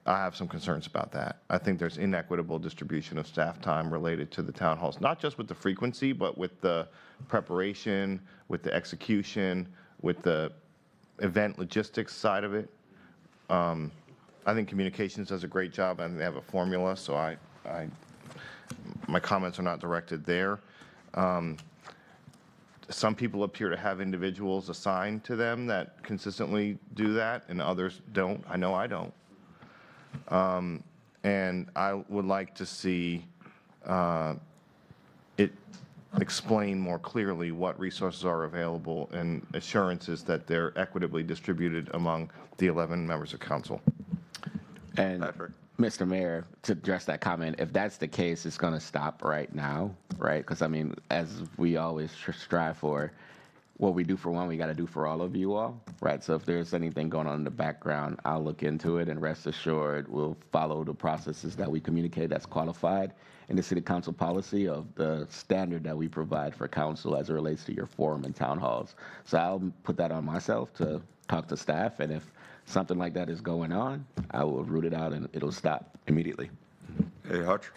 I have some concerns about that. I think there's inequitable distribution of staff time related to the town halls, not just with the frequency, but with the preparation, with the execution, with the event logistics side of it. I think communications does a great job, and they have a formula, so my comments are not directed there. Some people appear to have individuals assigned to them that consistently do that, and others don't. I know I don't. And I would like to see it explain more clearly what resources are available and assurances that they're equitably distributed among the 11 members of council. And Mr. Mayor, to address that comment, if that's the case, it's going to stop right now, right? Because, I mean, as we always strive for, what we do for one, we got to do for all of you all, right? So if there's anything going on in the background, I'll look into it, and rest assured, we'll follow the processes that we communicate that's qualified in the city council policy of the standard that we provide for council as it relates to your forum and town halls. So I'll put that on myself to talk to staff, and if something like that is going on, I will root it out and it'll stop immediately. Hey, Hutch?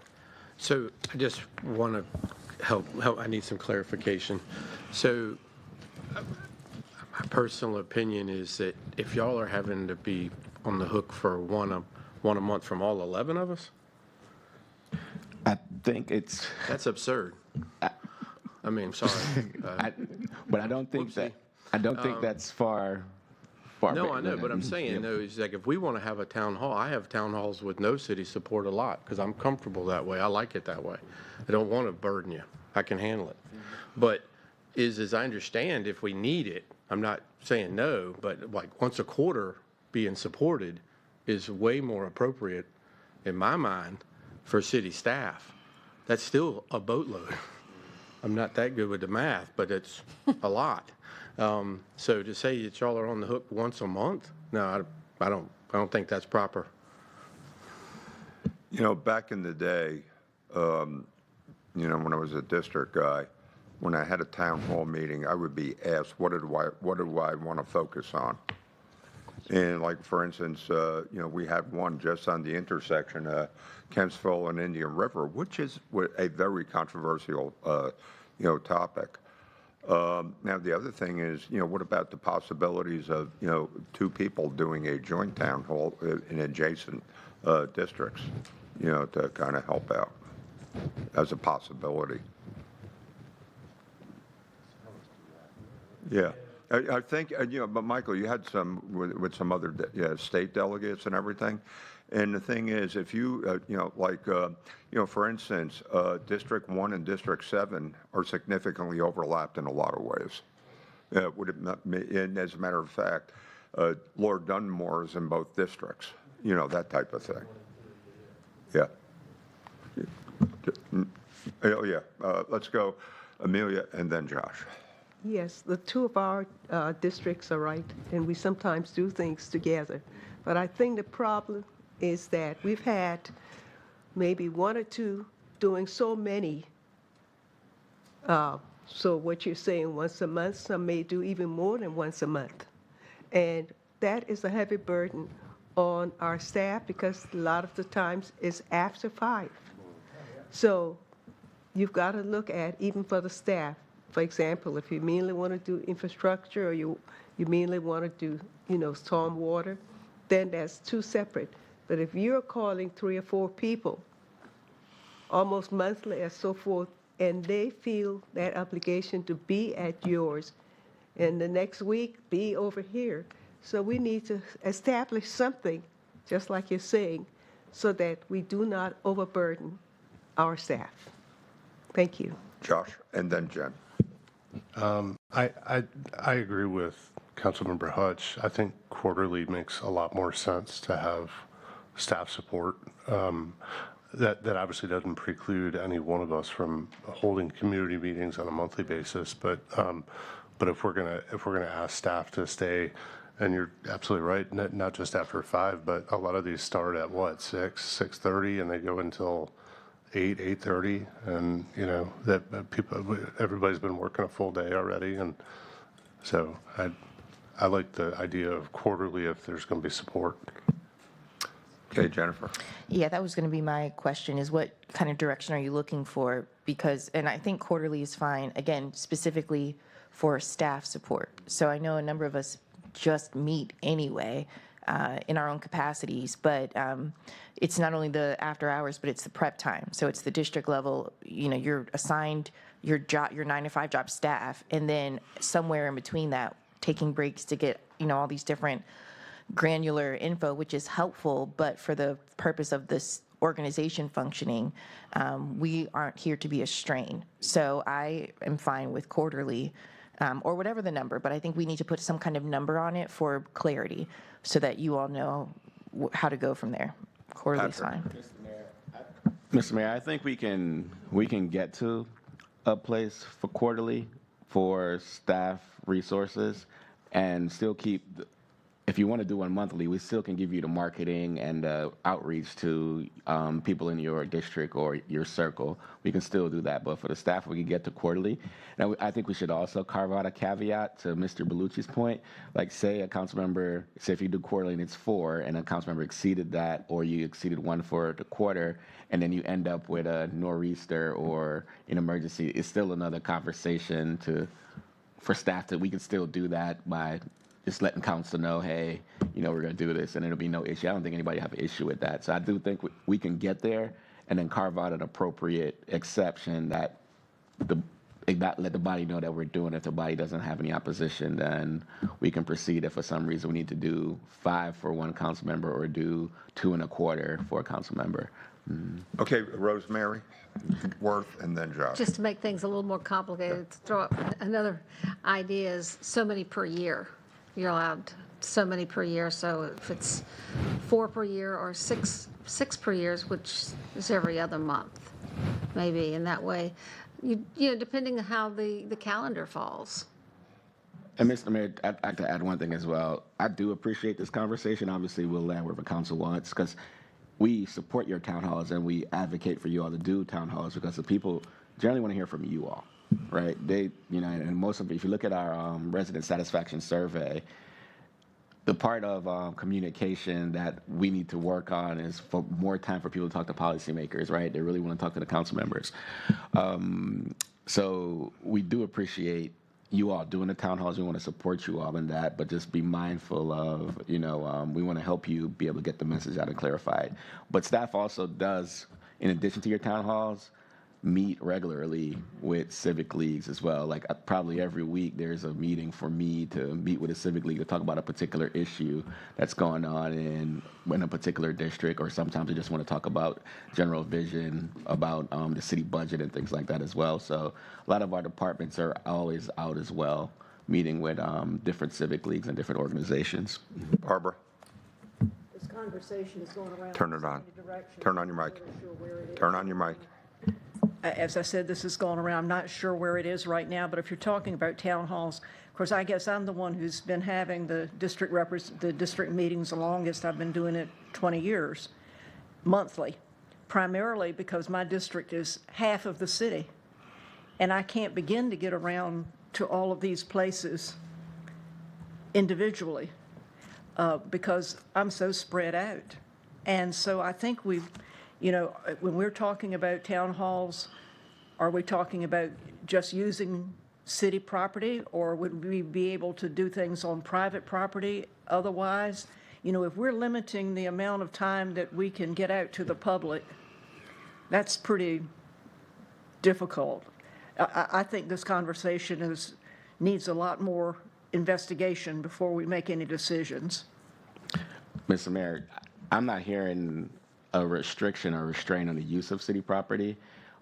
So I just want to help, I need some clarification. So my personal opinion is that if y'all are having to be on the hook for one a month from all 11 of us, I think it's... That's absurd. I mean, sorry. But I don't think that, that's far No, I know, but I'm saying, though, is like if we want to have a town hall, I have town halls with no city support a lot because I'm comfortable that way. I like it that way. I don't want to burden you. I can handle it. But as I understand, if we need it, I'm not saying no, but like once a quarter being supported is way more appropriate in my mind for city staff. That's still a boatload. I'm not that good with the math, but it's a lot. So to say that y'all are on the hook once a month, no, I don't think that's proper. Back in the day, when I was a district guy, when I had a town hall meeting, I would be asked, what do I want to focus on? And like, for instance, we had one just on the intersection, Kempsville and Indian River, which is a very controversial, topic. Now, the other thing is, what about the possibilities of, 2 people doing a joint town hall in adjacent districts, to kind of help out as a possibility? Yeah. I think, but Michael, you had some with some other state delegates and everything. And the thing is, if you, for instance, District 1 and District 7 are significantly overlapped in a lot of ways. Would it not, and as a matter of fact, Lord Dunmore is in both districts, that type of thing. Yeah. Oh, yeah. Let's go Amelia and then Josh. Yes, the 2 of our districts are right, and we sometimes do things together. But I think the problem is that we've had maybe 1 or 2 doing so many. So what you're saying, once a month, some may do even more than once a month. And that is a heavy burden on our staff because a lot of the times it's after 5. So you've got to look at, even for the staff, for example, if you mainly want to do infrastructure or you mainly want to do, storm water, then that's two separate. But if you're calling 3 or 4 people, almost monthly and so forth, and they feel that obligation to be at yours, and the next week be over here. So we need to establish something, just like you're saying, so that we do not overburden our staff. Thank you. Josh, and then Jen. I agree with Councilmember Hutch. I think quarterly makes a lot more sense to have staff support. That obviously doesn't preclude any one of us from holding community meetings on a monthly basis, but if we're gonna ask staff to stay, and you're absolutely right, not just after 5, but a lot of these start at what, 6:30, and they go until 8:30, and that everybody's been working a full day already, and so I like the idea of quarterly if there's going to be support. Okay, Jennifer. Yeah, that was going to be my question, is what kind of direction are you looking for? Because, and I think quarterly is fine, again, specifically for staff support. So I know a number of us just meet anyway in our own capacities, but it's not only the after hours, but it's the prep time. So it's the district level, you're assigned your 9-to-5 job staff, and then somewhere in between that, taking breaks to get, all these different granular info, which is helpful, but for the purpose of this organization functioning, we aren't here to be a strain. So I am fine with quarterly, or whatever the number, but I think we need to put some kind of number on it for clarity so that you all know how to go from there. Quarterly is fine. Mr. Mayor, I think we can get to a place for quarterly for staff resources and still keep, if you want to do one monthly, we still can give you the marketing and outreach to people in your district or your circle. We can still do that, but for the staff, we can get to quarterly. Now, I think we should also carve out a caveat to Mr. Bellucci's point. Like, say a council member, say if you do quarterly and it's 4, and a council member exceeded that, or you exceeded 1 for the quarter, and then you end up with a nor'easter or an emergency, it's still another conversation for staff that we can still do that by just letting council know, hey, we're going to do this, and it'll be no issue. I don't think anybody have an issue with that. So I do think we can get there and then carve out an appropriate exception that let the body know that we're doing it. If the body doesn't have any opposition, then we can proceed. If for some reason we need to do 5 for one council member or do 2 1/4 for a council member. Okay, Rosemary Worth, and then Josh. Just to make things a little more complicated, to throw up another idea is so many per year. You're allowed so many per year, so if it's 4 per year or 6 per year, which is every other month, maybe, in that way, depending on how the calendar falls. And Mr. Mayor, I'd like to add one thing as well. I do appreciate this conversation. Obviously, we'll land where the council wants, because we support your town halls and we advocate for you all to do town halls because the people generally want to hear from you all, right? They, and most of it, if you look at our resident satisfaction survey, the part of communication that we need to work on is for more time for people to talk to policymakers, right? They really want to talk to the council members. So we do appreciate you all doing the town halls. We want to support you all in that, but just be mindful of, we want to help you be able to get the message out and clarify it. But staff also does, in addition to your town halls, meet regularly with civic leagues as well. Like probably every week there's a meeting for me to meet with a civic league to talk about a particular issue that's going on in a particular district, or sometimes they just want to talk about general vision about the city budget and things like that as well. So a lot of our departments are always out as well, meeting with different civic leagues and different organizations. Barbara, This conversation is going around. turn it on. Turn on your mic. Turn on your mic. As I said, this is going around. I'm not sure where it is right now, but if you're talking about town halls, of course, I guess I'm the one who's been having the district meetings the longest. I've been doing it 20 years, monthly, primarily because my district is half of the city, and I can't begin to get around to all of these places individually because I'm so spread out. And so I think we've, when we're talking about town halls, are we talking about just using city property, or would we be able to do things on private property otherwise? if we're limiting the amount of time that we can get out to the public, that's pretty difficult. I think this conversation needs a lot more investigation before we make any decisions. Mr. Mayor, I'm not hearing a restriction or restraint on the use of city property.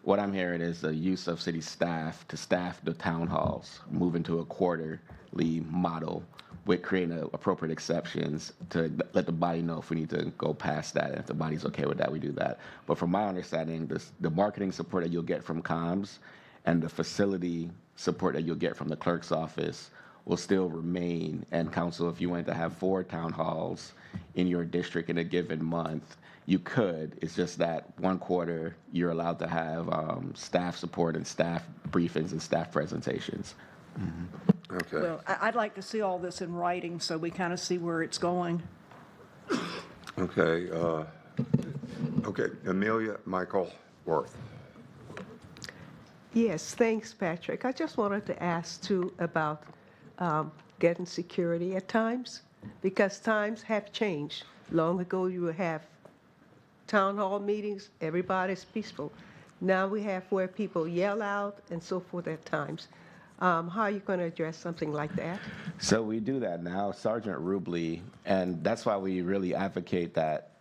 What I'm hearing is the use of city staff to staff the town halls, moving to a quarterly model with creating appropriate exceptions to let the body know if we need to go past that. And if the body's okay with that, we do that. But from my understanding, the marketing support that you'll get from comms and the facility support that you'll get from the clerk's office will still remain. And council, if you wanted to have 4 town halls in your district in a given month, you could. It's just that one quarter you're allowed to have staff support and staff briefings and staff presentations. Okay. Well, I'd like to see all this in writing so we kind of see where it's going. Okay. Okay. Amelia Michael Worth. Yes, thanks, Patrick. I just wanted to ask too about getting security at times, because times have changed. Long ago, you would have town hall meetings, everybody's peaceful. Now we have where people yell out and so forth at times. How are you going to address something like that? So we do that now, Sergeant Rubley, and that's why we really advocate that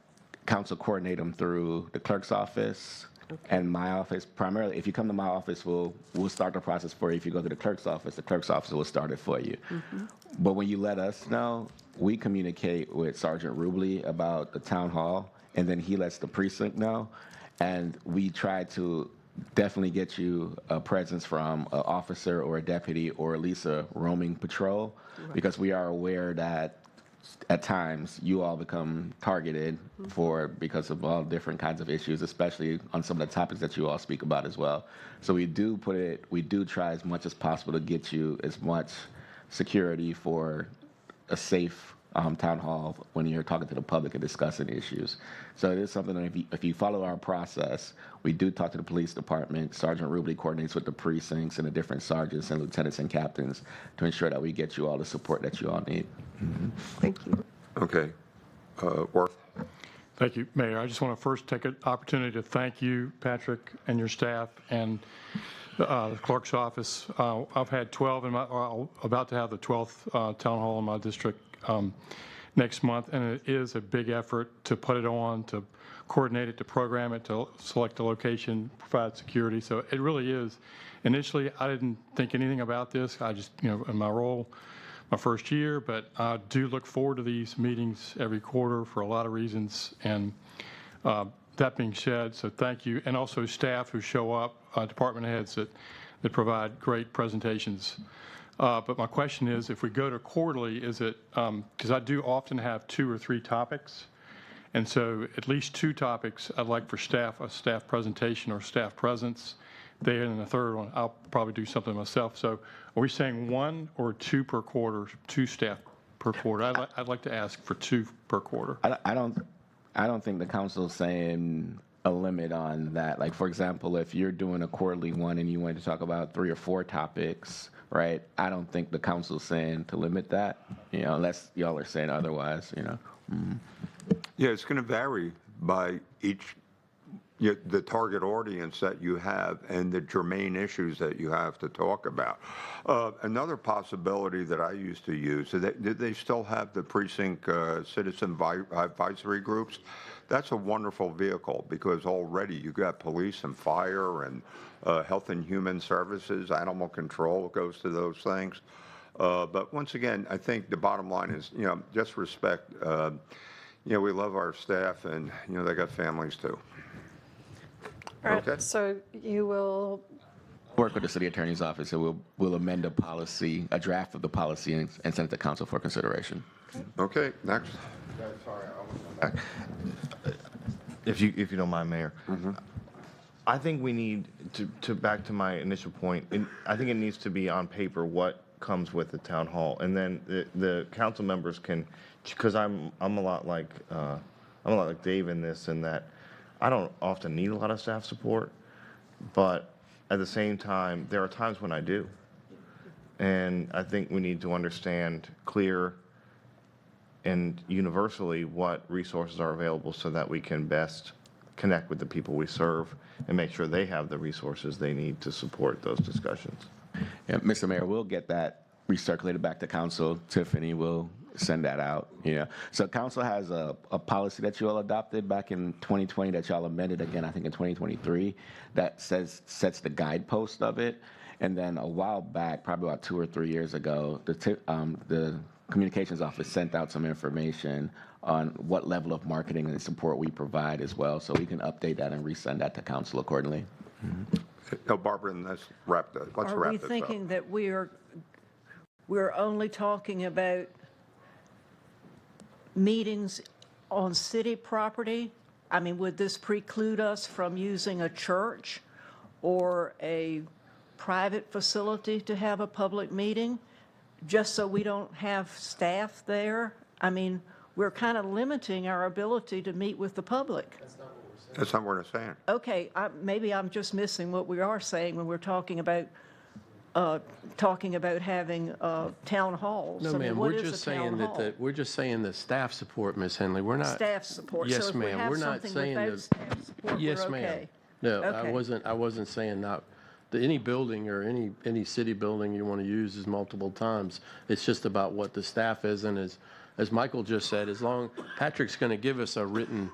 council coordinate them through the clerk's office and my office. Primarily, if you come to my office, we'll start the process for you. If you go to the clerk's office will start it for you. But when you let us know, we communicate with Sergeant Rubley about the town hall, and then he lets the precinct know, and we try to definitely get you a presence from an officer or a deputy or at least a roaming patrol, because we are aware that at times you all become targeted because of all different kinds of issues, especially on some of the topics that you all speak about as well. So we do try as much as possible to get you as much security for a safe town hall when you're talking to the public and discussing issues. So it is something that if you follow our process, we do talk to the police department. Sergeant Rubley coordinates with the precincts and the different sergeants and lieutenants and captains to ensure that we get you all the support that you all need. Thank you. Okay. Worth. Thank you, Mayor. I just want to first take an opportunity to thank you, Patrick, and your staff, and the clerk's office. I've had 12 about to have the 12th town hall in my district next month, and it is a big effort to put it on, to coordinate it, to program it, to select a location, provide security. So it really is. Initially, I didn't think anything about this. I just, in my role, my first year, but I do look forward to these meetings every quarter for a lot of reasons. And that being said, so thank you. And also staff who show up, department heads that provide great presentations. But my question is, if we go to quarterly, is it, because I do often have 2 or 3 topics, and so at least 2 topics I'd like for staff, a staff presentation or staff presence there, and the third one, I'll probably do something myself. So are we saying 1 or 2 per quarter, 2 staff per quarter? I'd like to ask for 2 per quarter. I don't think the council is saying a limit on that. Like, for example, if you're doing a quarterly one and you want to talk about 3 or 4 topics, right? I don't think the council's saying to limit that, unless y'all are saying otherwise, Yeah, it's going to vary by the target audience that you have and the germane issues that you have to talk about. Another possibility that I used to use, they still have the precinct citizen advisory groups. That's a wonderful vehicle because already you got police and fire and health and human services, animal control goes to those things. But once again, I think the bottom line is, just respect. We love our staff and, they got families too. All right, Okay. so you will work with the city attorney's office, and we'll amend a draft of the policy and send it to council for consideration. Okay, next. If you don't mind, Mayor. I think we need to back to my initial point. I think it needs to be on paper what comes with the town hall, and then the council members can, because I'm a lot like Dave in this, in that I don't often need a lot of staff support, but at the same time, there are times when I do. And I think we need to understand clear and universally what resources are available so that we can best connect with the people we serve and make sure they have the resources they need to support those discussions. Yeah, Mr. Mayor, we'll get that recirculated back to council. Tiffany will send that out. Yeah. So council has a policy that you all adopted back in 2020 that y'all amended again, I think in 2023, that sets the guidepost of it. And then a while back, probably about 2 or 3 years ago, the communications office sent out some information on what level of marketing and support we provide as well. So we can update that and resend that to council accordingly. No, Barbara, let's wrap this up. Are we thinking that we're only talking about meetings on city property? I mean, would this preclude us from using a church or a private facility to have a public meeting, just so we don't have staff there? I mean, we're kind of limiting our ability to meet with the public. That's not what we're saying. Okay, maybe I'm just missing what we are saying when we're talking about having town halls. No, I mean, ma'am, what we're is just a town saying hall? that, we're just saying the staff support, Ms. Henley. We're not. Staff support. Yes, So if we ma'am. have We're not something saying without that. staff support, Yes, we're ma'am. okay. No, Okay. I wasn't saying not, that any building or any city building you want to use is multiple times. It's just about what the staff is, and as Michael just said, Patrick's going to give us a written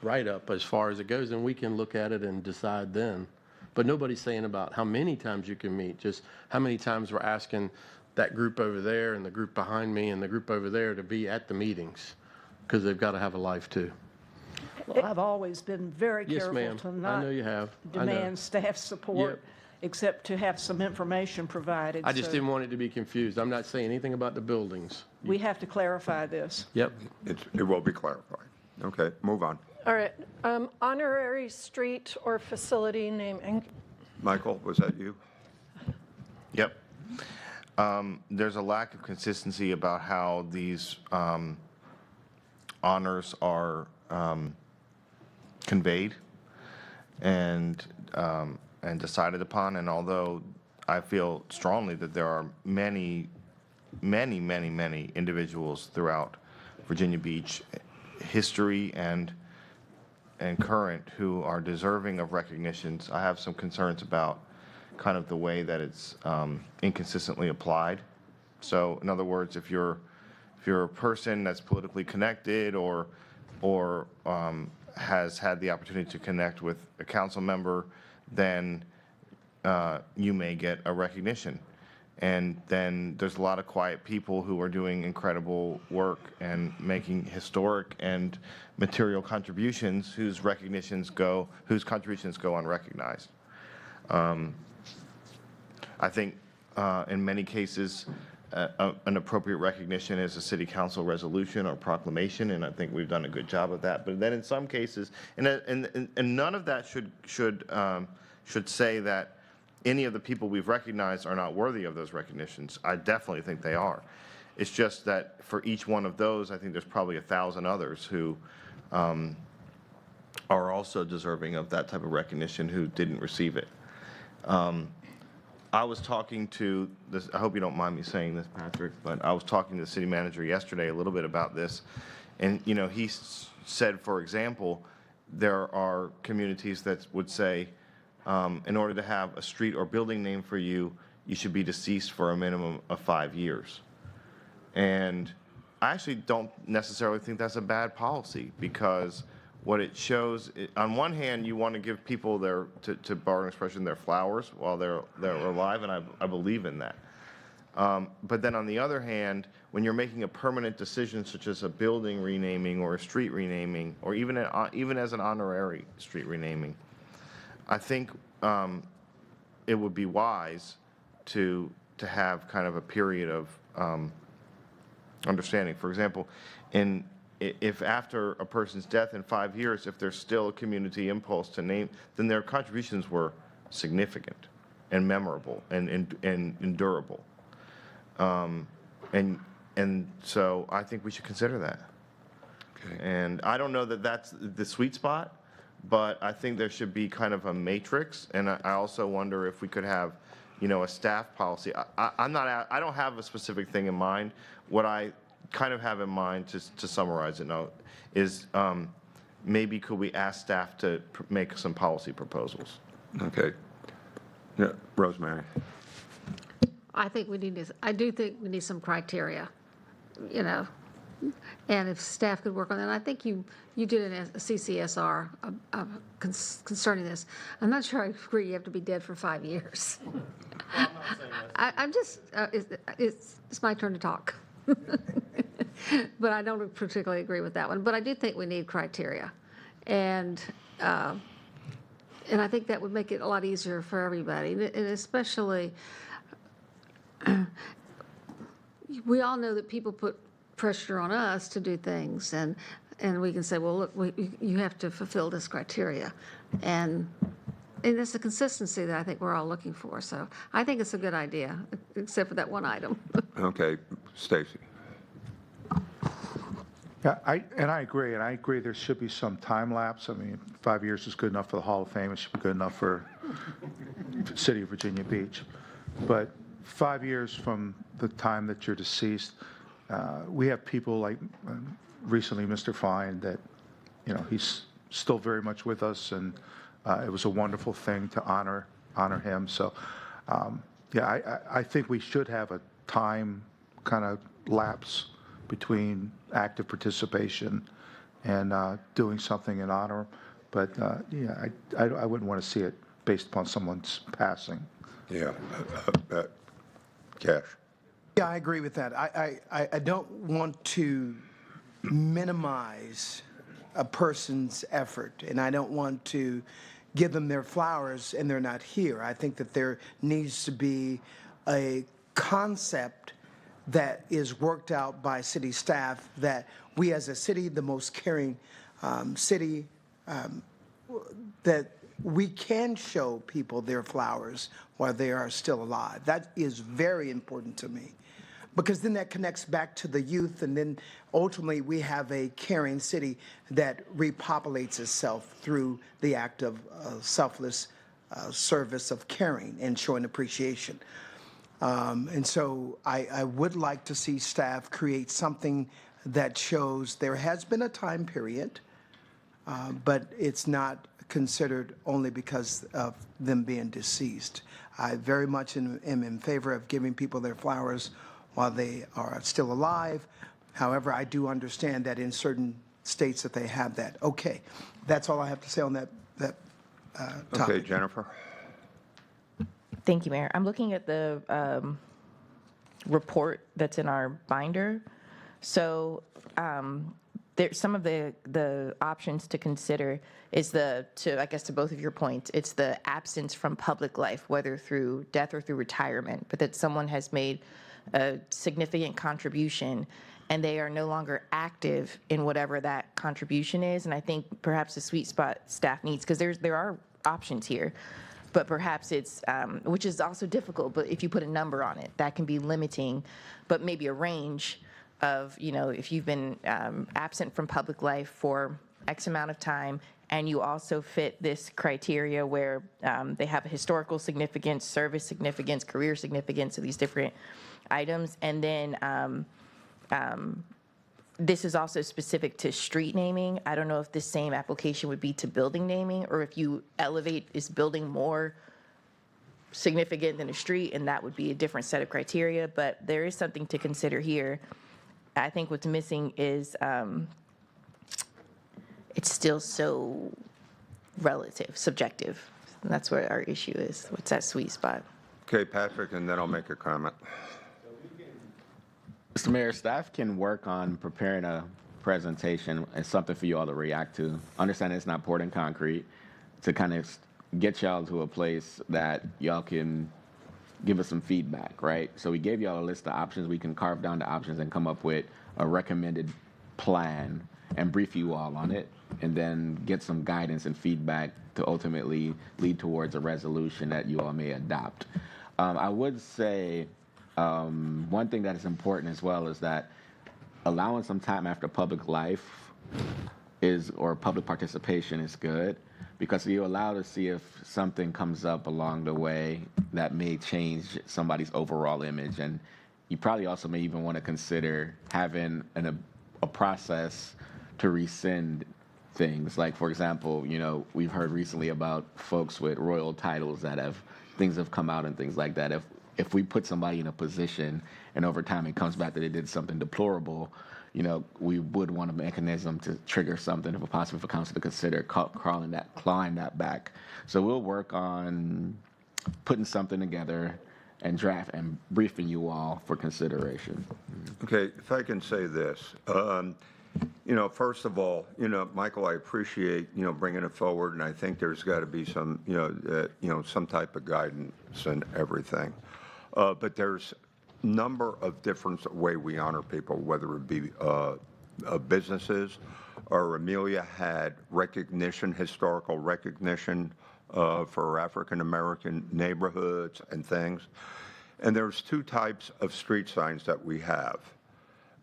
write-up as far as it goes, and we can look at it and decide then. But nobody's saying about how many times you can meet, just how many times we're asking that group over there and the group behind me and the group over there to be at the meetings, because they've got to have a life too. Well, I've always been very Yes, careful ma'am. to I not know you have. I know. demand staff support, Yep. except to have some information provided. I just so didn't want it to be confused. I'm not saying anything about the buildings. We have to clarify this. Yep. It will be clarified. Okay, move on. All right, honorary street or facility naming. Michael, was that you? Yep. There's a lack of consistency about how these honors are conveyed and decided upon. And although I feel strongly that there are many individuals throughout Virginia Beach, history and current, who are deserving of recognitions, I have some concerns about kind of the way that it's inconsistently applied. So in other words, if you're a person that's politically connected or has had the opportunity to connect with a council member, then you may get a recognition. And then there's a lot of quiet people who are doing incredible work and making historic and material contributions whose contributions go unrecognized. I think in many cases, an appropriate recognition is a city council resolution or proclamation, and I think we've done a good job of that. But then in some cases, and none of that should say that any of the people we've recognized are not worthy of those recognitions. I definitely think they are. It's just that for each one of those, I think there's probably 1,000 others who are also deserving of that type of recognition who didn't receive it. I was talking to this, I hope you don't mind me saying this, Patrick, but I was talking to the city manager yesterday a little bit about this. And, you know, he said, for example, there are communities that would say, in order to have a street or building name for you, you should be deceased for a minimum of 5 years. And I actually don't necessarily think that's a bad policy, because what it shows, on one hand, you want to give people to borrow an expression, their flowers while they're alive, and I believe in that. But then on the other hand, when you're making a permanent decision, such as a building renaming or a street renaming, or even as an honorary street renaming, I think it would be wise to have kind of a period of understanding. For example, if after a person's death in 5 years, if there's still a community impulse to name, then their contributions were significant and memorable and durable. And so I think we should consider that. Okay. And I don't know that that's the sweet spot, but I think there should be kind of a matrix. And I also wonder if we could have, you know, a staff policy. I don't have a specific thing in mind. What I kind of have in mind, to summarize it now, is maybe could we ask staff to make some policy proposals? Okay. Yeah, Rosemary. I think we need to, I do think we need some criteria, you know, and if staff could work on that. I think you did a CCSR concerning this. I'm not sure I agree you have to be dead for 5 years. I'm just, it's my turn to talk. But I don't particularly agree with that one. But I do think we need criteria. And I think that would make it a lot easier for everybody, and especially, we all know that people put pressure on us to do things, and we can say, well, look, you have to fulfill this criteria. And it's the consistency that I think we're all looking for. So I think it's a good idea, except for that one item. Okay, Stacy. Yeah, I agree there should be some time lapse. I mean, 5 years is good enough for the Hall of Fame, it should be good enough for the City of Virginia Beach. But 5 years from the time that you're deceased, we have people like recently Mr. Fine that, you know, he's still very much with us, and it was a wonderful thing to honor him. So, yeah, I think we should have a time kind of lapse between active participation and doing something in honor. But yeah, I wouldn't want to see it based upon someone's passing. Yeah. Cash. Yeah, I agree with that. I don't want to minimize a person's effort, and I don't want to give them their flowers and they're not here. I think that there needs to be a concept that is worked out by city staff, that we as a city, the most caring city, that we can show people their flowers while they are still alive. That is very important to me, because then that connects back to the youth, and then ultimately we have a caring city that repopulates itself through the act of selfless service of caring and showing appreciation. And so I would like to see staff create something that shows there has been a time period, but it's not considered only because of them being deceased. I very much am in favor of giving people their flowers while they are still alive. However, I do understand that in certain states that they have that. Okay, that's all I have to say on that topic. Okay, Jennifer. Thank you, Mayor. I'm looking at the report that's in our binder. So there's some of the options to consider is I guess to both of your points, it's the absence from public life, whether through death or through retirement, but that someone has made a significant contribution and they are no longer active in whatever that contribution is. And I think perhaps the sweet spot staff needs, because there are options here, but perhaps it's, which is also difficult, but if you put a number on it, that can be limiting, but maybe a range of, you know, if you've been absent from public life for X amount of time, and you also fit this criteria where they have a historical significance, service significance, career significance of these different items. And then this is also specific to street naming. I don't know if this same application would be to building naming, or if you elevate, is building more significant than a street, and that would be a different set of criteria. But there is something to consider here. I think what's missing is it's still so relative, subjective. And that's where our issue is. What's that sweet spot? Okay, Patrick, and then I'll make a comment. Mr. Mayor, staff can work on preparing a presentation and something for you all to react to. Understand it's not poured in concrete, to kind of get y'all to a place that y'all can give us some feedback, right? So we gave y'all a list of options. We can carve down the options and come up with a recommended plan and brief you all on it, and then get some guidance and feedback to ultimately lead towards a resolution that you all may adopt. I would say one thing that is important as well is that allowing some time after public life or public participation is good, because you allow to see if something comes up along the way that may change somebody's overall image. And you probably also may even want to consider having a process to rescind things. Like, for example, we've heard recently about folks with royal titles that things have come out and things like that. If we put somebody in a position and over time it comes back that they did something deplorable, we would want a mechanism to trigger something if possible for council to consider clawing that back. So we'll work on putting something together and draft and briefing you all for consideration. Okay, if I can say this, first of all, Michael, I appreciate, bringing it forward, and I think there's got to be some, some type of guidance and everything. But there's a number of different way we honor people, whether it be businesses, or Amelia had recognition, historical recognition for African-American neighborhoods and things. And there's two types of street signs that we have.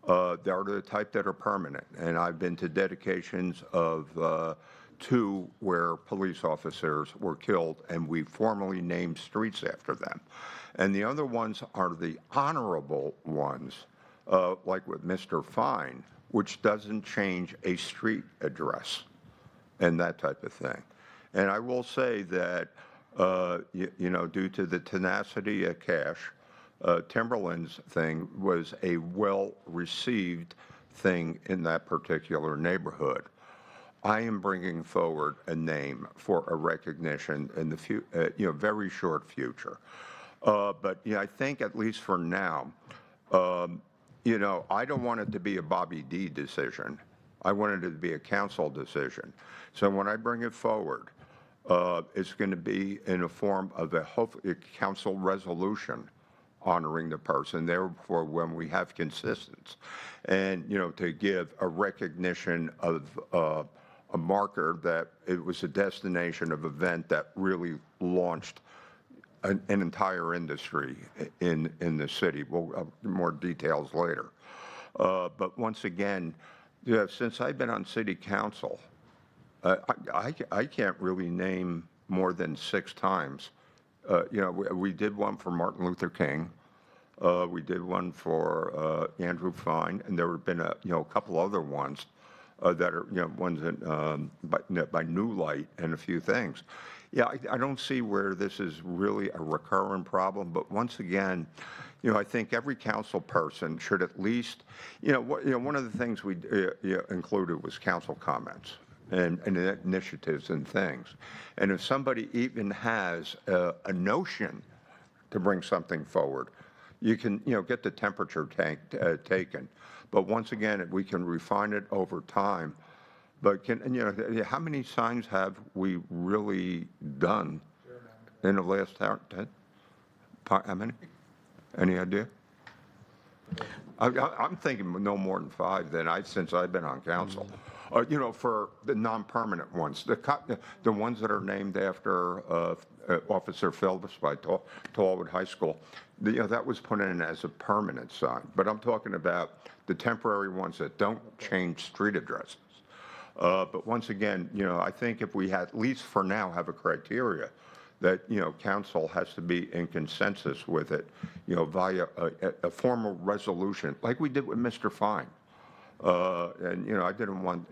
They are the type that are permanent, and I've been to dedications of two where police officers were killed, and we formally named streets after them. And the other ones are the honorable ones, like with Mr. Fine, which doesn't change a street address and that type of thing. And I will say that, due to the tenacity of Cash, Timberland's thing was a well-received thing in that particular neighborhood. I am bringing forward a name for a recognition in the very short future. But I think at least for now, I don't want it to be a Bobby D decision. I want it to be a council decision. So when I bring it forward, it's going to be in a form of a council resolution honoring the person, therefore when we have consistency. And, to give a recognition of a marker that it was a destination of event that really launched an entire industry in the city. We'll have more details later. But once again, since I've been on city council, I can't really name more than 6 times. We did one for Martin Luther King. We did one for Andrew Fine, and there have been a couple other ones that are ones that, by New Light and a few things. I don't see where this is really a recurrent problem, but once again, I think every council person should at least, one of the things we included was council comments and initiatives and things. And if somebody even has a notion to bring something forward, you can, get the temperature taken. But once again, we can refine it over time. But how many signs have we really done in the last 10? How many? Any idea? I'm thinking no more than 5 since I've been on council. For the non-permanent ones, the ones that are named after Officer Phillips by Tallwood High School, that was put in as a permanent sign. But I'm talking about the temporary ones that don't change street addresses. But once again, I think if we at least for now have a criteria that, council has to be in consensus with it, via a formal resolution, like we did with Mr. Fine. And, I didn't want,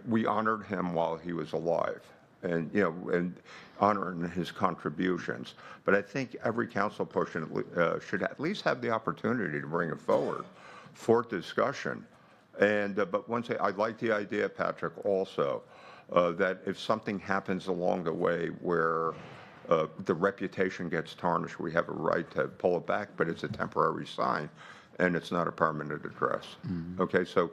we honored him while he was alive and, and honoring his contributions. But I think every council person should at least have the opportunity to bring it forward for discussion. And, but I like the idea, Patrick, also, that if something happens along the way where the reputation gets tarnished, we have a right to pull it back, but it's a temporary sign and it's not a permanent address. Mm-hmm. Okay, so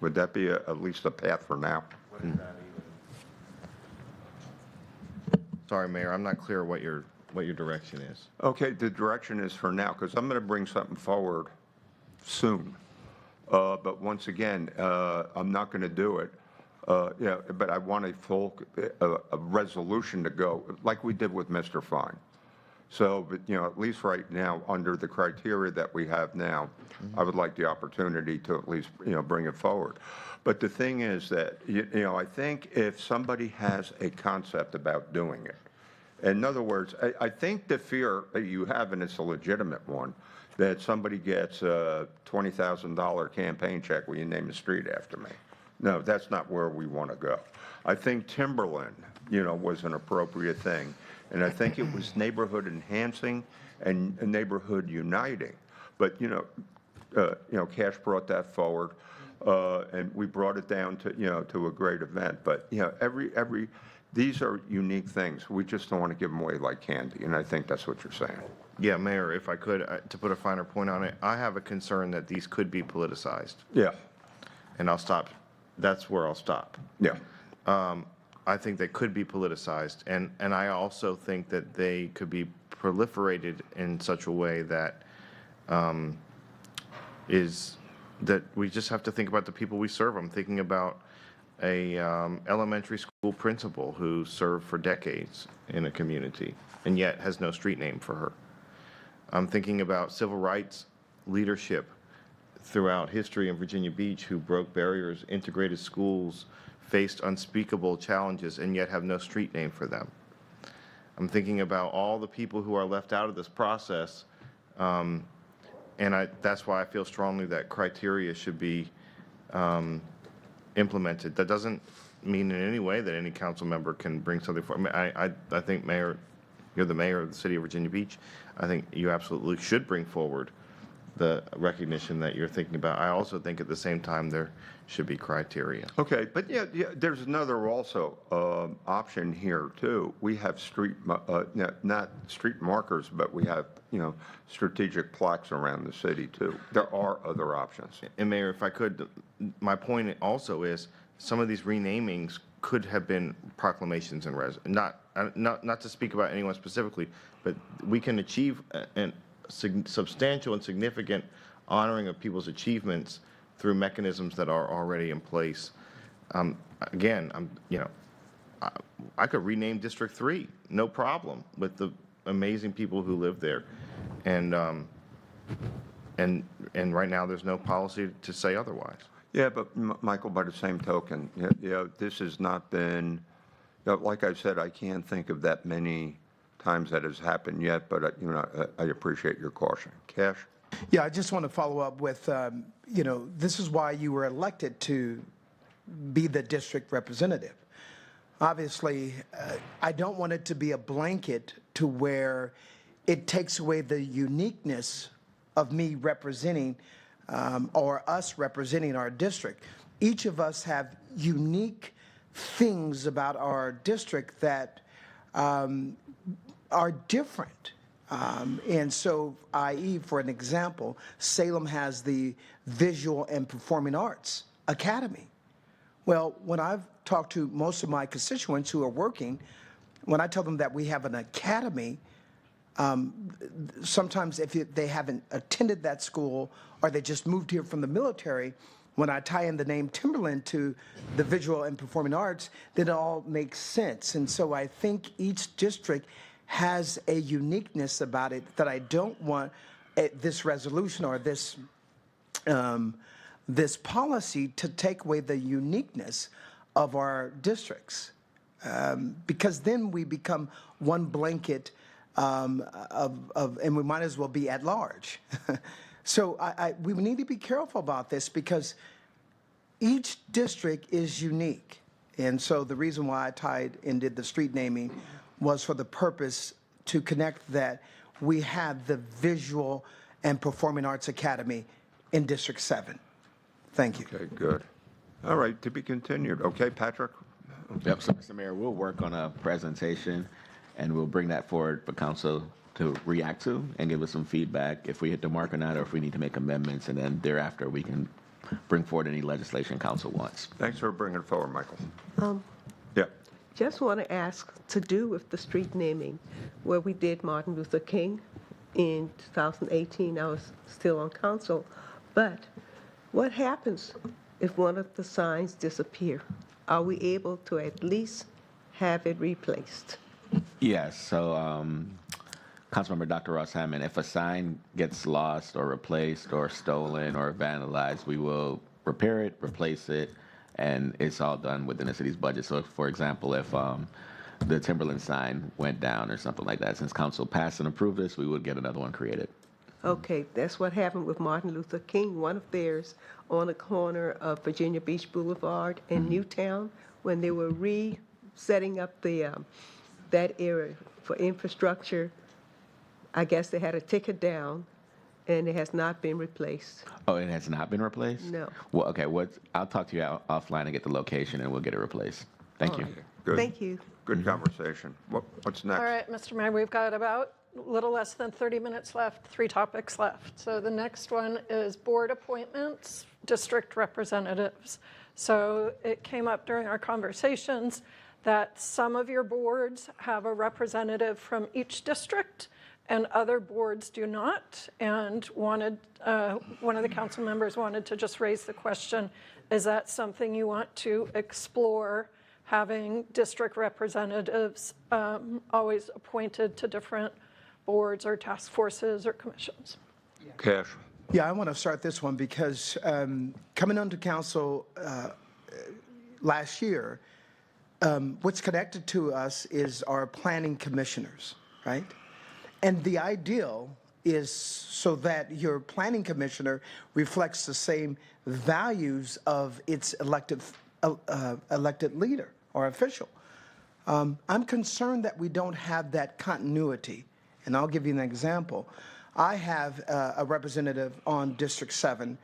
would that be at least a path for now? Sorry, Mayor, I'm not clear what your direction is. Okay, the direction is for now, because I'm going to bring something forward soon. But once again, I'm not going to do it. But I want a full a resolution to go, like we did with Mr. Fine. So, but, at least right now, under the criteria that we have now, I would like the opportunity to at least, bring it forward. But the thing is that, I think if somebody has a concept about doing it, In other words, I think the fear that you have, and it's a legitimate one, that somebody gets a $20,000 campaign check, will you name a street after me? No, that's not where we want to go. I think Timberland, was an appropriate thing. And I think it was neighborhood enhancing and neighborhood uniting. But, Cash brought that forward, and we brought it down to a great event. But, these are unique things. We just don't want to give them away like candy, and I think that's what you're saying. Yeah, Mayor, if I could, to put a finer point on it, I have a concern that these could be politicized. Yeah. And I'll stop. That's where I'll stop. Yeah. I think they could be politicized, and I also think that they could be proliferated in such a way that that we just have to think about the people we serve. I'm thinking about a elementary school principal who served for decades in a community and yet has no street name for her. I'm thinking about civil rights leadership throughout history in Virginia Beach who broke barriers, integrated schools, faced unspeakable challenges, and yet have no street name for them. I'm thinking about all the people who are left out of this process, and that's why I feel strongly that criteria should be implemented. That doesn't mean in any way that any council member can bring something forward. I think, Mayor, you're the mayor of the city of Virginia Beach. I think you absolutely should bring forward the recognition that you're thinking about. I also think at the same time there should be criteria. Okay, but yeah, there's another also option here too. We have not street markers, but we have strategic plaques around the city too. There are other options. And Mayor, if I could, my point also is some of these renamings could have been proclamations and not to speak about anyone specifically, but we can achieve a substantial and significant honoring of people's achievements through mechanisms that are already in place. Again, I could rename District 3, no problem, with the amazing people who live there. And right now, there's no policy to say otherwise. Yeah, but Michael, by the same token, this has not been, like I said, I can't think of that many times that has happened yet, but I appreciate your caution. Cash? Yeah, I just want to follow up with, this is why you were elected to be the district representative. Obviously, I don't want it to be a blanket to where it takes away the uniqueness of me representing or us representing our district. Each of us have unique things about our district that are different. And so, i.e., for an example, Salem has the Visual and Performing Arts Academy. Well, when I've talked to most of my constituents who are working, when I tell them that we have an academy, sometimes if they haven't attended that school or they just moved here from the military, when I tie in the name Timberland to the visual and performing arts, then it all makes sense. And so I think each district has a uniqueness about it that I don't want this resolution or this this policy to take away the uniqueness of our districts, because then we become one blanket and we might as well be at large. So we need to be careful about this because each district is unique. And so the reason why I tied and did the street naming was for the purpose to connect that we have the Visual and Performing Arts Academy in District 7. Thank you. Okay, good. All right, to be continued. Okay, Patrick? Yep, so Mr. Mayor, we'll work on a presentation and we'll bring that forward for council to react to and give us some feedback if we hit the mark or not, or if we need to make amendments, and then thereafter we can bring forward any legislation council wants. Thanks for bringing it forward, Michael. Yeah. Just want to ask to do with the street naming, where we did Martin Luther King in 2018. I was still on council, but what happens if one of the signs disappear? Are we able to at least have it replaced? Yes, so Councilmember Dr. Ross Hammond, if a sign gets lost or replaced or stolen or vandalized, we will repair it, replace it, and it's all done within the city's budget. So, for example, if the Timberland sign went down or something like that. Since council passed and approved this, we would get another one created. Okay, that's what happened with Martin Luther King, one of theirs on the corner of Virginia Beach Boulevard and Newtown, when they were setting up the, that area for infrastructure. I guess they had to take it down, and it has not been replaced. Oh, it has not been replaced? No. Well, okay, I'll talk to you offline and get the location, and we'll get it replaced. Thank you. Good. Thank you. Good conversation. What's next? All right, Mr. Mayor, we've got about a little less than 30 minutes left, 3 topics left. So the next one is board appointments, district representatives. So it came up during our conversations that some of your boards have a representative from each district and other boards do not, and one of the council members wanted to just raise the question, is that something you want to explore, having district representatives always appointed to different boards or task forces or commissions? Cash. Yeah, I want to start this one because coming onto council last year, what's connected to us is our planning commissioners, right? And the ideal is so that your planning commissioner reflects the same values of its elected leader or official. I'm concerned that we don't have that continuity, and I'll give you an example. I have a representative on District 7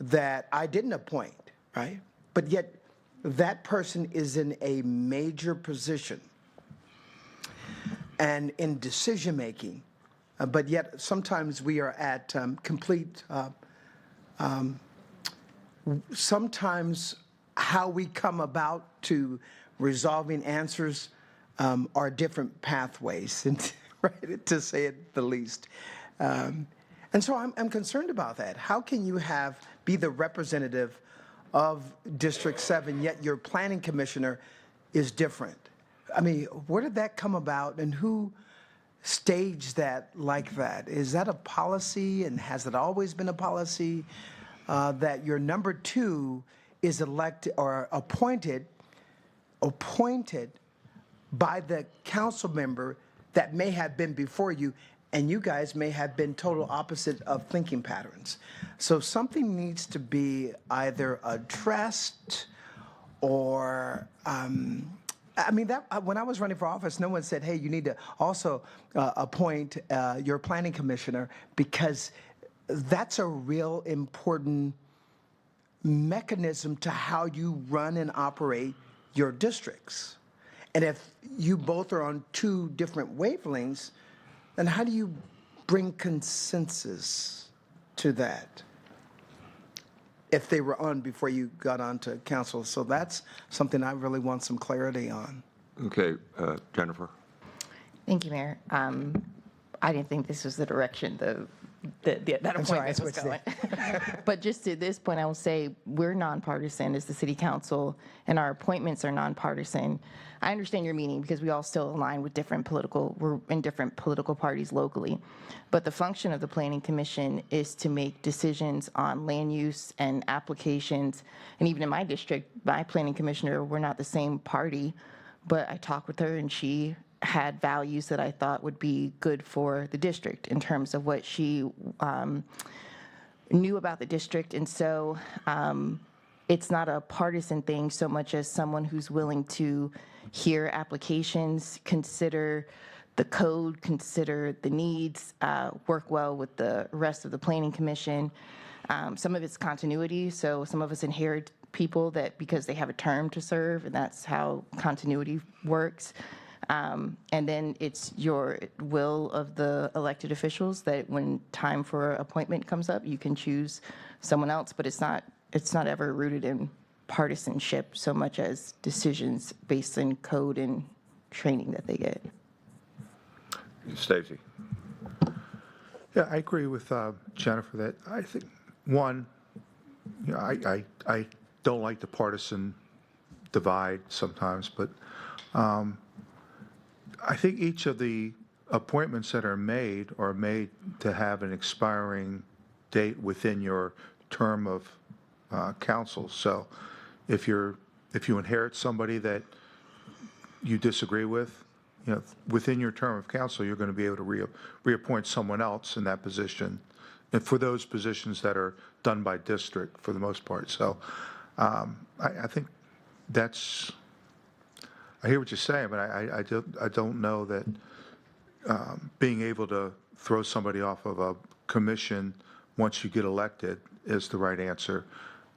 that I didn't appoint, right? But yet that person is in a major position and in decision-making, but yet sometimes we are at complete, sometimes how we come about to resolving answers are different pathways, and, right, to say it the least. And so I'm concerned about that. How can you be the representative of District 7, yet your planning commissioner is different? I mean, where did that come about, and who staged that like that? Is that a policy, and has it always been a policy that your number 2 is elected or appointed by the council member that may have been before you, and you guys may have been total opposite of thinking patterns? So something needs to be either addressed or, I mean, when I was running for office, no one said, hey, you need to also appoint your planning commissioner, because that's a real important mechanism to how you run and operate your districts. And if you both are on 2 different wavelengths, then how do you bring consensus to that if they were on before you got onto council? So that's something I really want some clarity on. Okay, Jennifer. Thank you, Mayor. I didn't think this was the direction that I'm sorry, I appointment was switched going. But just to this point, I will say we're nonpartisan as the city council, and our appointments are nonpartisan. I understand your meaning because we all still align with we're in different political parties locally. But the function of the Planning Commission is to make decisions on land use and applications. And even in my district, my planning commissioner, we're not the same party, but I talked with her and she had values that I thought would be good for the district in terms of what she knew about the district. And so it's not a partisan thing so much as someone who's willing to hear applications, consider the code, consider the needs, work well with the rest of the Planning Commission. Some of it's continuity, so some of us inherit people that because they have a term to serve, and that's how continuity works. And then it's your will of the elected officials that when time for appointment comes up, you can choose someone else, but it's not ever rooted in partisanship so much as decisions based in code and training that they get. Stacy. Yeah, I agree with Jennifer that I think, one, you know, I don't like the partisan divide sometimes, but I think each of the appointments that are made to have an expiring date within your term of council. So if you inherit somebody that you disagree with, within your term of council, you're going to be able to reappoint someone else in that position, and for those positions that are done by district for the most part. So I think that's, I hear what you're saying, but I don't know that being able to throw somebody off of a commission once you get elected is the right answer.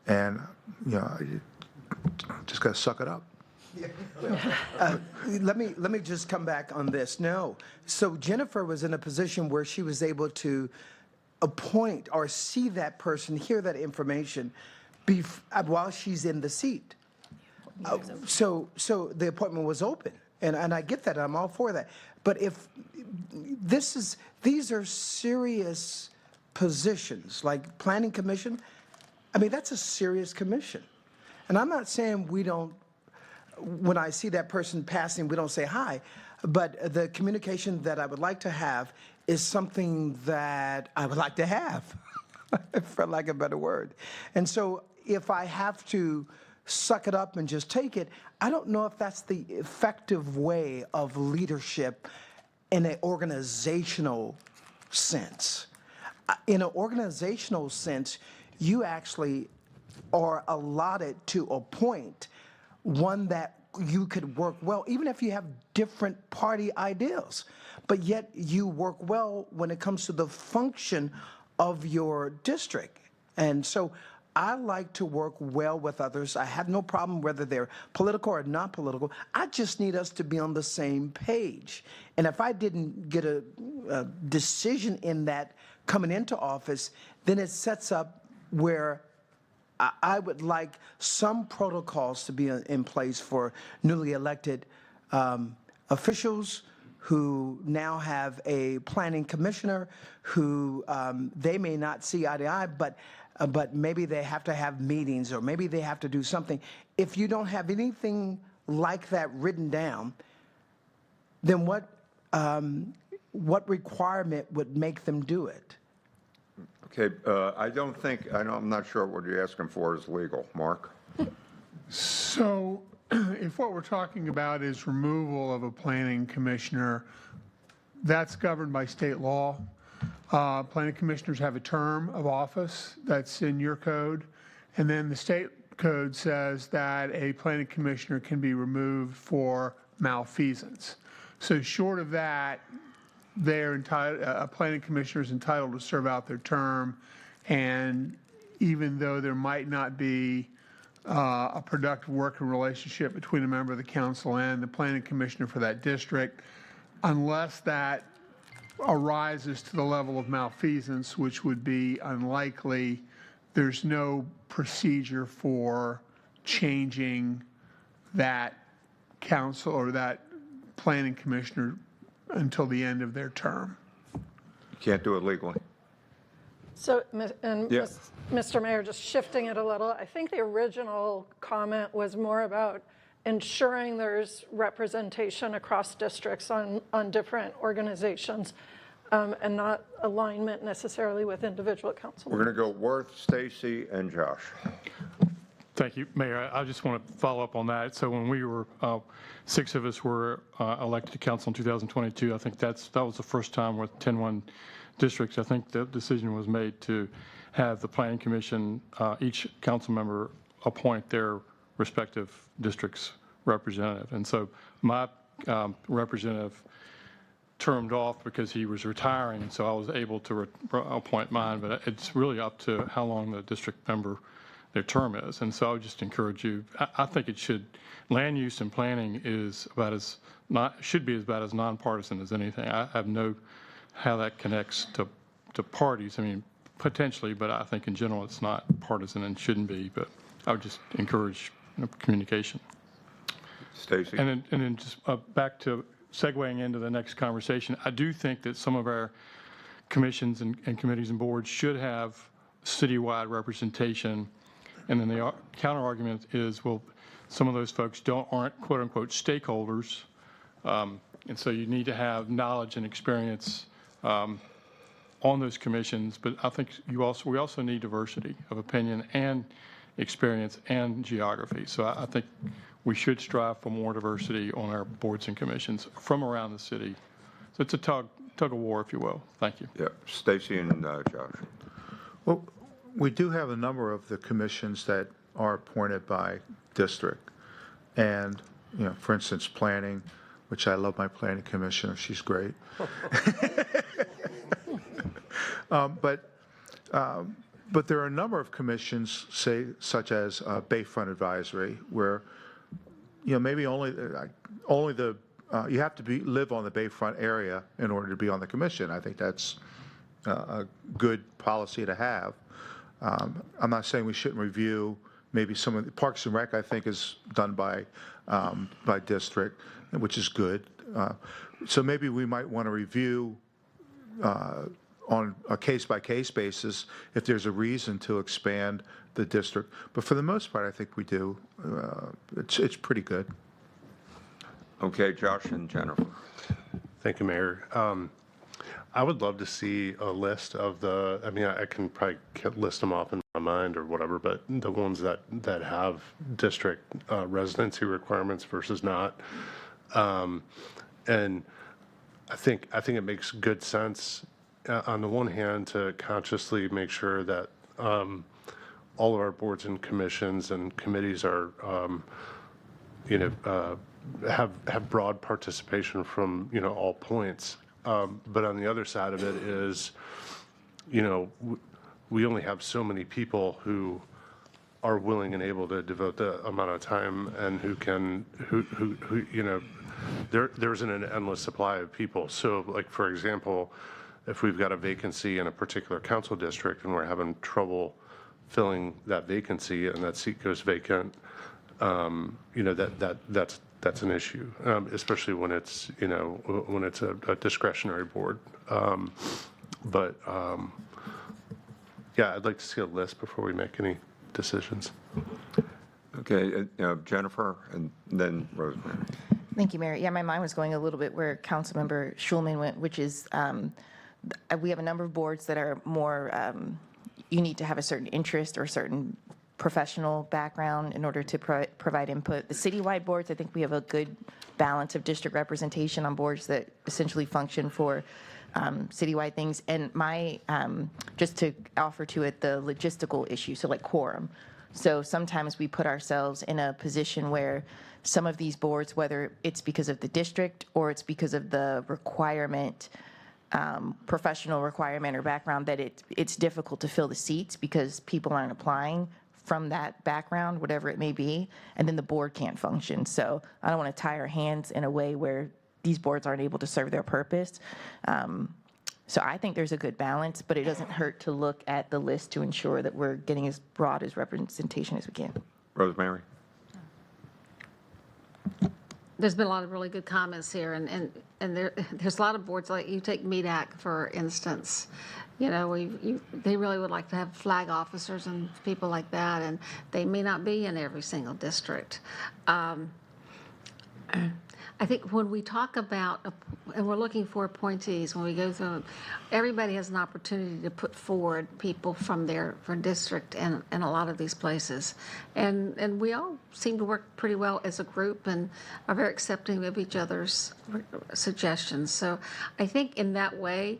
And, you just got to suck it up. Let me just come back on this. No. So Jennifer was in a position where she was able to appoint or see that person, hear that information while she's in the seat. So the appointment was open, and I get that. I'm all for that. But if these are serious positions, like Planning Commission, I mean, that's a serious commission. And I'm not saying we don't, when I see that person passing, we don't say hi, but the communication that I would like to have is something that I would like to have, for lack of a better word. And so if I have to suck it up and just take it, I don't know if that's the effective way of leadership in an organizational sense. In an organizational sense, you actually are allotted to appoint one that you could work well, even if you have different party ideals, but yet you work well when it comes to the function of your district. And so I like to work well with others. I have no problem whether they're political or not political. I just need us to be on the same page. And if I didn't get a decision in that coming into office, then it sets up where I would like some protocols to be in place for newly elected officials who now have a planning commissioner who they may not see eye to eye, but maybe they have to have meetings or maybe they have to do something. If you don't have anything like that written down, then what requirement would make them do it? Okay, I'm not sure what you're asking for is legal. Mark? So if what we're talking about is removal of a planning commissioner, that's governed by state law. Planning commissioners have a term of office that's in your code. And then the state code says that a planning commissioner can be removed for malfeasance. So short of that, a planning commissioner is entitled to serve out their term, and even though there might not be a productive working relationship between a member of the council and the planning commissioner for that district, unless that arises to the level of malfeasance, which would be unlikely, there's no procedure for changing that council or that planning commissioner until the end of their term. You can't do it legally. So, Yeah. Mr. Mayor, just shifting it a little, I think the original comment was more about ensuring there's representation across districts on different organizations, and not alignment necessarily with individual council We're going to go Worth, Stacy, and Josh. Thank you, Mayor. I just want to follow up on that. So when we were, 6 of us were elected to council in 2022, I think that was the first time with 10-1 districts. I think the decision was made to have the planning commission, each council member appoint their respective district's representative. And so my representative termed off because he was retiring, so I was able to appoint mine, but it's really up to how long the district member, their term is. And so I would just encourage you, I think it should, land use and planning is should be about as nonpartisan as anything. I have no how that connects to parties. I mean, potentially, but I think in general it's not partisan and shouldn't be, but I would just encourage communication. Stacy? And then just back to segueing into the next conversation, I do think that some of our commissions and committees and boards should have citywide representation. And then the counter argument is, well, some of those folks aren't quote unquote stakeholders. And so you need to have knowledge and experience on those commissions. But I think we also need diversity of opinion and experience and geography. So I think we should strive for more diversity on our boards and commissions from around the city. So it's a tug of war, if you will. Thank you. Yeah, Stacy and Josh. Well, we do have a number of the commissions that are appointed by district. And, you know, for instance, planning, which I love my planning commissioner, she's great. But there are a number of commissions, say, such as Bayfront Advisory, where, you know, maybe only the you have to live on the Bayfront area in order to be on the commission. I think that's a good policy to have. I'm not saying we shouldn't review maybe some of the Parks and Rec. I think is done by district, which is good. So maybe we might want to review on a case-by-case basis if there's a reason to expand the district. But for the most part, I think we do. It's pretty good. Okay, Josh and Jennifer. Thank you, Mayor. I would love to see a list of the, I mean, I can probably list them off in my mind or whatever, but the ones that have district residency requirements versus not. And I think it makes good sense on the one hand to consciously make sure that all of our boards and commissions and committees are, have broad participation from, all points. But on the other side of it is, we only have so many people who are willing and able to devote the amount of time and there isn't an endless supply of people. So like, for example, if we've got a vacancy in a particular council district and we're having trouble filling that vacancy and that seat goes vacant, that's an issue, especially when it's, when it's a discretionary board. Yeah, I'd like to see a list before we make any decisions. Okay, Jennifer and then Rosemary. Thank you, Mayor. Yeah, my mind was going a little bit where Councilmember Schulman went, which is we have a number of boards that are more, you need to have a certain interest or certain professional background in order to provide input. The citywide boards, I think we have a good balance of district representation on boards that essentially function for citywide things. And my, just to offer to it the logistical issue, so like quorum. So sometimes we put ourselves in a position where some of these boards, whether it's because of the district or it's because of the requirement, professional requirement or background, that it's difficult to fill the seats because people aren't applying from that background, whatever it may be, and then the board can't function. So I don't want to tie our hands in a way where these boards aren't able to serve their purpose. So I think there's a good balance, but it doesn't hurt to look at the list to ensure that we're getting as broad as representation as we can. Rosemary. There's been a lot of really good comments here, and there's a lot of boards, like you take MEDAC, for instance. They really would like to have flag officers and people like that, and they may not be in every single district. I think when we talk about, and we're looking for appointees, when we go through them, everybody has an opportunity to put forward people from their district and a lot of these places. And we all seem to work pretty well as a group and are very accepting of each other's suggestions. So I think in that way,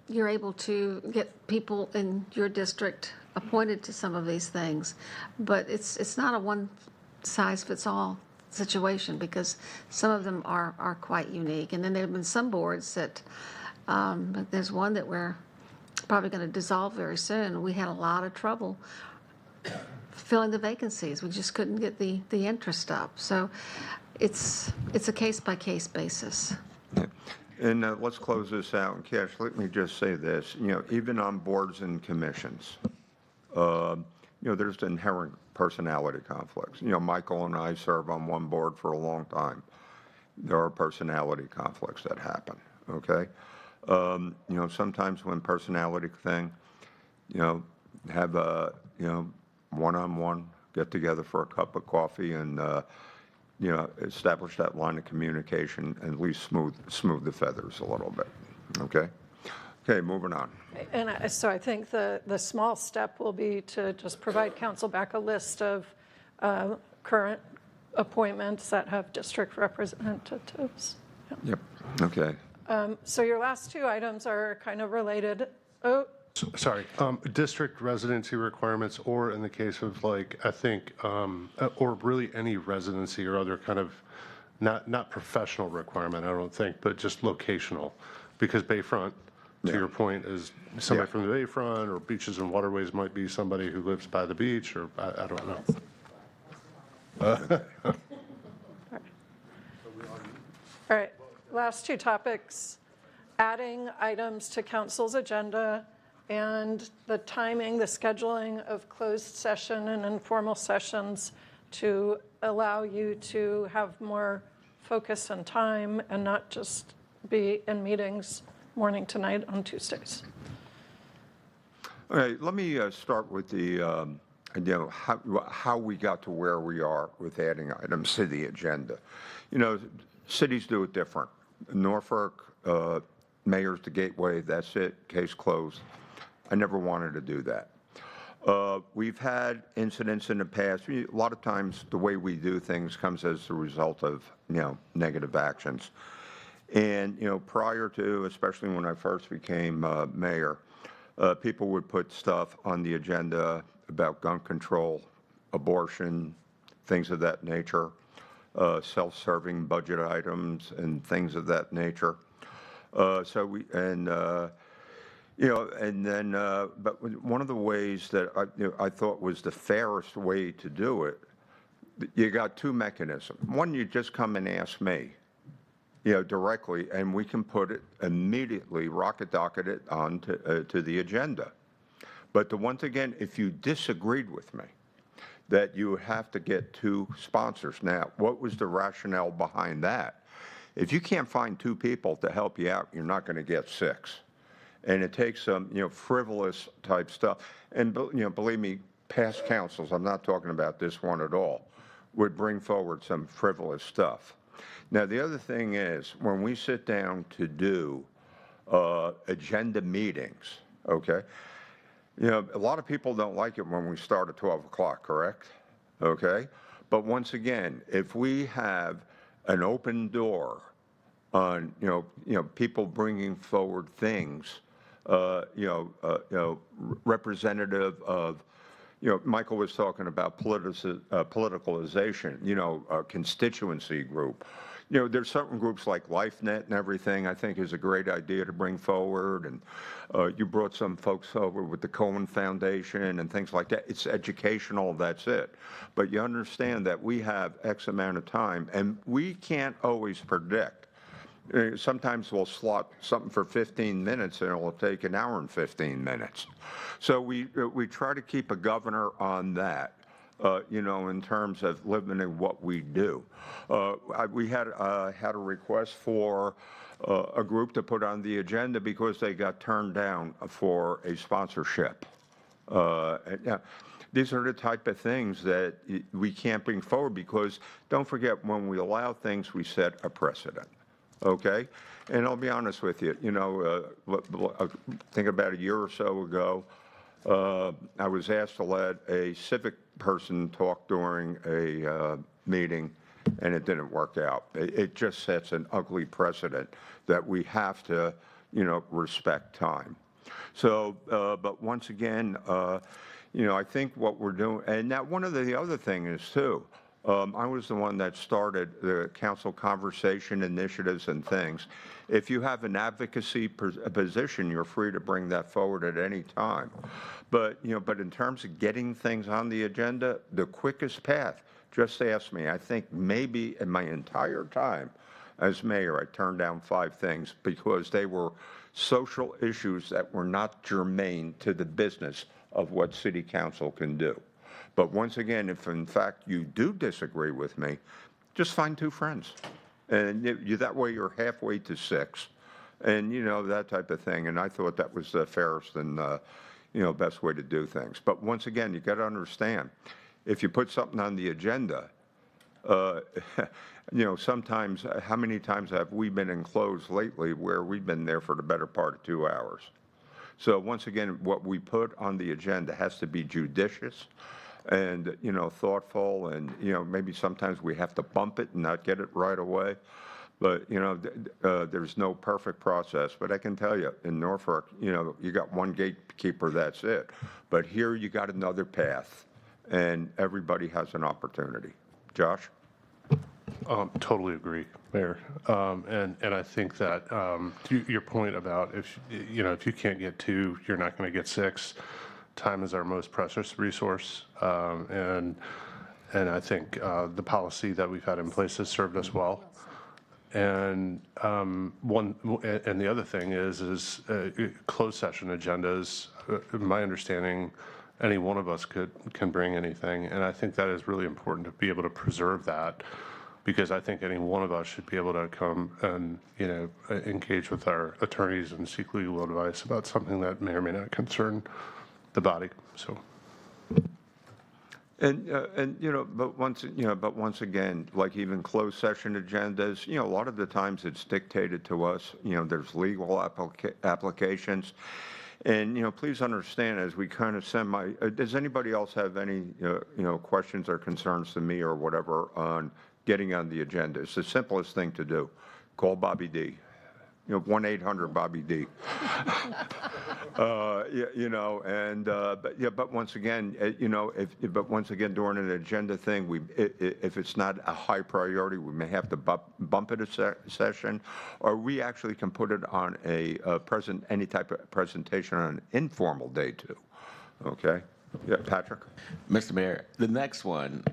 you're able to get people in your district appointed to some of these things. But it's not a one-size-fits-all situation, because some of them are quite unique. And then there have been some boards that, but there's one that we're probably going to dissolve very soon. We had a lot of trouble filling the vacancies. We just couldn't get the interest up. So it's a case-by-case basis. Yeah. And let's close this out. And Cash, let me just say this. Even on boards and commissions, there's inherent personality conflicts. Michael and I serve on one board for a long time. There are personality conflicts that happen, okay? Sometimes when personality thing, have a, one-on-one get together for a cup of coffee and, establish that line of communication and at least smooth the feathers a little bit, okay? Okay, moving on. And so I think the small step will be to just provide council back a list of current appointments that have district representatives. Yep, okay. So your last two items are kind of related. Oh, Sorry, district residency requirements, or in the case of like, I think, or really any residency or other kind of, not professional requirement, I don't think, but just locational. Because Bayfront, to your point, is somebody from the Bayfront, or Beaches and Waterways might be somebody who lives by the beach, or I don't know. all right, last two topics. Adding items to council's agenda and the timing, the scheduling of closed session and informal sessions to allow you to have more focus and time and not just be in meetings morning to night on Tuesdays. All right, let me start with the, how we got to where we are with adding items to the agenda. Cities do it different. Norfolk, mayor's the gateway, that's it, case closed. I never wanted to do that. We've had incidents in the past. A lot of times the way we do things comes as a result of, negative actions. And, prior to, especially when I first became mayor, people would put stuff on the agenda about gun control, abortion, things of that nature, self-serving budget items and things of that nature. But one of the ways that I thought was the fairest way to do it, you got two mechanisms. One, you just come and ask me, directly, and we can put it immediately, docket it on to the agenda. But once again, if you disagreed with me, that you have to get two sponsors. Now, what was the rationale behind that? If you can't find two people to help you out, you're not going to get six. And it takes some, frivolous type stuff. And, believe me, past councils, I'm not talking about this one at all, would bring forward some frivolous stuff. Now, the other thing is, when we sit down to do agenda meetings, okay, a lot of people don't like it when we start at 12 o'clock, correct? Okay? But once again, if we have an open door on, people bringing forward things, representative of, Michael was talking about politicalization, a constituency group. There's certain groups like LifeNet and everything I think is a great idea to bring forward. And you brought some folks over with the Cohen Foundation and things like that. It's educational, that's it. But you understand that we have X amount of time, and we can't always predict. Sometimes we'll slot something for 15 minutes and it'll take an hour and 15 minutes. So we try to keep a governor on that, in terms of limiting what we do. We had a request for a group to put on the agenda because they got turned down for a sponsorship. These are the type of things that we can't bring forward because, don't forget, when we allow things, we set a precedent. Okay? And I'll be honest with you, I think about a year or so ago, I was asked to let a civic person talk during a meeting, and it didn't work out. It just sets an ugly precedent that we have to, respect time. So, but once again, I think what we're doing, and now one of the other thing is too, I was the one that started the council conversation initiatives and things. If you have an advocacy position, you're free to bring that forward at any time. But, but in terms of getting things on the agenda, the quickest path, just ask me. I think maybe in my entire time as mayor, I turned down 5 things because they were social issues that were not germane to the business of what city council can do. But once again, if in fact you do disagree with me, just find 2 friends. And that way you're halfway to 6. And, that type of thing. And I thought that was the fairest and, best way to do things. But once again, you got to understand, if you put something on the agenda, sometimes, how many times have we been enclosed lately where we've been there for the better part of 2 hours? So once again, what we put on the agenda has to be judicious. and, thoughtful, and, maybe sometimes we have to bump it and not get it right away. But, there's no perfect process. But I can tell you, in Norfolk, you got one gatekeeper, that's it. But here you got another path, and everybody has an opportunity. Josh? Totally agree, Mayor. And I think that to your point about if you can't get 2, you're not going to get 6. Time is our most precious resource, and I think the policy that we've had in place has served us well. And the other thing is closed session agendas. My understanding, any one of us can bring anything, and I think that is really important to be able to preserve that, because I think any one of us should be able to come and engage with our attorneys and seek legal advice about something that may or may not concern the body. So. But once again, like even closed session agendas, a lot of the times it's dictated to us. There's legal applications, and please understand as we kind of does anybody else have any questions or concerns to me or whatever on getting on the agenda? It's the simplest thing to do. Call Bobby D. 1-800-Bobby D. But once again, during an agenda thing, if it's not a high priority, we may have to bump it a session, or we actually can put it on any type of presentation on an informal day too. Okay? Yeah, Patrick? Mr. Mayor, the next one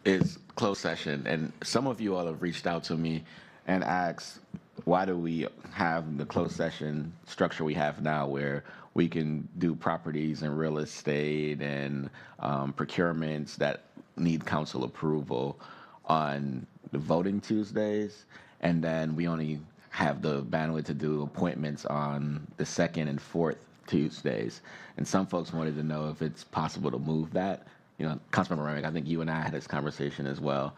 is closed session, and some of you all have reached out to me and asked, why do we have the closed session structure we have now, where we can do properties and real estate and procurements that need council approval on the voting Tuesdays, and then we only have the bandwidth to do appointments on the second and fourth Tuesdays? And some folks wanted to know if it's possible to move that. Councilmember Remick, I think you and I had this conversation as well.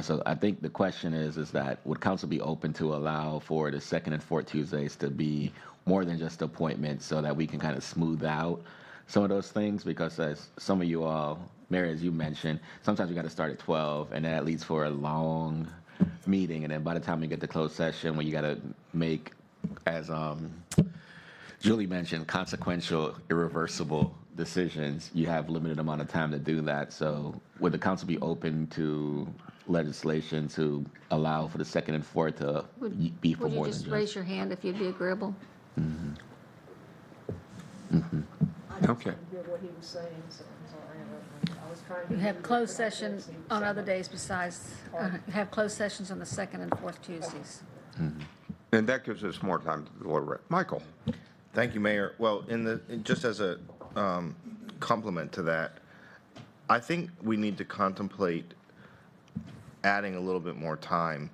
So I think the question is that would council be open to allow for the second and fourth Tuesdays to be more than just appointments, so that we can kind of smooth out some of those things? Because as some of you all, Mary, as you mentioned, sometimes we got to start at 12, and then that leads for a long meeting. And then by the time we get to closed session, when you got to make, as Julie mentioned, consequential, irreversible decisions, you have limited amount of time to do that. So would the council be open to legislation to allow for the second and fourth to be for more than just? Would you just raise your hand if you'd be agreeable? Mm-hmm. Mm-hmm. Okay. You have closed session on other days besides, you have closed sessions on the second and fourth Tuesdays. Mm-hmm. And that gives us more time to deliberate. Michael? Thank you, Mayor. Well, just as a complement to that, I think we need to contemplate adding a little bit more time,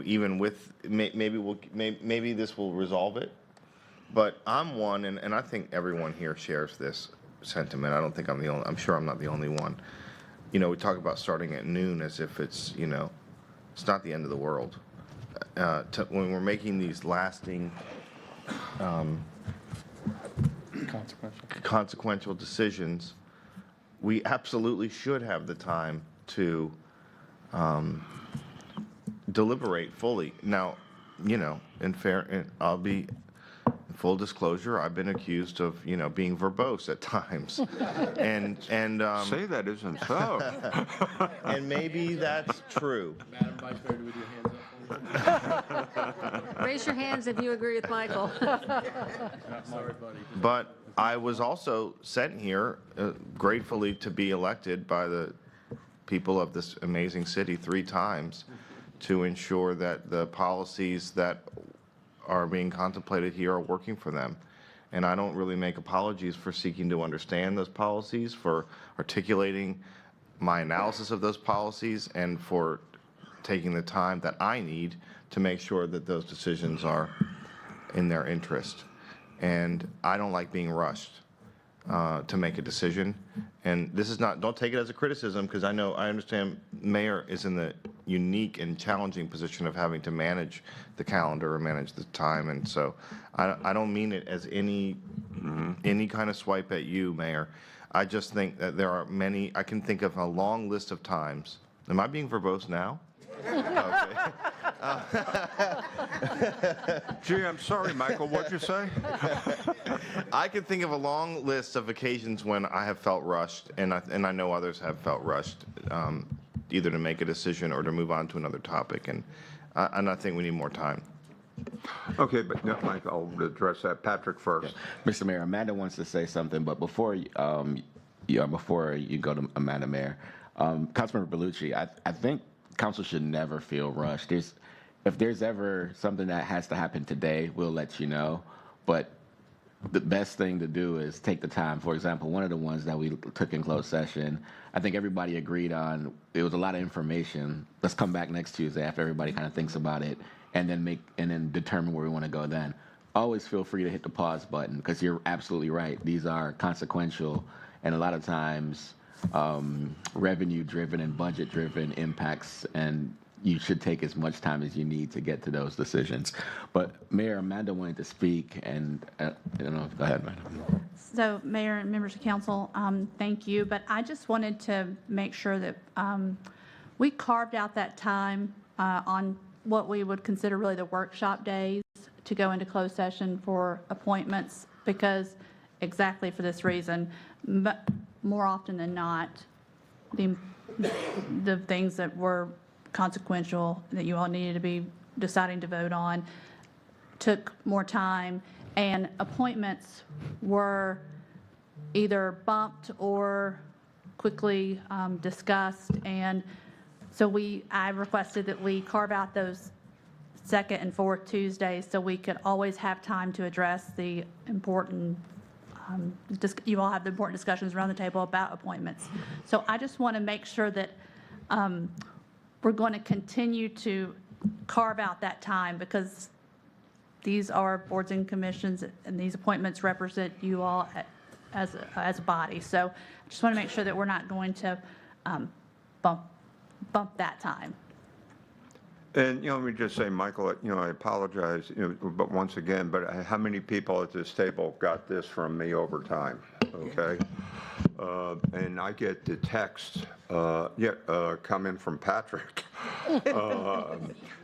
even with, maybe this will resolve it. But I'm one, and I think everyone here shares this sentiment. I don't think I'm sure I'm not the only one. We talk about starting at noon as if it's not the end of the world. When we're making these lasting consequential decisions, we absolutely should have the time to deliberate fully. Now, I'll be full disclosure, I've been accused of being verbose at times, and say that isn't so. And maybe that's true. Madam Vice Mayor, with your hands up. Raise your hands if you agree with Michael. Sorry, buddy. But I was also sent here gratefully to be elected by the people of this amazing city 3 times to ensure that the policies that are being contemplated here are working for them. And I don't really make apologies for seeking to understand those policies, for articulating my analysis of those policies, and for taking the time that I need to make sure that those decisions are in their interest. And I don't like being rushed to make a decision. And this is not, don't take it as a criticism, because I understand Mayor is in the unique and challenging position of having to manage the calendar and manage the time. And so I don't mean it as any kind of swipe at you, Mayor. I just think that there are many, I can think of a long list of times. Am I being verbose now? Okay. Gee, I'm sorry, Michael, what'd you say? I can think of a long list of occasions when I have felt rushed, and I know others have felt rushed, either to make a decision or to move on to another topic, and I think we need more time. Okay, but no, Mike, I'll address that. Patrick first. Mr. Mayor, Amanda wants to say something, but before you go to Amanda, Mayor, Councilmember Bellucci, I think council should never feel rushed. If there's ever something that has to happen today, we'll let you know. But the best thing to do is take the time. For example, one of the ones that we took in closed session, I think everybody agreed on, it was a lot of information. Let's come back next Tuesday after everybody kind of thinks about it and then determine where we want to go then. Always feel free to hit the pause button because you're absolutely right. These are consequential and a lot of times revenue-driven and budget-driven impacts, and you should take as much time as you need to get to those decisions. But Mayor, Amanda wanted to speak, and I don't know. Go ahead, Amanda. So, Mayor and members of council, thank you. But I just wanted to make sure that we carved out that time on what we would consider really the workshop days to go into closed session for appointments, because exactly for this reason, more often than not, the things that were consequential that you all needed to be deciding to vote on took more time, and appointments were either bumped or quickly discussed. And so I requested that we carve out those second and fourth Tuesdays so we could always have time to address the important you all have the important discussions around the table about appointments. So I just want to make sure that we're going to continue to carve out that time, because these are boards and commissions, and these appointments represent you all as a body. So I just want to make sure that we're not going to bump that time. And, let me just say, Michael, I apologize, but once again, but how many people at this table got this from me over time, okay? And I get the text, coming from Patrick.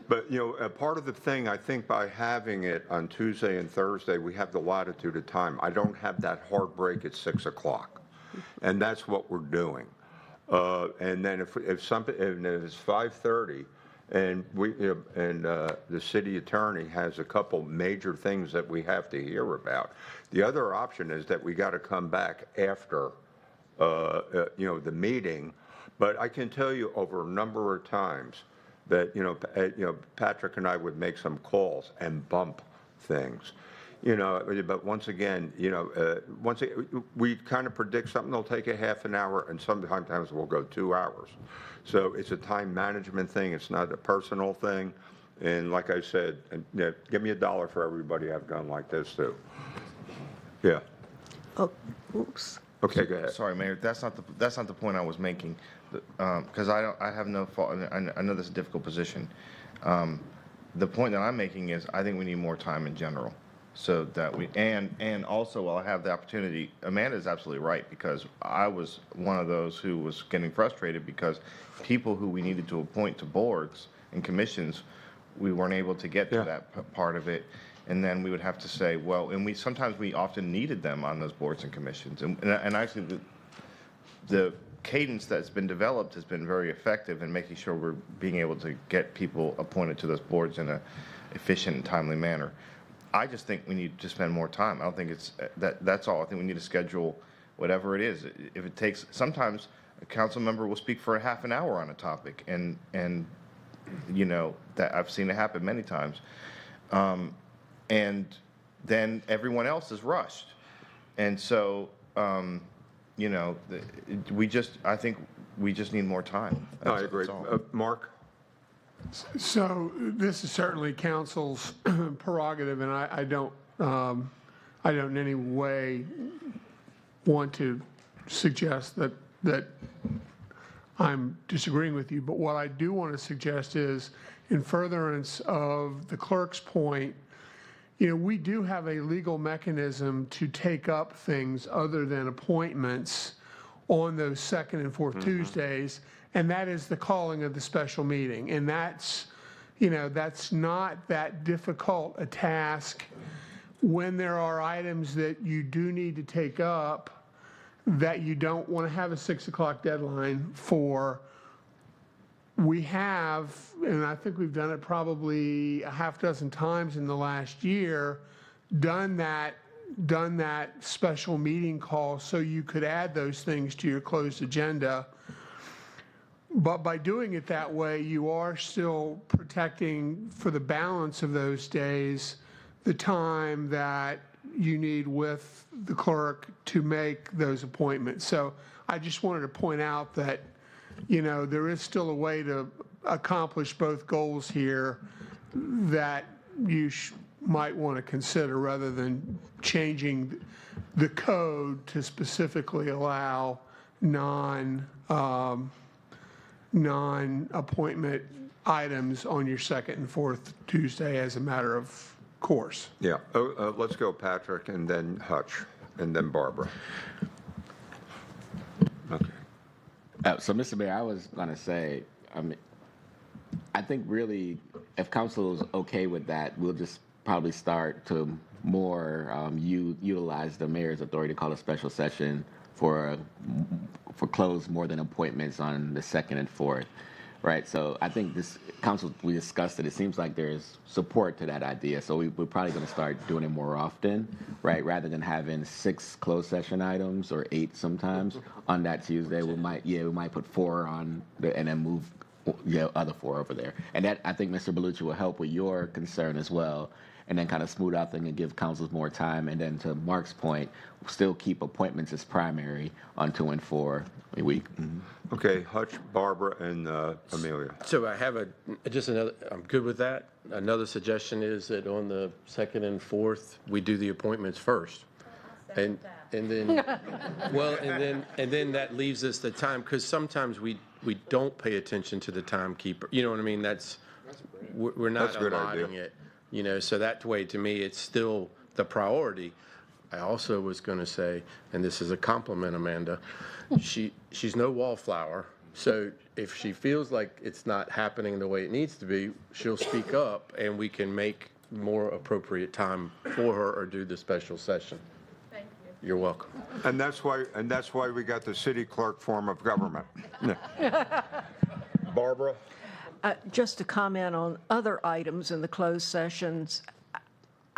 But, part of the thing, I think by having it on Tuesday and Thursday, we have the latitude of time. I don't have that hard break at 6 o'clock. And that's what we're doing. And then if it's 5:30, and the city attorney has a couple major things that we have to hear about. The other option is that we got to come back after, the meeting. But I can tell you over a number of times that, Patrick and I would make some calls and bump things. But once again, we kind of predict something that'll take a half an hour, and sometimes we'll go 2 hours. So it's a time management thing. It's not a personal thing. And like I said, give me $1 for everybody I've done like this too. Yeah. Oh, oops. Okay, go ahead. Sorry, Mayor, that's not the point I was making, because I have no fault. I know this is a difficult position. The point that I'm making is I think we need more time in general. So that and also while I have the opportunity, Amanda is absolutely right, because I was one of those who was getting frustrated because people who we needed to appoint to boards and commissions, we weren't able to get to that part of it. And then we would have to say, well, and sometimes we often needed them on those boards and commissions. And actually the cadence that's been developed has been very effective in making sure we're being able to get people appointed to those boards in an efficient and timely manner. I just think we need to spend more time. I don't think it's that's all. I think we need to schedule whatever it is. If it takes, sometimes a council member will speak for a half an hour on a topic, and that I've seen it happen many times. And then everyone else is rushed. And so, I think we just need more time. I agree. Mark? So this is certainly council's prerogative, and I don't in any way want to suggest that I'm disagreeing with you. But what I do want to suggest is, in furtherance of the clerk's point, we do have a legal mechanism to take up things other than appointments on those second and fourth Tuesdays, and that is the calling of the special meeting. And that's, that's not that difficult a task when there are items that you do need to take up that you don't want to have a 6 o'clock deadline for. We have, and I think we've done it probably a half dozen times in the last year, done that special meeting call so you could add those things to your closed agenda. But by doing it that way, you are still protecting for the balance of those days the time that you need with the clerk to make those appointments. So I just wanted to point out that, there is still a way to accomplish both goals here that you might want to consider rather than changing the code to specifically allow non-appointment items on your second and fourth Tuesday as a matter of course. Yeah, let's go Patrick, and then Hutch, and then Barbara. Okay. So, Mr. Mayor, I was going to say, I think really, if council is okay with that, we'll just probably start to more utilize the mayor's authority to call a special session for closed more than appointments on the second and fourth, right? So I think this council, we discussed it. It seems like there's support to that idea. So we're probably going to start doing it more often, right? Rather than having 6 closed session items or 8 sometimes on that Tuesday, we might put 4 on and then move other 4 over there. And that, I think, Mr. Bellucci, will help with your concern as well, and then kind of smooth out things and give councils more time. And then to Mark's point, still keep appointments as primary on 2 and 4 a week. Okay, Hutch, Barbara, and Amelia. So I have I'm good with that. Another suggestion is that on the second and fourth, we do the appointments first. And then, well, and then that leaves us the time, because sometimes we don't pay attention to the timekeeper. You know what I mean? We're not allotting it. So that way, to me, it's still the priority. I also was going to say, and this is a compliment, Amanda, she's no wallflower. So if she feels like it's not happening the way it needs to be, she'll speak up, and we can make more appropriate time for her or do the special session. Thank you. You're welcome. And that's why we got the city clerk form of government. Barbara? Just to comment on other items in the closed sessions,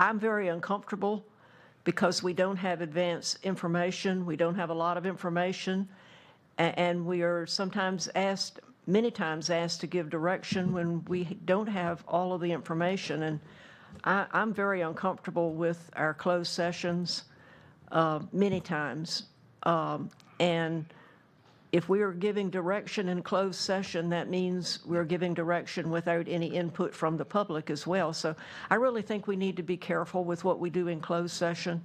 I'm very uncomfortable because we don't have advance information. We don't have a lot of information. And we are many times asked to give direction when we don't have all of the information. And I'm very uncomfortable with our closed sessions many times. And if we are giving direction in closed session, that means we're giving direction without any input from the public as well. So I really think we need to be careful with what we do in closed session.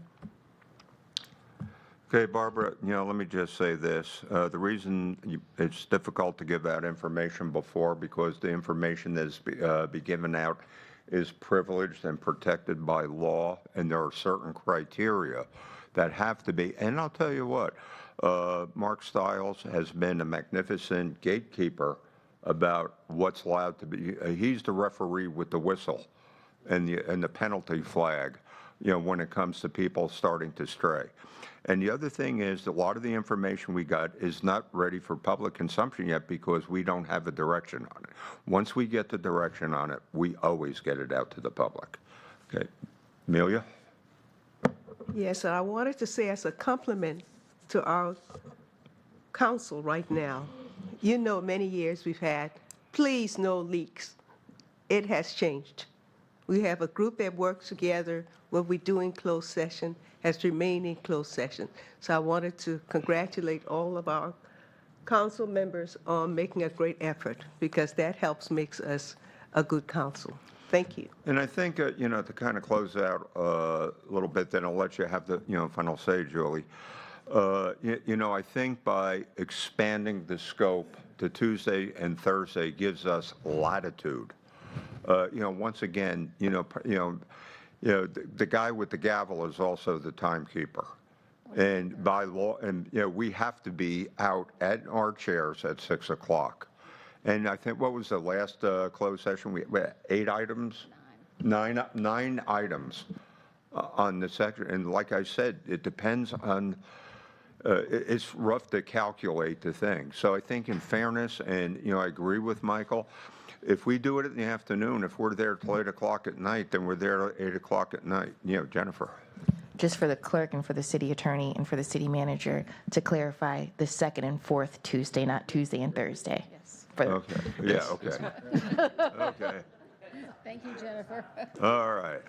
Okay, Barbara, let me just say this. The reason it's difficult to give out information before, because the information that's be given out is privileged and protected by law, and there are certain criteria that have to be. And I'll tell you what, Mark Stiles has been a magnificent gatekeeper about what's allowed to be. He's the referee with the whistle and the penalty flag, when it comes to people starting to stray. And the other thing is that a lot of the information we got is not ready for public consumption yet because we don't have a direction on it. Once we get the direction on it, we always get it out to the public. Okay, Amelia? Yes, and I wanted to say as a compliment to our council right now, many years we've had, please no leaks. It has changed. We have a group that works together. What we do in closed session has remained in closed session. So I wanted to congratulate all of our council members on making a great effort, because that helps makes us a good council. Thank you. And I think, to kind of close out a little bit, then I'll let you have the, final say, Julie. I think by expanding the scope to Tuesday and Thursday gives us latitude. Once again, the guy with the gavel is also the timekeeper. And by law, and, we have to be out at our chairs at 6 o'clock. And I think, what was the last closed session? We had 8 items? Nine items on the section. And like I said, it depends on, it's rough to calculate the thing. So I think in fairness, and, I agree with Michael, if we do it in the afternoon, if we're there till 8 o'clock at night, then we're there at 8 o'clock at night. Jennifer. Just for the clerk and for the city attorney and for the city manager, to clarify, the second and fourth Tuesday, not Tuesday and Thursday. Yes. Okay, yeah, okay. Okay, Thank you, Jennifer. all right.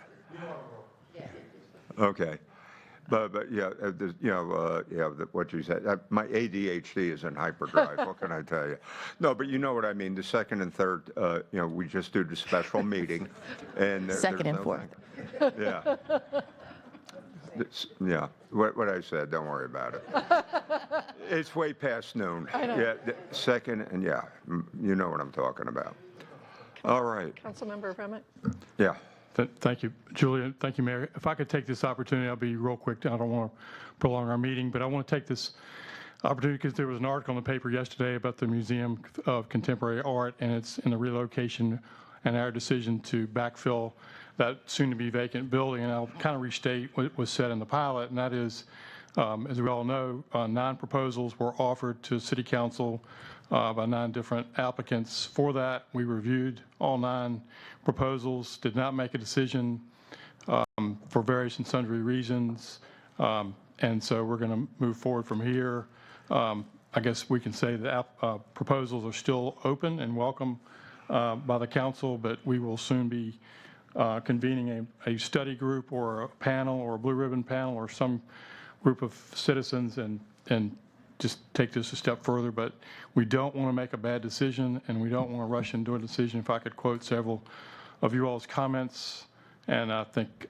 Okay. But yeah, what you said, my ADHD is in hyperdrive, what can I tell you? No, but you know what I mean, the second and third, we just do the special meeting, and Second and there's no fourth. thing. Yeah. Yeah, what I said, don't worry about it. It's way past noon. I know. Yeah, the second, and yeah, you know what I'm talking about. All right, Councilmember Remick? yeah. Thank you, Julia. Thank you, Mayor. If I could take this opportunity, I'll be real quick. I don't want to prolong our meeting, but I want to take this opportunity because there was an article in the paper yesterday about the Museum of Contemporary Art, and it's in the relocation and our decision to backfill that soon-to-be vacant building. And I'll kind of restate what was said in the pilot, and that is, as we all know, 9 proposals were offered to City Council by 9 different applicants. For that, we reviewed all 9 proposals, did not make a decision for various and sundry reasons, and so we're going to move forward from here. I guess we can say that proposals are still open and welcome by the council, but we will soon be convening a study group or a panel or a blue ribbon panel or some group of citizens and just take this a step further. But we don't want to make a bad decision, and we don't want to rush into a decision. If I could quote several of you all's comments, and I think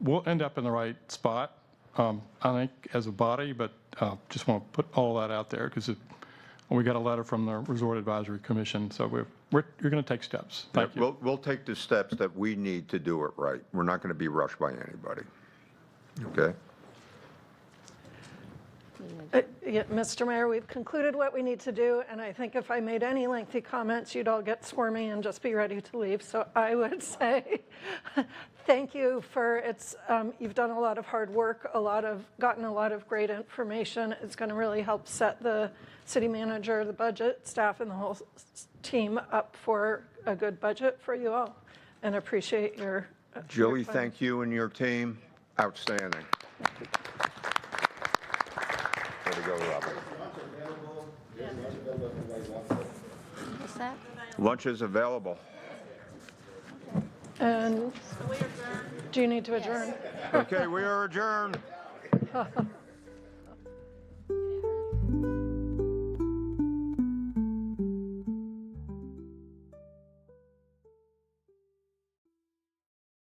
we'll end up in the right spot, I think, as a body, but just want to put all that out there because we got a letter from the Resort Advisory Commission, so you're going to take steps. Thank you. We'll take the steps that we need to do it right. We're not going to be rushed by anybody. Okay? Yeah, Mr. Mayor, we've concluded what we need to do, and I think if I made any lengthy comments, you'd all get squirmy and just be ready to leave. So I would say thank you for you've done a lot of hard work, gotten a lot of great information. It's going to really help set the city manager, the budget staff, and the whole team up for a good budget for you all, and appreciate your Julie, thank you and your team. Outstanding. Way to go, Robert. What's that? Lunch is available. And do you need to adjourn? Okay, we are adjourned.